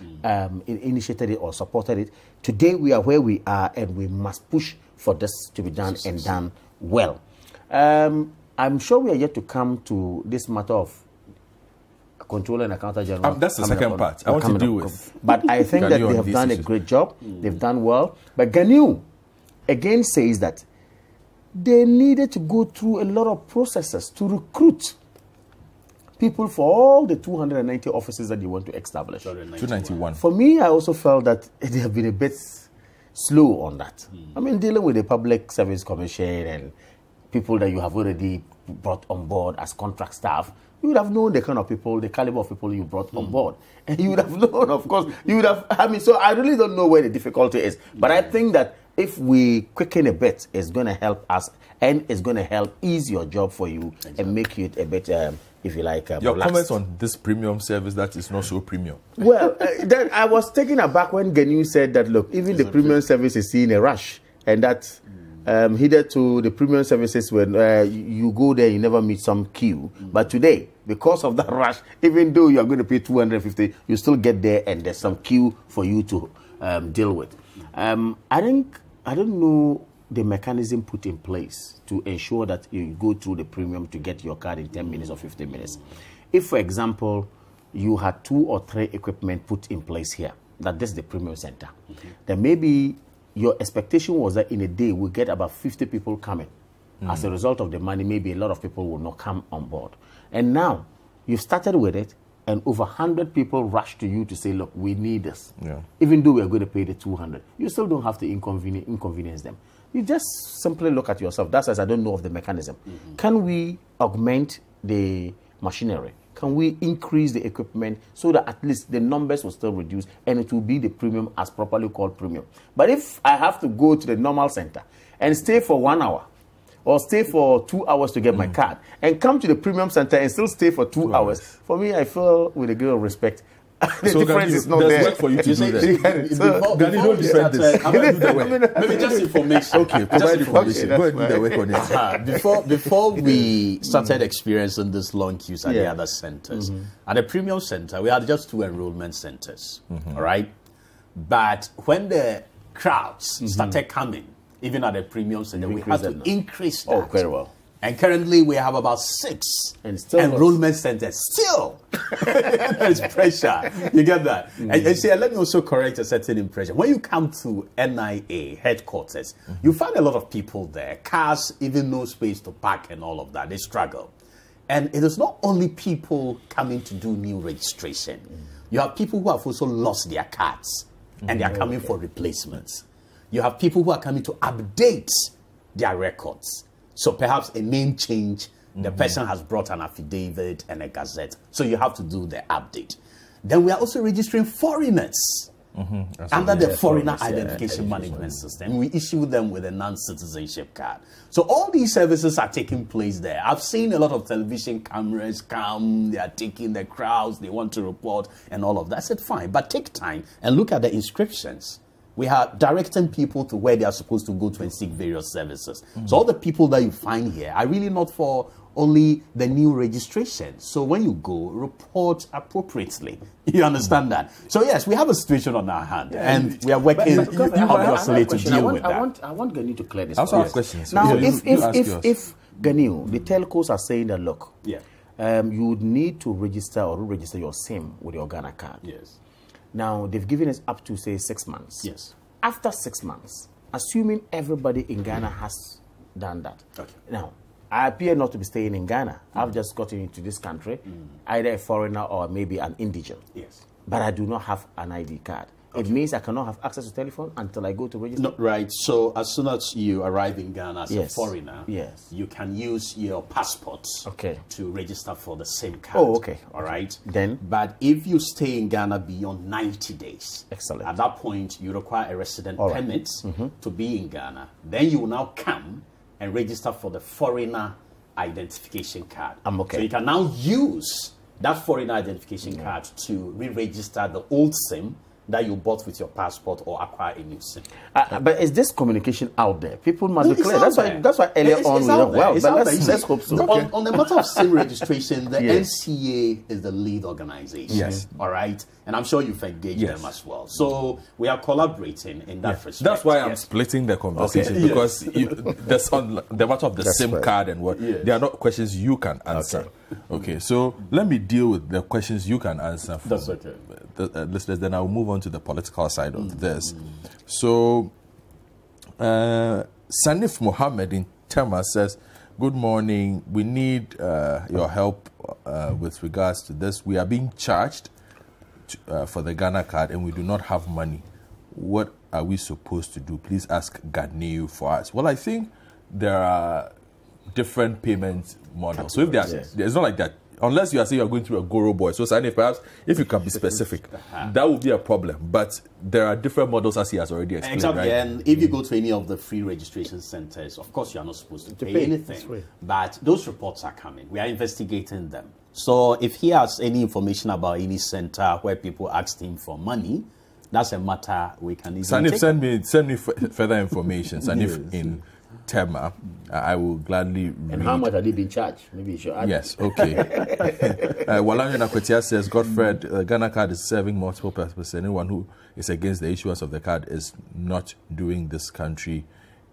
initiated it or supported it. Today we are where we are, and we must push for this to be done and done well. I'm sure we are yet to come to this matter of Controller and Accountant General. That's the second part I want to deal with. But I think that they have done a great job. They've done well. But GANIU again says that they needed to go through a lot of processes to recruit people for all the 290 offices that they want to establish. 291. For me, I also felt that they have been a bit slow on that. I mean, dealing with the Public Service Commission and people that you have already brought on board as contract staff, you would have known the kind of people, the caliber of people you brought on board. And you would have known, of course, you would have, so I really don't know where the difficulty is. But I think that if we quicken a bit, it's going to help us and it's going to help ease your job for you and make it a bit, if you like, your relaxed. comments on this premium service that is not so premium. Well, then I was taken aback when GANIU said that, look, even the premium service is seeing a rush. And that hitherto the premium services, when you go there, you never meet some queue. But today, because of that rush, even though you are going to pay 250, you still get there and there's some queue for you to deal with. I don't know the mechanism put in place to ensure that you go through the premium to get your card in 10 minutes or 15 minutes. If, for example, you had 2 or 3 equipment put in place here, that this is the premium center, then maybe your expectation was that in a day we get about 50 people coming. As a result of the money, maybe a lot of people will not come on board. And now you've started with it, and over 100 people rush to you to say, look, we need this. Even though we're going to pay the 200, you still don't have to inconvenience them. You just simply look at yourself. That's as I don't know of the mechanism. Can we augment the machinery? Can we increase the equipment so that at least the numbers will still reduce and it will be the premium as properly called premium? But if I have to go to the normal center and stay for 1 hour or stay for 2 hours to get my card and come to the premium center and still stay for 2 hours, for me, I feel with a great respect, the so difference is not there. Work for you to do that. Don't defend this. Maybe just information. Okay, provide information. Go and do the work on it. Before we started experiencing this long queues at the other centers, at the premium center, we had just 2 enrollment centers. All right? But when the crowds started coming, even at the premium center, we had to increase that. Oh, very well. And currently we have about 6 enrollment centers. Still, there's pressure. You get that? And see, let me also correct a certain impression. When you come to NIA headquarters, you find a lot of people there. Cars, even no space to park and all of that. They struggle. And it is not only people coming to do new registration. You have people who have also lost their cards and they are coming for replacements. You have people who are coming to update their records. So perhaps a name change, the person has brought an affidavit and a gazette. So you have to do the update. Then we are also registering foreigners. under the foreigner identification management system. We issue them with a non-citizenship card. So all these services are taking place there. I've seen a lot of television cameras come, they are taking the crowds, they want to report and all of that. I said, fine, but take time and look at the inscriptions. We are directing people to where they are supposed to go to and seek various services. So all the people that you find here are really not for only the new registration. So when you go, report appropriately. You understand that? So yes, we have a situation on our hand, and we are working obviously to deal with that. I want Ganiu to clear this. Also have questions. Now, if Ganiu, the telcos are saying that, look, you would need to register or re-register your SIM with your Ghana card. Yes. Now, they've given us up to, say, 6 months. Yes. After 6 months, assuming everybody in Ghana has done that. Okay. Now, I appear not to be staying in Ghana. I've just gotten into this country, either a foreigner or maybe an indigent. Yes. But I do not have an ID card. Okay. It means I cannot have access to telephone until I go to register? No, right. So as soon as you arrive in Ghana as a Yes. foreigner, Yes. you can use your passport Okay. to register for the SIM card. Oh, okay. All right. Then? But if you stay in Ghana beyond 90 days, excellent. At that point, you require a resident All right. permit to be in Ghana. Then you will now come and register for the foreigner identification card. I'm okay. So you can now use that foreigner identification card to re-register the old SIM that you bought with your passport or acquire a new SIM. But is this communication out there? People must be It's clear. out there. That's why earlier It's on we out went, there. well, It's but out there. let's hope so. On the matter of SIM registration, the Yes. NCA is the lead organization. Yes. All right. And I'm sure you've engaged them as well. So we are collaborating in that respect. That's why I'm splitting the conversation, Okay. because there's on the matter of the That's SIM right. card and what, Yes. they are not questions you can answer. Okay, so let me deal with the questions you can answer for That's okay. the listeners, then I'll move on to the political side of this. So, Sanif Mohammed in Tema says, good morning, we need your help with regards to this. We are being charged for the Ghana card and we do not have money. What are we supposed to do? Please ask Ganiu for us. Well, I think there are different payment models. So if it's not like that, unless you are saying you are going through a Goro boy. So Sanif, perhaps if you can be specific, that would be a problem. But there are different models, as he has already explained. Exactly, right? and if you go to any of the free registration centers, of course you are not supposed to pay pay. anything. That's right. But those reports are coming. We are investigating them. So if he has any information about any center where people asked him for money, that's a matter we can easily Sanif, take. send me further information. Sanif in Tema, I will gladly read. And how much are they being charged? Maybe you should add. Yes, okay. Walanyo Nakwetia says, Godfred, Ghana card is serving multiple purposes. Anyone who is against the issuance of the card is not doing this country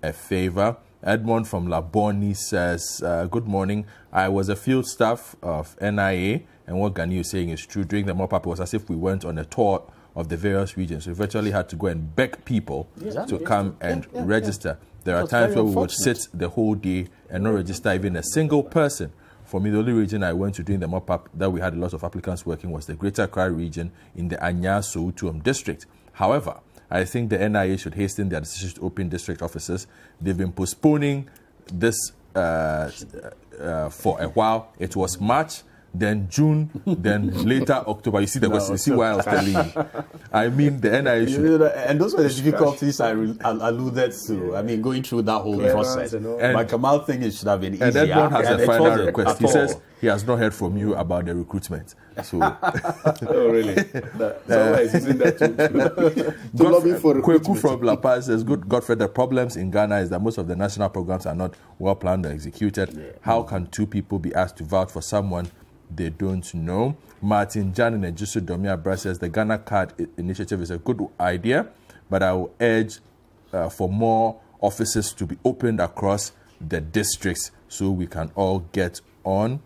a favor. Edmond from Laboni says, good morning. I was a field staff of NIA, and what Ganiu is saying is true. During the mop-up, it was as if we went on a tour of the various regions. We virtually had to go and beg people to come and register. There are times where we would sit the whole day and not register even a single person. For me, the only region I went to during the mop-up that we had a lot of applicants working was the Greater Accra region in the Anya Soutuam district. However, I think the NIA should hasten their decision to open district offices. They've been postponing this for a while. It was March, then June, then later October. You see the question. You see why I was telling you. I mean, the NIA should. And those were the difficulties I alluded to. I mean, going through that whole process. But Kamal thinks it should have been easier. And Edmond has a it final wasn't request. at He all. says he has not heard from you about the recruitment. So, Oh, really? Someone is using that to lobby for Kweku from La Paz says, Godfrey, the problems in Ghana is that most of the national programs are not well planned or executed. How can two people be asked to vouch for someone they don't know? Martin Jan and Ejusu Domia Bra says the Ghana card initiative is a good idea, but I will urge for more offices to be opened across the districts so we can all get on.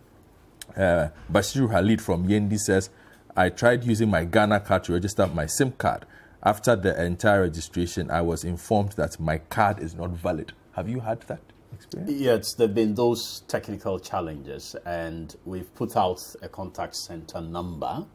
Bashiru Halid from Yendi says, I tried using my Ghana card to register my SIM card. After the entire registration, I was informed that my card is not valid. Have you had that experience? Yes, there have been those technical challenges, and we've put out a contact center number.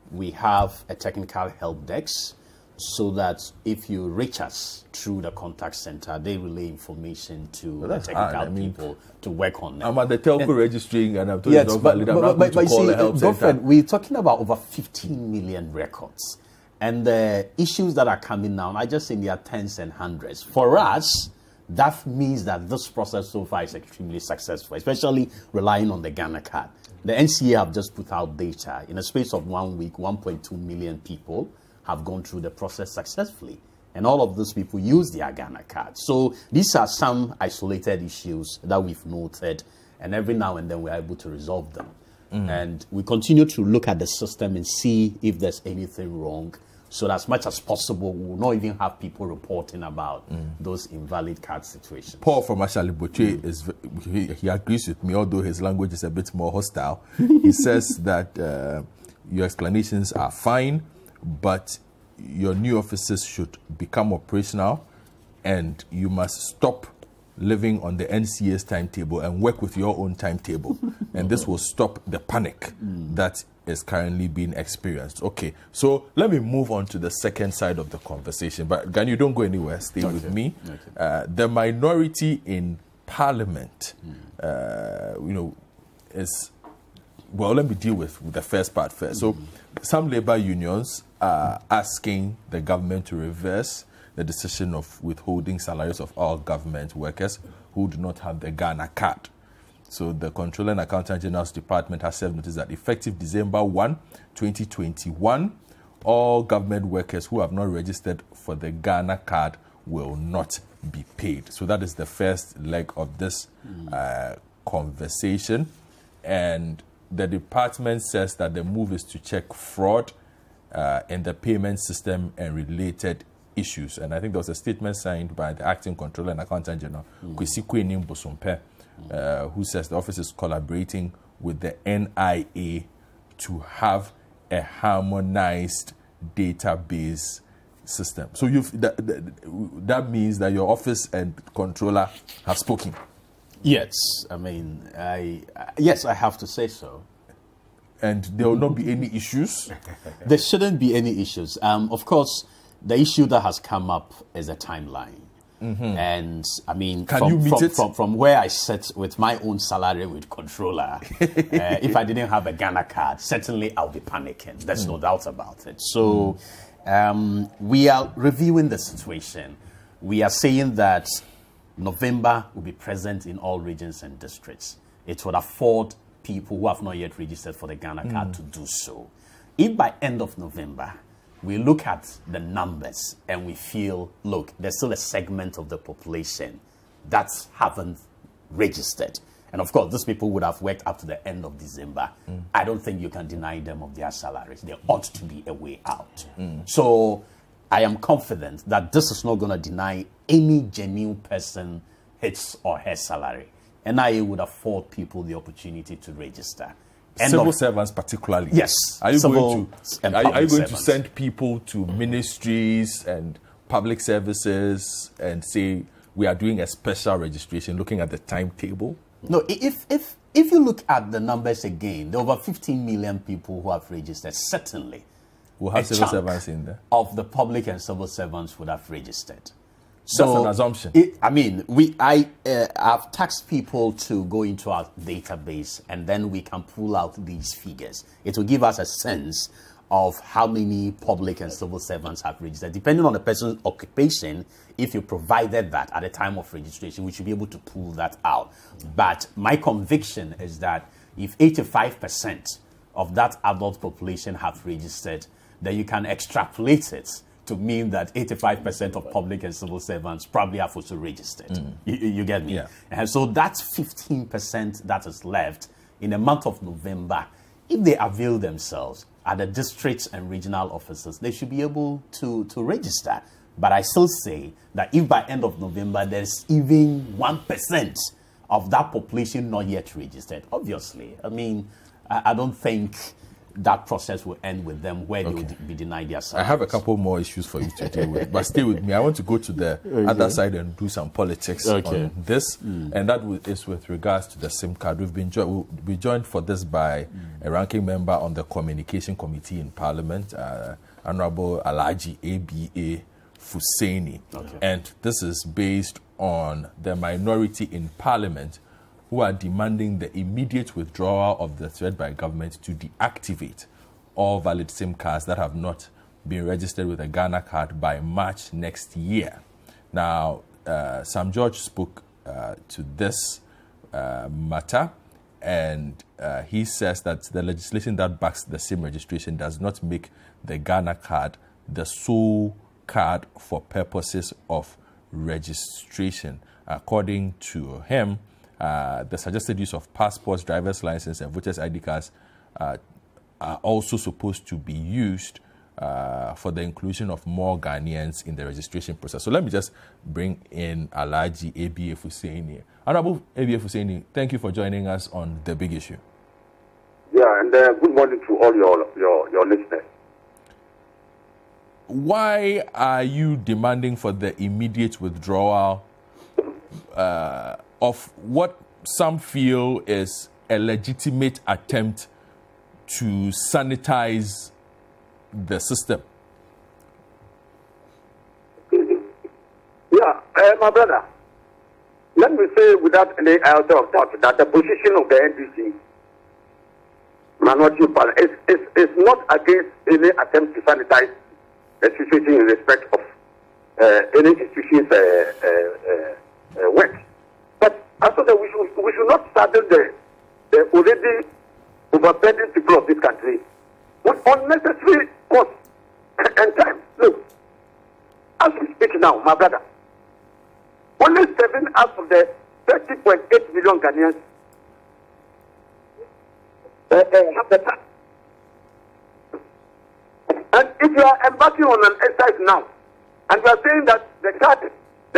We have a technical help desk, so that if you reach us through the contact center, they relay information to the technical people to work on them. I'm at the telco registering, and I'm told it's not valid. I'm not going to call the help center. We're talking about over 15 million records. And the issues that are coming now, I just in their tens and hundreds. For us, that means that this process so far is extremely successful, especially relying on the Ghana card. The NCA have just put out data. In a space of 1 week, 1.2 million people have gone through the process successfully. And all of those people use their Ghana card. So these are some isolated issues that we've noted, and every now and then we're able to resolve them. And we continue to look at the system and see if there's anything wrong. So that as much as possible, we will not even have people reporting about those invalid card situations. Paul from Ashali Boche he agrees with me, although his language is a bit more hostile. He says that your explanations are fine, but your new offices should become operational, and you must stop living on the NCA's timetable and work with your own timetable. And this will stop the panic that is currently being experienced. Okay, so let me move on to the second side of the conversation. But Gan, you don't go anywhere. Stay with me. The minority in Parliament, is... Well, let me deal with the first part first. So some labor unions are asking the government to reverse the decision of withholding salaries of all government workers who do not have the Ghana card. So the Controller and Accountant General's Department has served notice that effective December 1, 2021, all government workers who have not registered for the Ghana card will not be paid. So that is the first leg of this conversation. And the department says that the move is to check fraud in the payment system and related issues. And I think there was a statement signed by the Acting Controller and Accountant General, Kwesi Kwenim Bosompe, who says the office is collaborating with the NIA to have a harmonized database system. So that means that your office and controller have spoken. Yes, I mean, yes, I have to say so. And there will not be any issues? There shouldn't be any issues. Of course, the issue that has come up is a timeline. And I mean, from where I sit with my own salary with controller, if I didn't have a Ghana card, certainly I'll be panicking. There's no doubt about it. So we are reviewing the situation. We are saying that November will be present in all regions and districts. It would afford people who have not yet registered for the Ghana card to do so. If by end of November, we look at the numbers and we feel, look, there's still a segment of the population that haven't registered. And of course, those people would have worked up to the end of December. I don't think you can deny them of their salaries. There ought to be a way out. So I am confident that this is not going to deny any genuine person his or her salary. NIA would afford people the opportunity to register. Civil servants particularly. Yes. Are you going to send people to ministries and public services and say we are doing a special registration looking at the timetable? No, if you look at the numbers again, there are over 15 million people who have registered. Certainly, we'll have civil servants in there. Of the public and civil servants would have registered. So that's an assumption. I mean, I've tasked people to go into our database and then we can pull out these figures. It will give us a sense of how many public and civil servants have registered. Depending on the person's occupation, if you provided that at the time of registration, we should be able to pull that out. But my conviction is that if 85% of that adult population have registered, then you can extrapolate it to mean that 85% of public and civil servants probably have also registered. You get me? Yeah. And so that's 15% that is left in the month of November. If they avail themselves at the districts and regional offices, they should be able to register. But I still say that if by end of November there's even 1% of that population not yet registered, obviously, I mean, I don't think that process will end with them where they will be denied their salaries. I have a couple more issues for you to deal with, but stay with me. I want to go to the other side and do some politics on this, and that is with regards to the SIM card. We've been joined for this by a ranking member on the Communication Committee in Parliament, Honorable Alhaji ABA Fuseni, and this is based on the minority in Parliament who are demanding the immediate withdrawal of the threat by government to deactivate all valid SIM cards that have not being registered with a Ghana card by March next year. Now, Sam George spoke to this matter, and he says that the legislation that backs the SIM registration does not make the Ghana card the sole card for purposes of registration. According to him, the suggested use of passports, driver's license, and voters' ID cards are also supposed to be used for the inclusion of more Ghanaians in the registration process. So let me just bring in Alhaji ABF Hussaini. Honorable ABF Hussaini, thank you for joining us on The Big Issue. Yeah, and good morning to all your listeners. Why are you demanding for the immediate withdrawal of what some feel is a legitimate attempt to sanitize the system? Yeah, my brother, let me say without any iota of doubt that the position of the NDC minority party is not against any attempt to sanitize the situation in respect of any institution's work. But I thought that we should not saddle the already overburdened people of this country with unnecessary costs and time. Look, as we speak now, my brother, only 7 out of the 30.8 million Ghanaians have the tax. And if you are embarking on an exercise now, and you are saying that the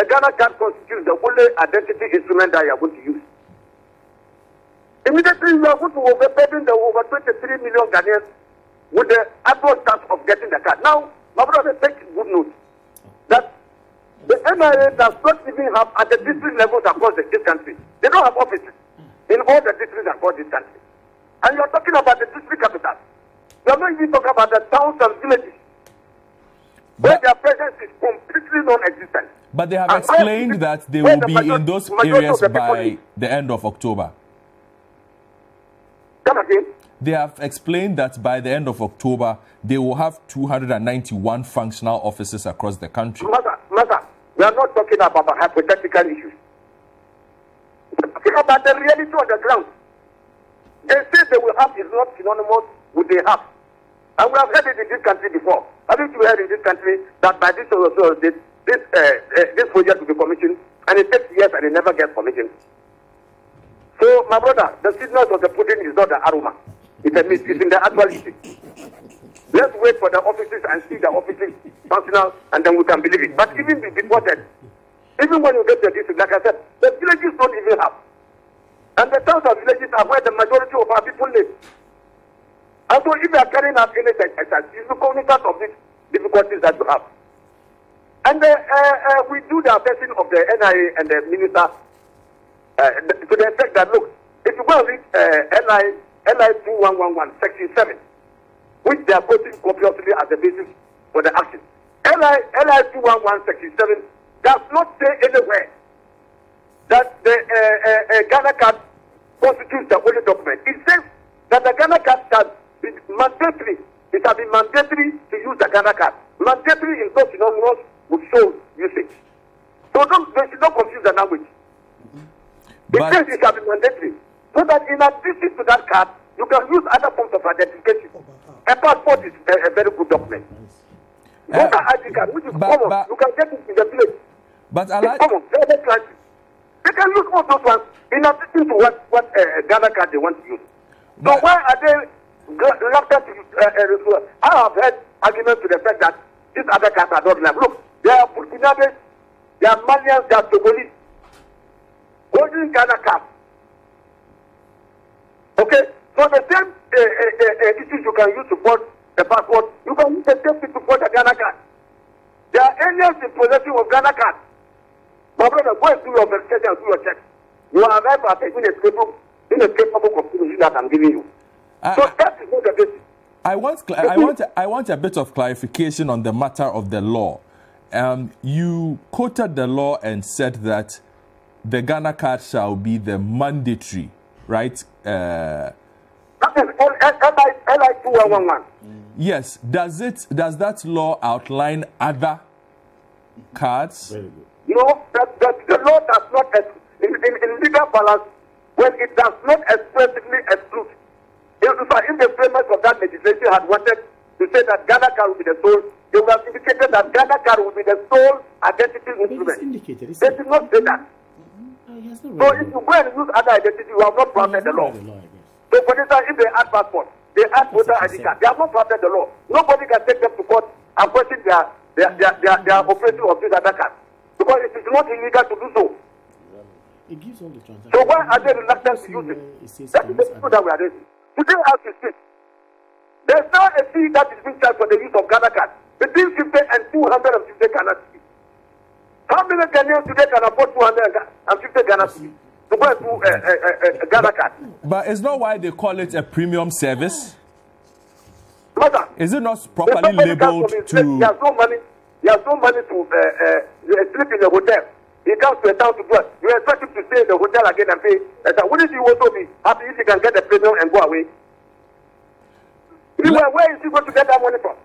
Ghana card constitutes the only identity instrument that you are going to use, immediately you are going to overburden the over 23 million Ghanaians with the actual task of getting the card. Now, my brother, take good note that the NIA does not even have at the district levels across this country. They don't have offices in all the districts across this country. And you are talking about the district capitals. You are not even talking about the towns and villages where their presence is completely non-existent. But they have explained that they will be in those areas by the end of October. Come again? They have explained that by the end of October, they will have 291 functional offices across the country. Master, we are not talking about hypothetical issues. We are talking about the reality on the ground. They say they will have is not synonymous with they have. And we have heard it in this country before. Haven't you heard in this country that by this project will be commissioned and it takes years and it never gets commissioned? So, my brother, the sweetness of the pudding is not the aroma. It's in the actuality. Let's wait for the offices and see the offices functional, and then we can believe it. But even before that, even when you get to this, like I said, the villages don't even have. And the towns and villages are where the majority of our people live. And so if you are carrying out any exercise, you will cognizant of these difficulties that you have. And we do the assessing of the NIA and the minister to the effect that, look, if you go and read LI 2111, Section 7, which they are quoting copiously as the basis for the action. LI 211, Section 7 does not say anywhere that the Ghana card constitutes the only document. It says that the Ghana card shall be mandatory. It shall be mandatory to use the Ghana card. Mandatory is not synonymous with sole usage. So they should not confuse the language. It says it shall be mandatory. So that in addition to that card, you can use other forms of identification. A passport is a very good document. Voter ID card, which is common. You can get it in the village. But it's common, very plenty. They can use all those ones in addition to what Ghana card they want to use. So why are they reluctant to I have heard arguments to the fact that these other cards are not reliable. Look, they are Burkinabes, they are Malians, they are Togolese. Holding Ghana card. Okay? So the same issues you can use to forge the passport, you can use the same thing to forge the Ghana card. There are aliens in possession of Ghana card. My brother, go and do your verification and do your check. You are arrived at an inescapable conclusion that I'm giving you. So that is not the basis. I want a bit of clarification on the matter of the law. You quoted the law and said that the Ghana card shall be the mandatory, right, That is all LI 2111. Yes. Does that law outline other cards? No, the law does not, in legal balance, when it does not expressly exclude. If the framers of that legislation had wanted to say that Ghana card will be the sole, they would have indicated that Ghana card will be the sole identity instrument. They did not say that. So if you go and use other identity, you have not flouted the law. So for instance, if they add passport, they add voter ID card, they have not flouted the law. Nobody can take them to court and question their operating of this other card. Because it is not illegal to do so. It gives all the transactions. So why are they reluctant to use it? That is the issue that we are raising. Today, as we speak, there is now a fee that is being charged for the use of Ghana card between 50 and 250 Ghana cedis. How many Ghanaians today can afford 250 Ghana cedis to go and do Ghana card? But it's not why they call it a premium service. Mother, is it not properly labeled to? He has no money. He has no money to sleep in a hotel. He comes to a town to work. You expect him to stay in the hotel again and pay. Wouldn't you also be happy if he can get the premium and go away? Where is he going to get that money from?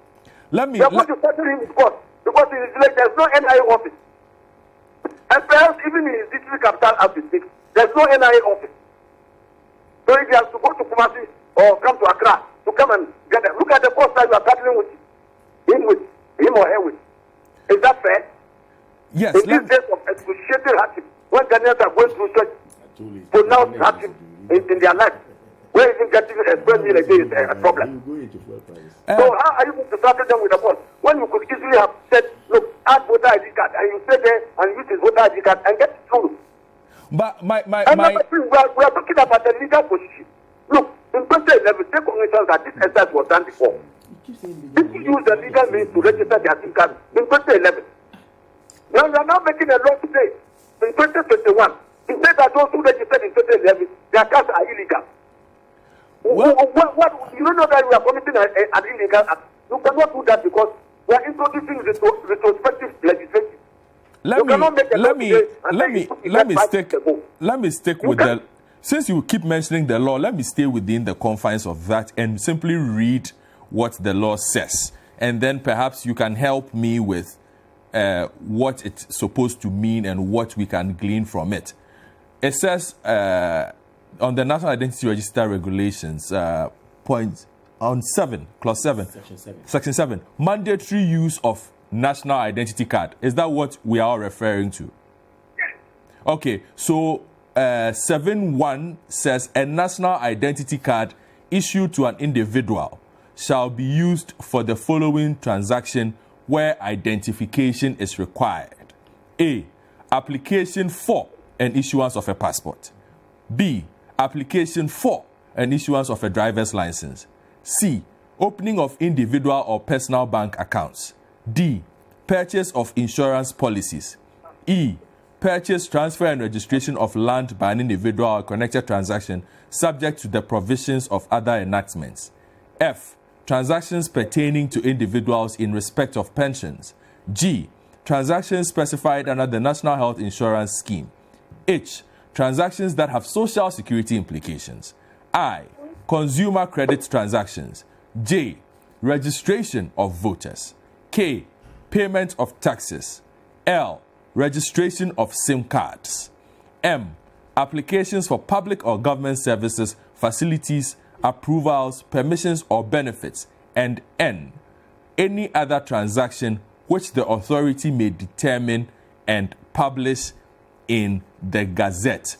They are going to settle him with court because there's no NIA office. And perhaps even in his district capital as we speak, there's no NIA office. So if he has to go to Kumasi or come to Accra to come and get it, look at the cost that you are battling with him or her with. Is that fair? Yes. In these days of excruciating hardship, when Ghanaians are going through such pronounced hardship in their life, where even getting a square meal a day is a problem. So how are you going to tackle them with a force when you could easily have said, look, add voter ID card, and you stay there and use his voter ID card and get it through. But we are talking about the legal position. Look, in 2011, take cognizance that this exercise was done before. People use the legal means to register their SIM card in 2011. Now we are now making a law today in 2021 to say that those who registered in 2011, their cards are illegal. What you don't know that we are committing an illegal act. You cannot do that because we are introducing retrospective legislation. Let me stick with the. Since you keep mentioning the law, let me stay within the confines of that and simply read what the law says, and then perhaps you can help me with what it's supposed to mean and what we can glean from it. It says on the National Identity Register Regulations, point on 7, clause 7, section 7, mandatory use of national identity card. Is that what we are referring to? Okay, so 7.1 says a national identity card issued to an individual shall be used for the following transaction where identification is required. A. Application for an issuance of a passport. B. Application for an issuance of a driver's license. C. Opening of individual or personal bank accounts. D. Purchase of insurance policies. E. Purchase, transfer, and registration of land by an individual or connected transaction subject to the provisions of other enactments. F. Transactions pertaining to individuals in respect of pensions. G. Transactions specified under the National Health Insurance Scheme. H. Transactions that have social security implications. I. Consumer credit transactions. J. Registration of voters. K. Payment of taxes. L. Registration of SIM cards. M. Applications for public or government services, facilities, approvals, permissions, or benefits. And N. Any other transaction which the authority may determine and publish in the Gazette.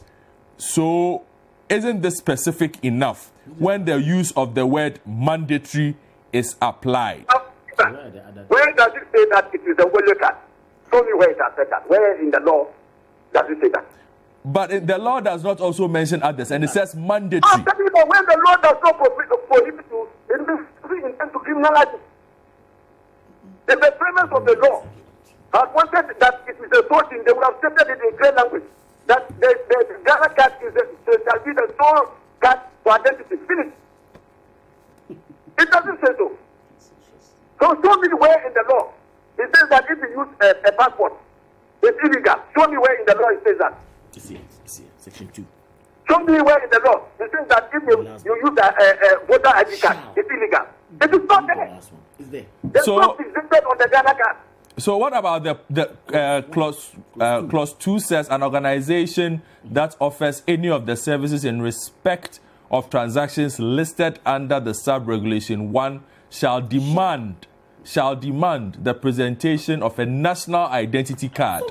So, isn't this specific enough when the use of the word mandatory is applied? Where does it say that it is a well card? Show me where it has said that. Where in the law does it say that? But the law does not also mention others, and it says mandatory. When the law does not prohibit you, it is intended to criminalize it. If the premise of the law had wanted that it is a sole thing, they would have stated it in clear language that the Ghana card shall be the sole card for identity. Finish. It doesn't say so. So show me where in the law it says that if you use a passport, it's illegal. Show me where in the law it says that. See, section 2. Show me where in the law it says that if you use a voter ID card, it's illegal. It is not there. It's not presented on the Ghana card. So what about the clause 2 says an organization that offers any of the services in respect of transactions listed under the sub-regulation 1 shall demand the presentation of a national identity card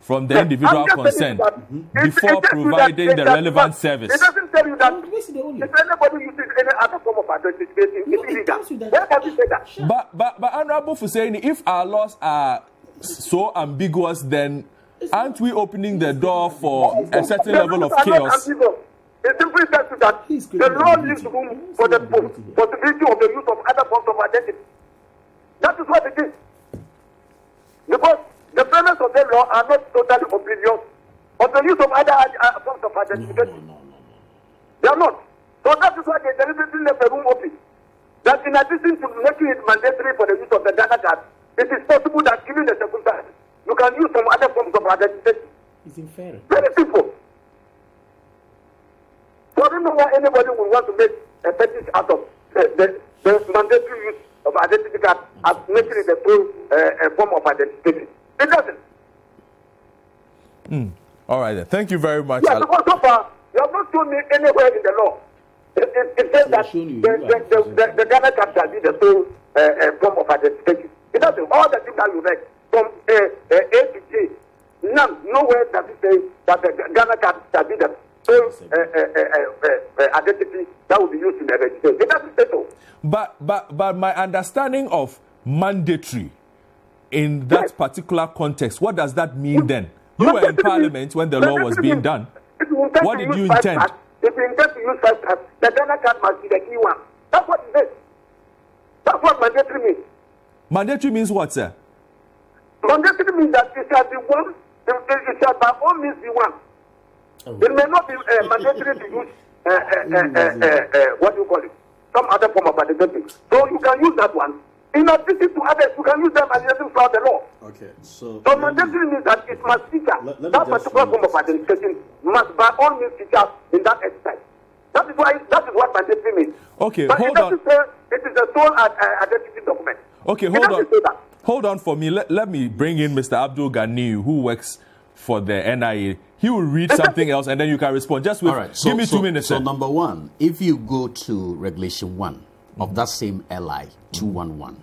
from the individual concerned before providing the relevant service. It doesn't tell you that if anybody uses any other form of identification, it's illegal. Where have you said that? But Honorable Fuseni, if our laws are so ambiguous, then aren't we opening the door for a certain level of chaos? It simply says that the law leaves room for the possibility of the use of other forms of identity. That is what it is. Because the premise of the law are not totally oblivious of the use of other forms of identification. They are not. So that is why they deliberately left the room open. That in addition to making it mandatory for the use of the Ghana card, it is possible that given the circumstances, you can use some other forms of identification. It's unfair. Very simple. So I don't know why anybody would want to make a fetish out of the mandatory use of identity card as making it a full form of identification. It doesn't. All right, then. Thank you very much. Yeah, because so far, you have not shown me anywhere in the law. It says that the Ghana card shall be the sole form of identification. It doesn't. All the things that you read from A to J, nowhere does it say that the Ghana card shall be the sole identity that will be used in the registration. It doesn't say so. But my understanding of mandatory in that particular context, what does that mean then? You were in Parliament when the law was being done. What did you intend? If you intend to use 5 cards, the Ghana card must be the key one. That's what it is. That's what mandatory means. Mandatory means what, sir? Mandatory means that it shall be one, it shall by all means be one. It may not be mandatory to use what do you call it? Some other form of identity. So you can use that one. In addition to others, you can use them as you follow the law. Okay, so mandatory means that it must feature that particular form of identification must by all means feature in that exercise. That is what mandatory means. Okay, but hold on. Say it is a sole identity document. Okay, hold on for me. Let me bring in Mr. Abdul Ghani, who works for the NIA. He will read something else and then you can respond. Just with, give me 2 minutes. So number one, if you go to Regulation 1 of that same LI 211,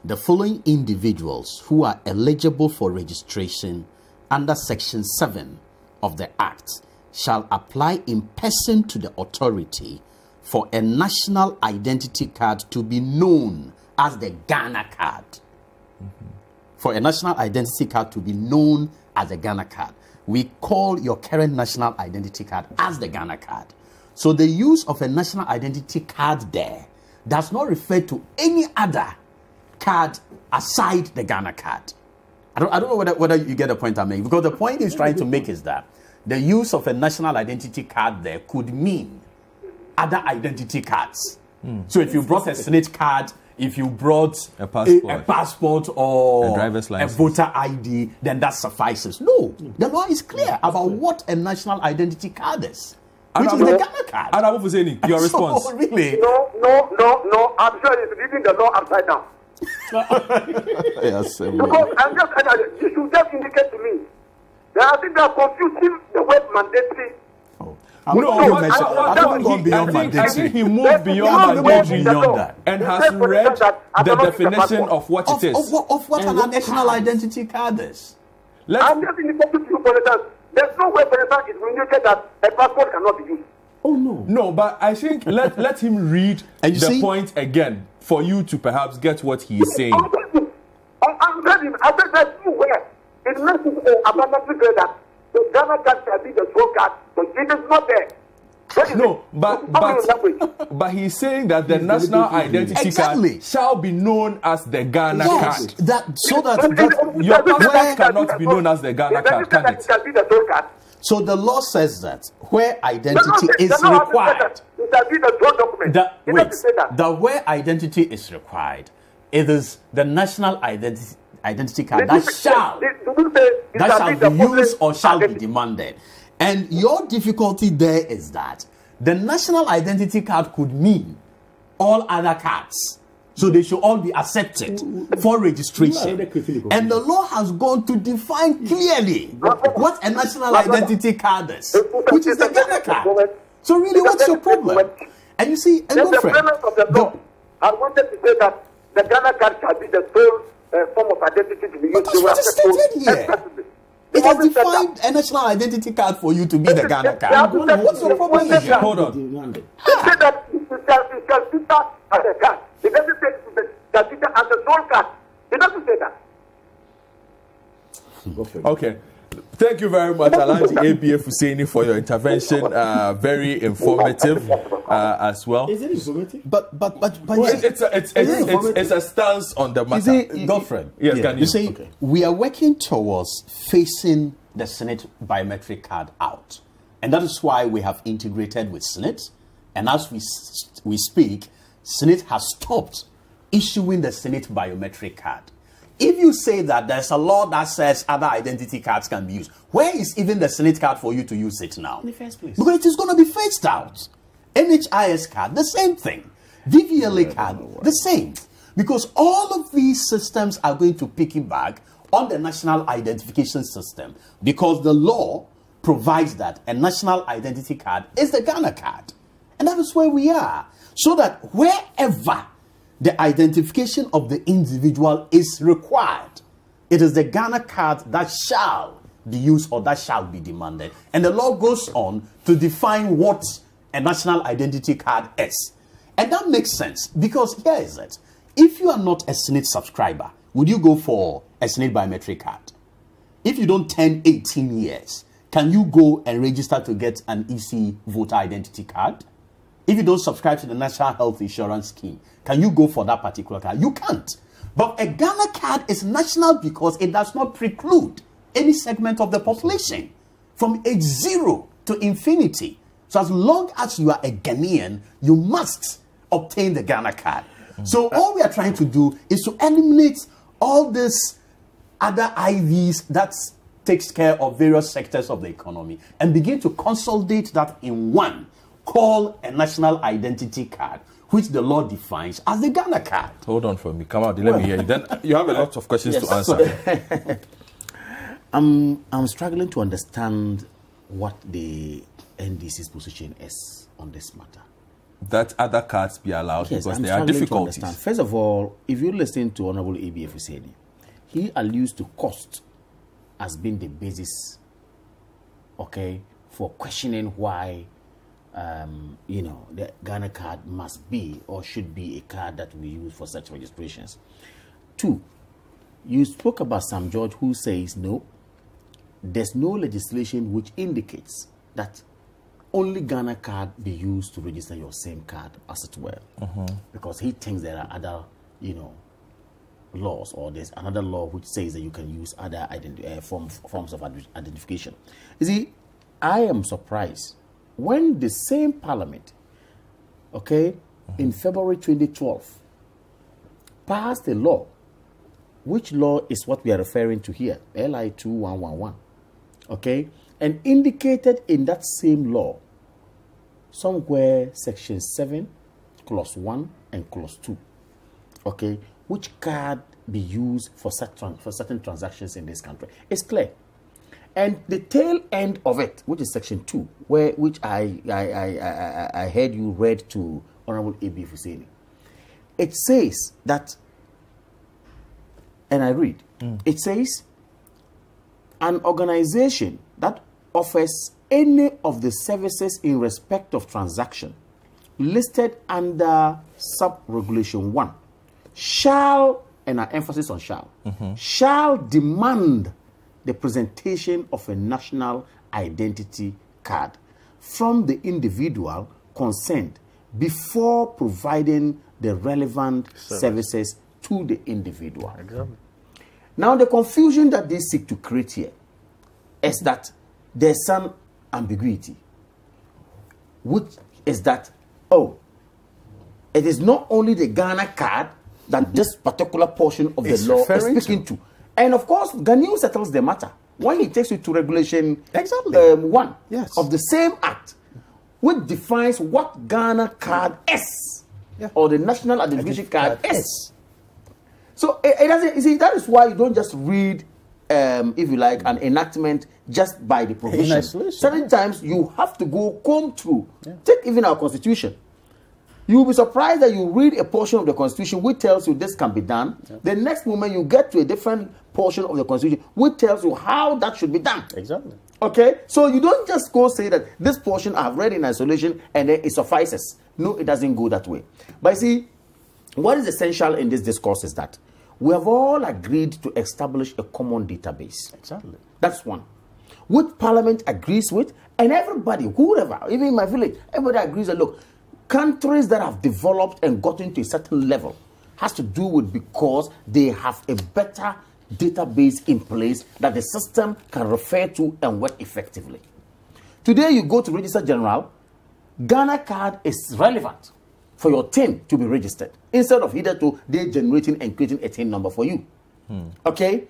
the following individuals who are eligible for registration under Section 7 of the Act shall apply in person to the authority for a national identity card to be known as the Ghana card. For a national identity card to be known as the Ghana card. We call your current national identity card as the Ghana card. So the use of a national identity card there does not refer to any other card aside the Ghana card. I don't know whether you get the point I'm making, because the point he's trying to make is that the use of a national identity card there could mean other identity cards. So if you brought a Senate card, if you brought a passport or a driver's license, a voter ID, then that suffices. No, the law is clear about what a national identity card is, which is the Ghana card. Honorable Fuseni, your response? So, really? No. I'm sure he's reading the law upside down. Yes, because you should just indicate to me. I think they are confusing the word mandatory. I think he moved beyond that and has read the definition of what it is. Of what a national identity card is. I'm just indicating to you, for instance, there's no way, for instance, it's indicated that a passport cannot be used. Oh, no. No, but I think let him read the point again for you to perhaps get what he is saying. I'm ready. I said there's no way. It makes it abundantly clear that the Ghana card shall be the sole card, but it is not there. No, but he's saying that the national identity card shall be known as the Ghana card. Your passport cannot be known as the Ghana card, can it? So the law says that where identity is required, where identity is required, it is the national identity card that shall be used or shall be demanded. And your difficulty there is that the national identity card could mean all other cards. So they should all be accepted for registration. And the law has gone to define clearly what a national identity card is, which is the Ghana card. So really, what's your problem? And you see, the premise of the law, I wanted to say that the Ghana card shall be the sole form of identity to be used. That's what is stated here. It has defined a national identity card for you to be the Ghana card. What's your problem here? Hold on. They say that it shall feature as a card. It doesn't say it shall feature as a sole card. It doesn't say that. Okay. Thank you very much, Alhaji ABF Hussaini, for your intervention. Very informative as well. Is it informative? But it's a stance on the matter. Godfred, yes, can you see, we are working towards phasing the Senate biometric card out. And that is why we have integrated with Senate. And as we speak, Senate has stopped issuing the Senate biometric card. If you say that there's a law that says other identity cards can be used, where is even the Senate card for you to use it now? In the first place. Because it is going to be phased out. NHIS card, the same thing. VVLA card, the same. Because all of these systems are going to piggyback on the national identification system, because the law provides that a national identity card is the Ghana card. And that is where we are. So that wherever the identification of the individual is required, it is the Ghana card that shall be used or that shall be demanded. And the law goes on to define what a national identity card is. And that makes sense, because here is it. If you are not a Senate subscriber, would you go for a Senate biometric card? If you don't turn 18 years, can you go and register to get an EC voter identity card? If you don't subscribe to the National Health Insurance Scheme, can you go for that particular card? You can't. But a Ghana card is national because it does not preclude any segment of the population from age 0 to infinity. So as long as you are a Ghanaian, you must obtain the Ghana card. So all we are trying to do is to eliminate all these other IVs that takes care of various sectors of the economy and begin to consolidate that in one, called a national identity card, which the law defines as the Ghana card. Hold on for me. Come out. Let me hear you. Then you have a lot of questions to answer. I'm struggling to understand what the NDC's position is on this matter. That other cards be allowed, yes, because there are difficulties. First of all, if you listen to Honorable ABF Hussaini, he alludes to cost as being the basis, okay, for questioning why the Ghana card must be or should be a card that we use for such registrations. 2, you spoke about Sam George, who says no, there's no legislation which indicates that only Ghana card be used to register your same card, as it were, because he thinks there are other, laws, or there's another law which says that you can use other forms of identification. You see, I am surprised when the same parliament, in February 2012, passed a law, which law is what we are referring to here, LI 2111, and indicated in that same law, somewhere section 7, clause 1 and clause 2, which card be used for certain transactions in this country. It's clear. And the tail end of it, which is section 2, which I heard you read to Honorable ABF Hussaini, it says that, and I read, it says, an organization that offers any of the services in respect of transaction listed under sub-regulation 1 shall, and our emphasis on shall, shall demand the presentation of a national identity card from the individual concerned before providing the relevant services to the individual. Exactly. Now, the confusion that they seek to create here is that there's some ambiguity, which is that, it is not only the Ghana card that this particular portion of the law is speaking to. And of course, GHANEW settles the matter. when he takes you to regulation 1 of the same act, which defines what Ghana card is, or the national identification card is. So it doesn't. You see, that is why you don't just read, if you like, an enactment just by the provision. Certain times you have to go comb through. Take even our constitution. You will be surprised that you read a portion of the constitution which tells you this can be done. The next moment you get to a different portion of the constitution which tells you how that should be done. Exactly. Okay? So you don't just go say that this portion I have read in isolation and then it suffices. No, it doesn't go that way. But see, what is essential in this discourse is that we have all agreed to establish a common database. Exactly. That's one. Which Parliament agrees with, and everybody, whoever, even in my village, everybody agrees that, look, countries that have developed and gotten to a certain level has to do with because they have a better database in place that the system can refer to and work effectively. Today you go to Register General, Ghana card is relevant for your TIN to be registered instead of hitherto they generating and creating a TIN number for you. Okay?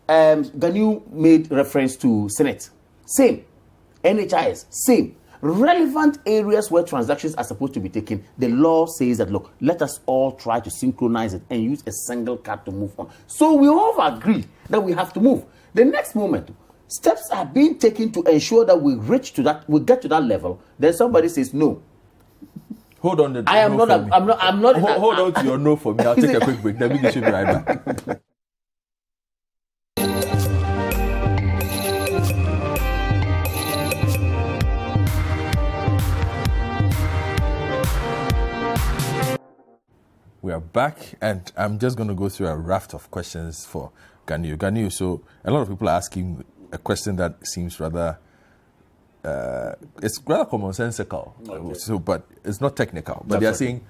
Ganu made reference to Senate. Same. NHIS. Same. Relevant areas where transactions are supposed to be taken, the law says that, look, let us all try to synchronize it and use a single card to move on. So we all agree that we have to move. The next moment, steps are being taken to ensure that we reach to that, we get to that level. Then somebody says no. Hold on. I am not. I'm not. Hold on to your no for me. I'll take a quick break. Then we should be right back. We are back, and I'm just going to go through a raft of questions for Ganu. Ganu, so a lot of people are asking a question that seems rather, it's rather commonsensical, so, but it's not technical. But they are saying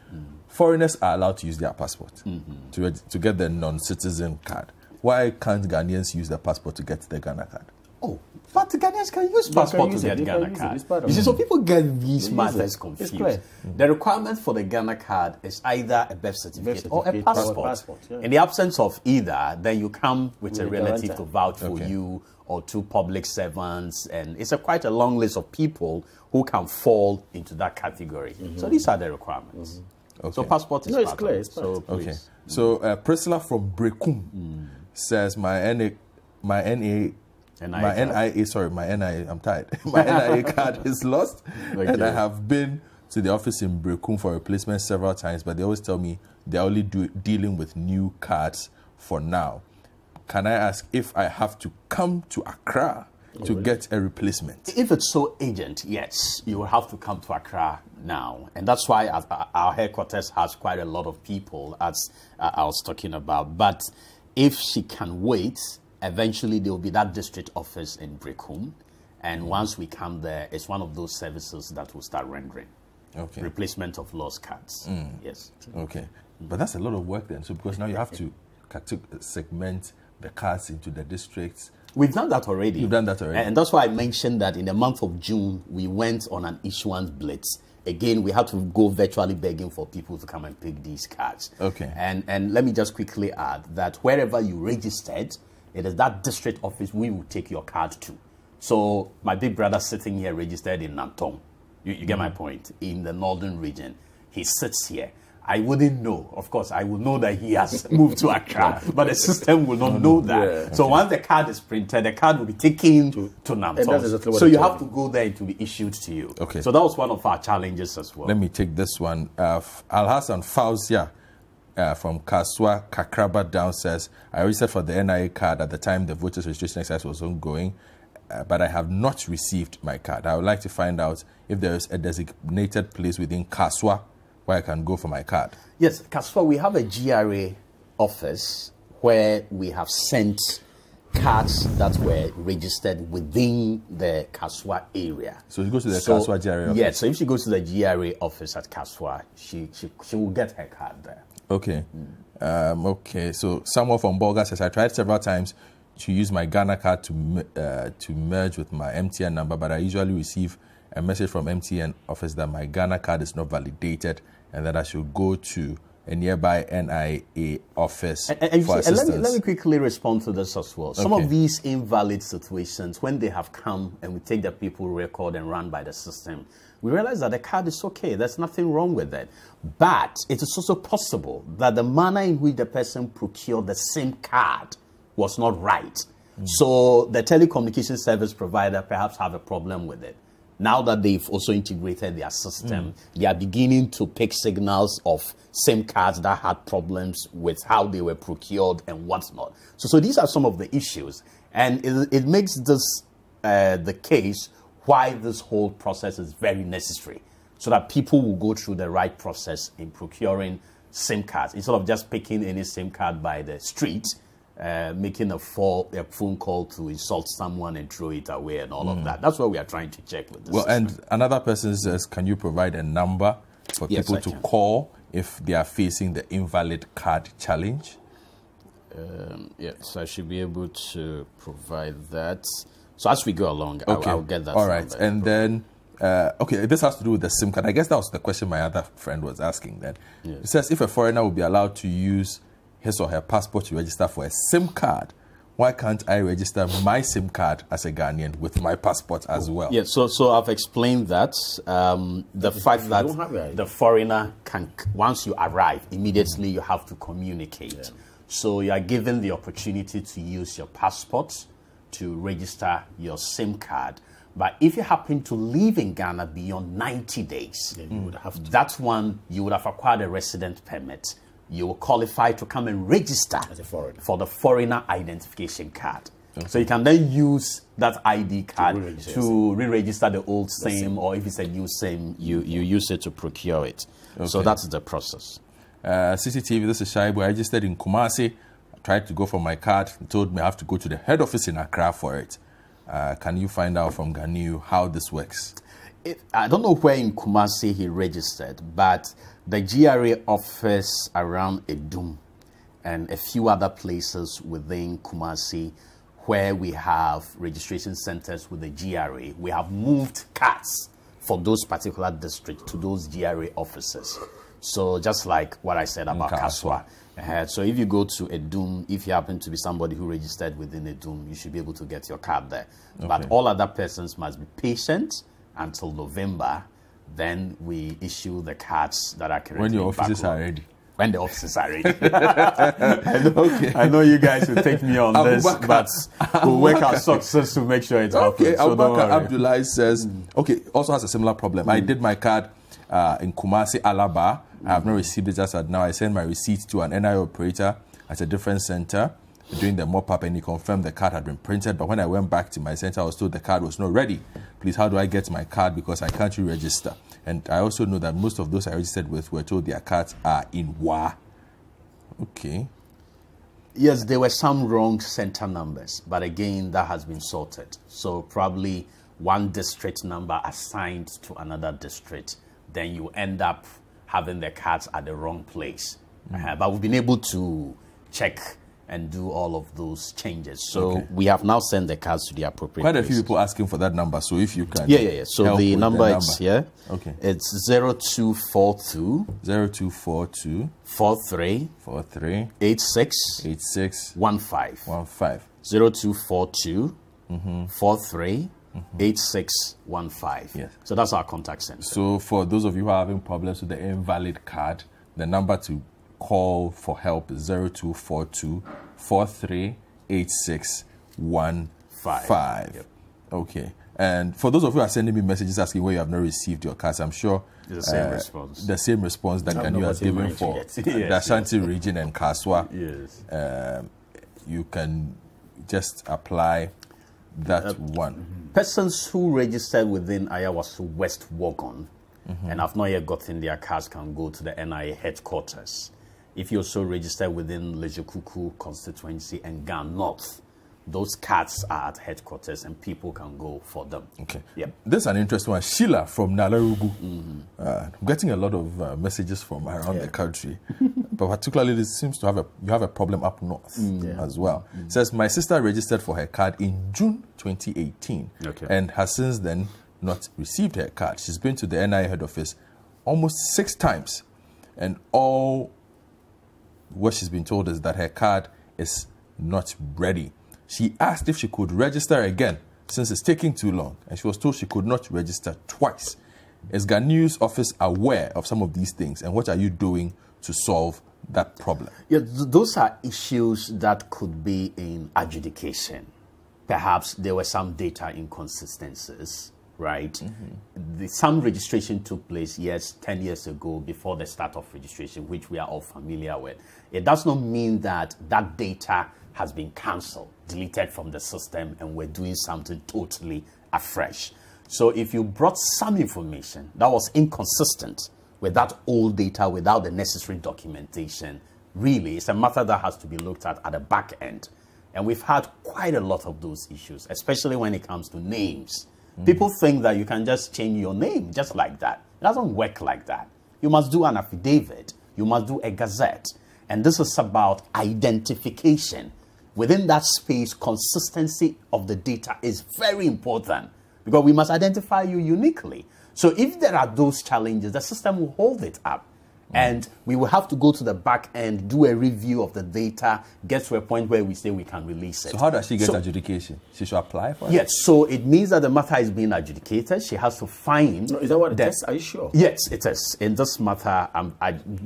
foreigners are allowed to use their passport to get the non-citizen card. Why can't Ghanaians use their passport to get the Ghana card? Oh, but Ghanaians can use passport to get Ghana card. You see, so people get these matters confused. The requirement for the Ghana card is either a birth certificate or a passport. In the absence of either, then you come with a relative to vouch for you or two public servants, and it's quite a long list of people who can fall into that category. So these are the requirements. So passport is it's clear. So Priscilla from Brekum says my NIA, I'm tired. My NIA card is lost, and I have been to the office in Brekum for replacement several times, but they always tell me they're only dealing with new cards for now. Can I ask if I have to come to Accra to get a replacement? If it's so urgent, yes, you will have to come to Accra now. And that's why our headquarters has quite a lot of people, as I was talking about. But if she can wait, eventually there will be that district office in Brekum. And once we come there, it's one of those services that will start rendering. Replacement of lost cards. Yes. Okay. But that's a lot of work then. So because now you have to segment the cards into the districts. We've done that already. You've done that already. And that's why I mentioned that in the month of June, we went on an issuance blitz. Again, we had to go virtually begging for people to come and pick these cards. Okay. And let me just quickly add that wherever you registered, it is that district office we will take your card to. So my big brother sitting here registered in Nantong. You get my point? In the northern region. He sits here. I wouldn't know. Of course, I will know that he has moved to Accra, but the system will not know that. So once the card is printed, the card will be taken to Nantong. Exactly so you have to go there to be issued to you. Okay. So that was one of our challenges as well. Let me take this one. Al-Hassan Fauzia from Kaswa Kakraba down says, I registered for the NIA card at the time the voters registration exercise was ongoing, but I have not received my card. I would like to find out if there is a designated place within Kaswa where I can go for my card. Yes, Kaswa, we have a GRA office where we have sent cards that were registered within the Kaswa area. So you go to the Kaswa GRA office? Yes, so if she goes to the GRA office at Kaswa, she will get her card there. Okay. Okay, so someone from Bolga says, I tried several times to use my Ghana card to merge with my MTN number, but I usually receive a message from MTN office that my Ghana card is not validated and that I should go to a nearby NIA office and for assistance. Let me quickly respond to this as well. Some Okay. of these invalid situations, when they have come and we take the people record and run by the system, we realize that the card is okay. There's nothing wrong with it. But it is also possible that the manner in which the person procured the same card was not right. So the telecommunication service provider perhaps have a problem with it. Now that they've also integrated their system, they are beginning to pick signals of SIM cards that had problems with how they were procured and whatnot. So these are some of the issues. And it makes this the case why this whole process is very necessary, so that people will go through the right process in procuring SIM cards, instead of just picking any SIM card by the street, making a phone call to insult someone and throw it away and all of that. That's what we are trying to check with this system. And another person says, can you provide a number for Yes, people I to can. call if they are facing the invalid card challenge? Yes, I should be able to provide that. So as we go along, I'll get that. All right. number. And then, okay, this has to do with the SIM card. I guess that was the question my other friend was asking then. Yes. It says, if a foreigner will be allowed to use his or her passport to register for a SIM card, why can't I register my SIM card as a Ghanaian with my passport as well? Yeah, so I've explained that. The fact that the foreigner can, once you arrive, immediately you have to communicate. So you are given the opportunity to use your passport to register your SIM card. But if you happen to live in Ghana beyond 90 days, then you would have to. That's one, you would have acquired a resident permit. You will qualify to come and register for the foreigner identification card. So you can then use that ID card to re-register the old SIM, or if it's a new SIM, you use it to procure it. So that's the process. CCTV, this is Shaibu. I registered in Kumasi. I tried to go for my card. They told me I have to go to the head office in Accra for it. Can you find out from Ganiu how this works? I don't know where in Kumasi he registered, but the GRA office around Edum and a few other places within Kumasi where we have registration centers with the GRA, we have moved cards for those particular districts to those GRA offices. So just like what I said about Kaswa. So if you go to Edum, if you happen to be somebody who registered within Edum, you should be able to get your card there. But all other persons must be patient until November. Then we issue the cards that are currently when your offices are ready. When the offices are ready. I know you guys will take me on this, but we'll work our success to make sure it happens. So Abubakar Abdullah says, okay, also has a similar problem. I did my card in Kumasi, Alaba. I have not received it just at now. I sent my receipt to an NIA operator at a different center doing the mop-up, and he confirmed the card had been printed. But when I went back to my center, I was told the card was not ready. Please, how do I get my card, because I can't re-register? And I also know that most of those I registered with were told their cards are in WA. Okay. Yes, there were some wrong center numbers, but again, that has been sorted. So probably one district number assigned to another district, then you end up having the cards at the wrong place. But we've been able to check and do all of those changes. So we have now sent the cards to the appropriate Quite a places. few people asking for that number, so if you can. Yeah. So the number is here. Okay. It's 0242 0242 43 86 15 0242 43 8615. Yes. So that's our contact center. So for those of you who are having problems with the invalid card, the number to call for help is 0242 438615. Okay. And for those of you who are sending me messages asking where you have not received your cards, I'm sure the same response. The same response that Ghanaian has given for the Ashanti region and Kaswa. Yes. You can just apply that one. Persons who registered within Ayawaso West Wagon and have not yet gotten their cards can go to the NIA headquarters. If you also register within Lejekuku constituency and Gan North, those cards are at headquarters and people can go for them. Okay. Yep. This is an interesting one. Sheila from Nalarugu. I'm getting a lot of messages from around the country. But particularly, it seems to you have a problem up north as well. It says, my sister registered for her card in June 2018 and has since then not received her card. She's been to the NIA head office almost 6 times, and all what she's been told is that her card is not ready. She asked if she could register again since it's taking too long, and she was told she could not register twice. Is Ghanaians office aware of some of these things, and what are you doing to solve that problem? Yeah, those are issues that could be in adjudication. Perhaps there were some data inconsistencies, right? Some registration took place, yes, 10 years ago before the start of registration, which we are all familiar with. It does not mean that that data has been cancelled, deleted from the system, and we're doing something totally afresh. So if you brought some information that was inconsistent with that old data without the necessary documentation, really, it's a matter that has to be looked at the back end. And we've had quite a lot of those issues, especially when it comes to names. People think that you can just change your name just like that. It doesn't work like that. You must do an affidavit. You must do a gazette. And this is about identification. Within that space, consistency of the data is very important, because we must identify you uniquely. So if there are those challenges, the system will hold it up. And we will have to go to the back end, do a review of the data, get to a point where we say we can release it. So how does she get adjudication? She should apply for it? Yes, so it means that the matter is being adjudicated. She has to find... No, is that what it is? Are you sure? Yes, it is. In this matter,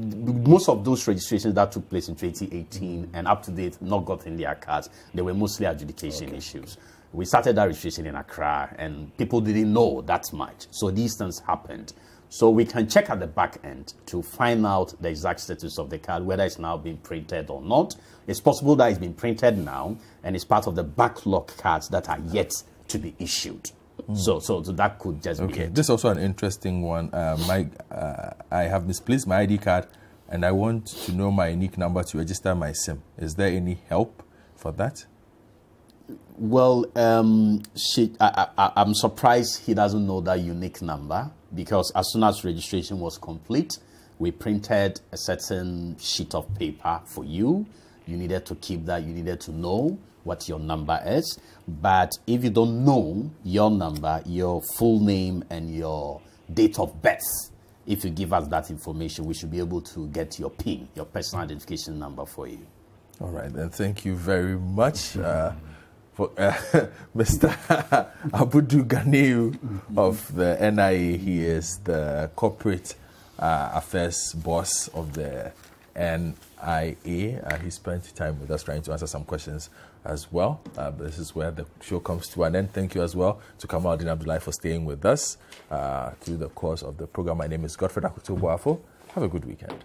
most of those registrations that took place in 2018 and up to date not gotten their cards, they were mostly adjudication issues. We started that registration in Accra, and people didn't know that much. So these things happened. So we can check at the back end to find out the exact status of the card, whether it's now being printed or not. It's possible that it's been printed now, and it's part of the backlog cards that are yet to be issued. So that could just be it. This is also an interesting one. I have misplaced my ID card, and I want to know my unique number to register my SIM. Is there any help for that? Well, I'm surprised he doesn't know that unique number, because as soon as registration was complete, we printed a certain sheet of paper for you. You needed to keep that. You needed to know what your number is. But if you don't know your number, your full name and your date of birth, if you give us that information, we should be able to get your PIN, your personal identification number, for you. All right, then. Thank you very much. For Mr. Abudu Ganiu of the NIA. He is the corporate affairs boss of the NIA. He spent time with us trying to answer some questions as well. This is where the show comes to an end. Thank you as well to Kamaldeen Abdullahi for staying with us through the course of the program. My name is Godfred Akoto Boafo. Have a good weekend.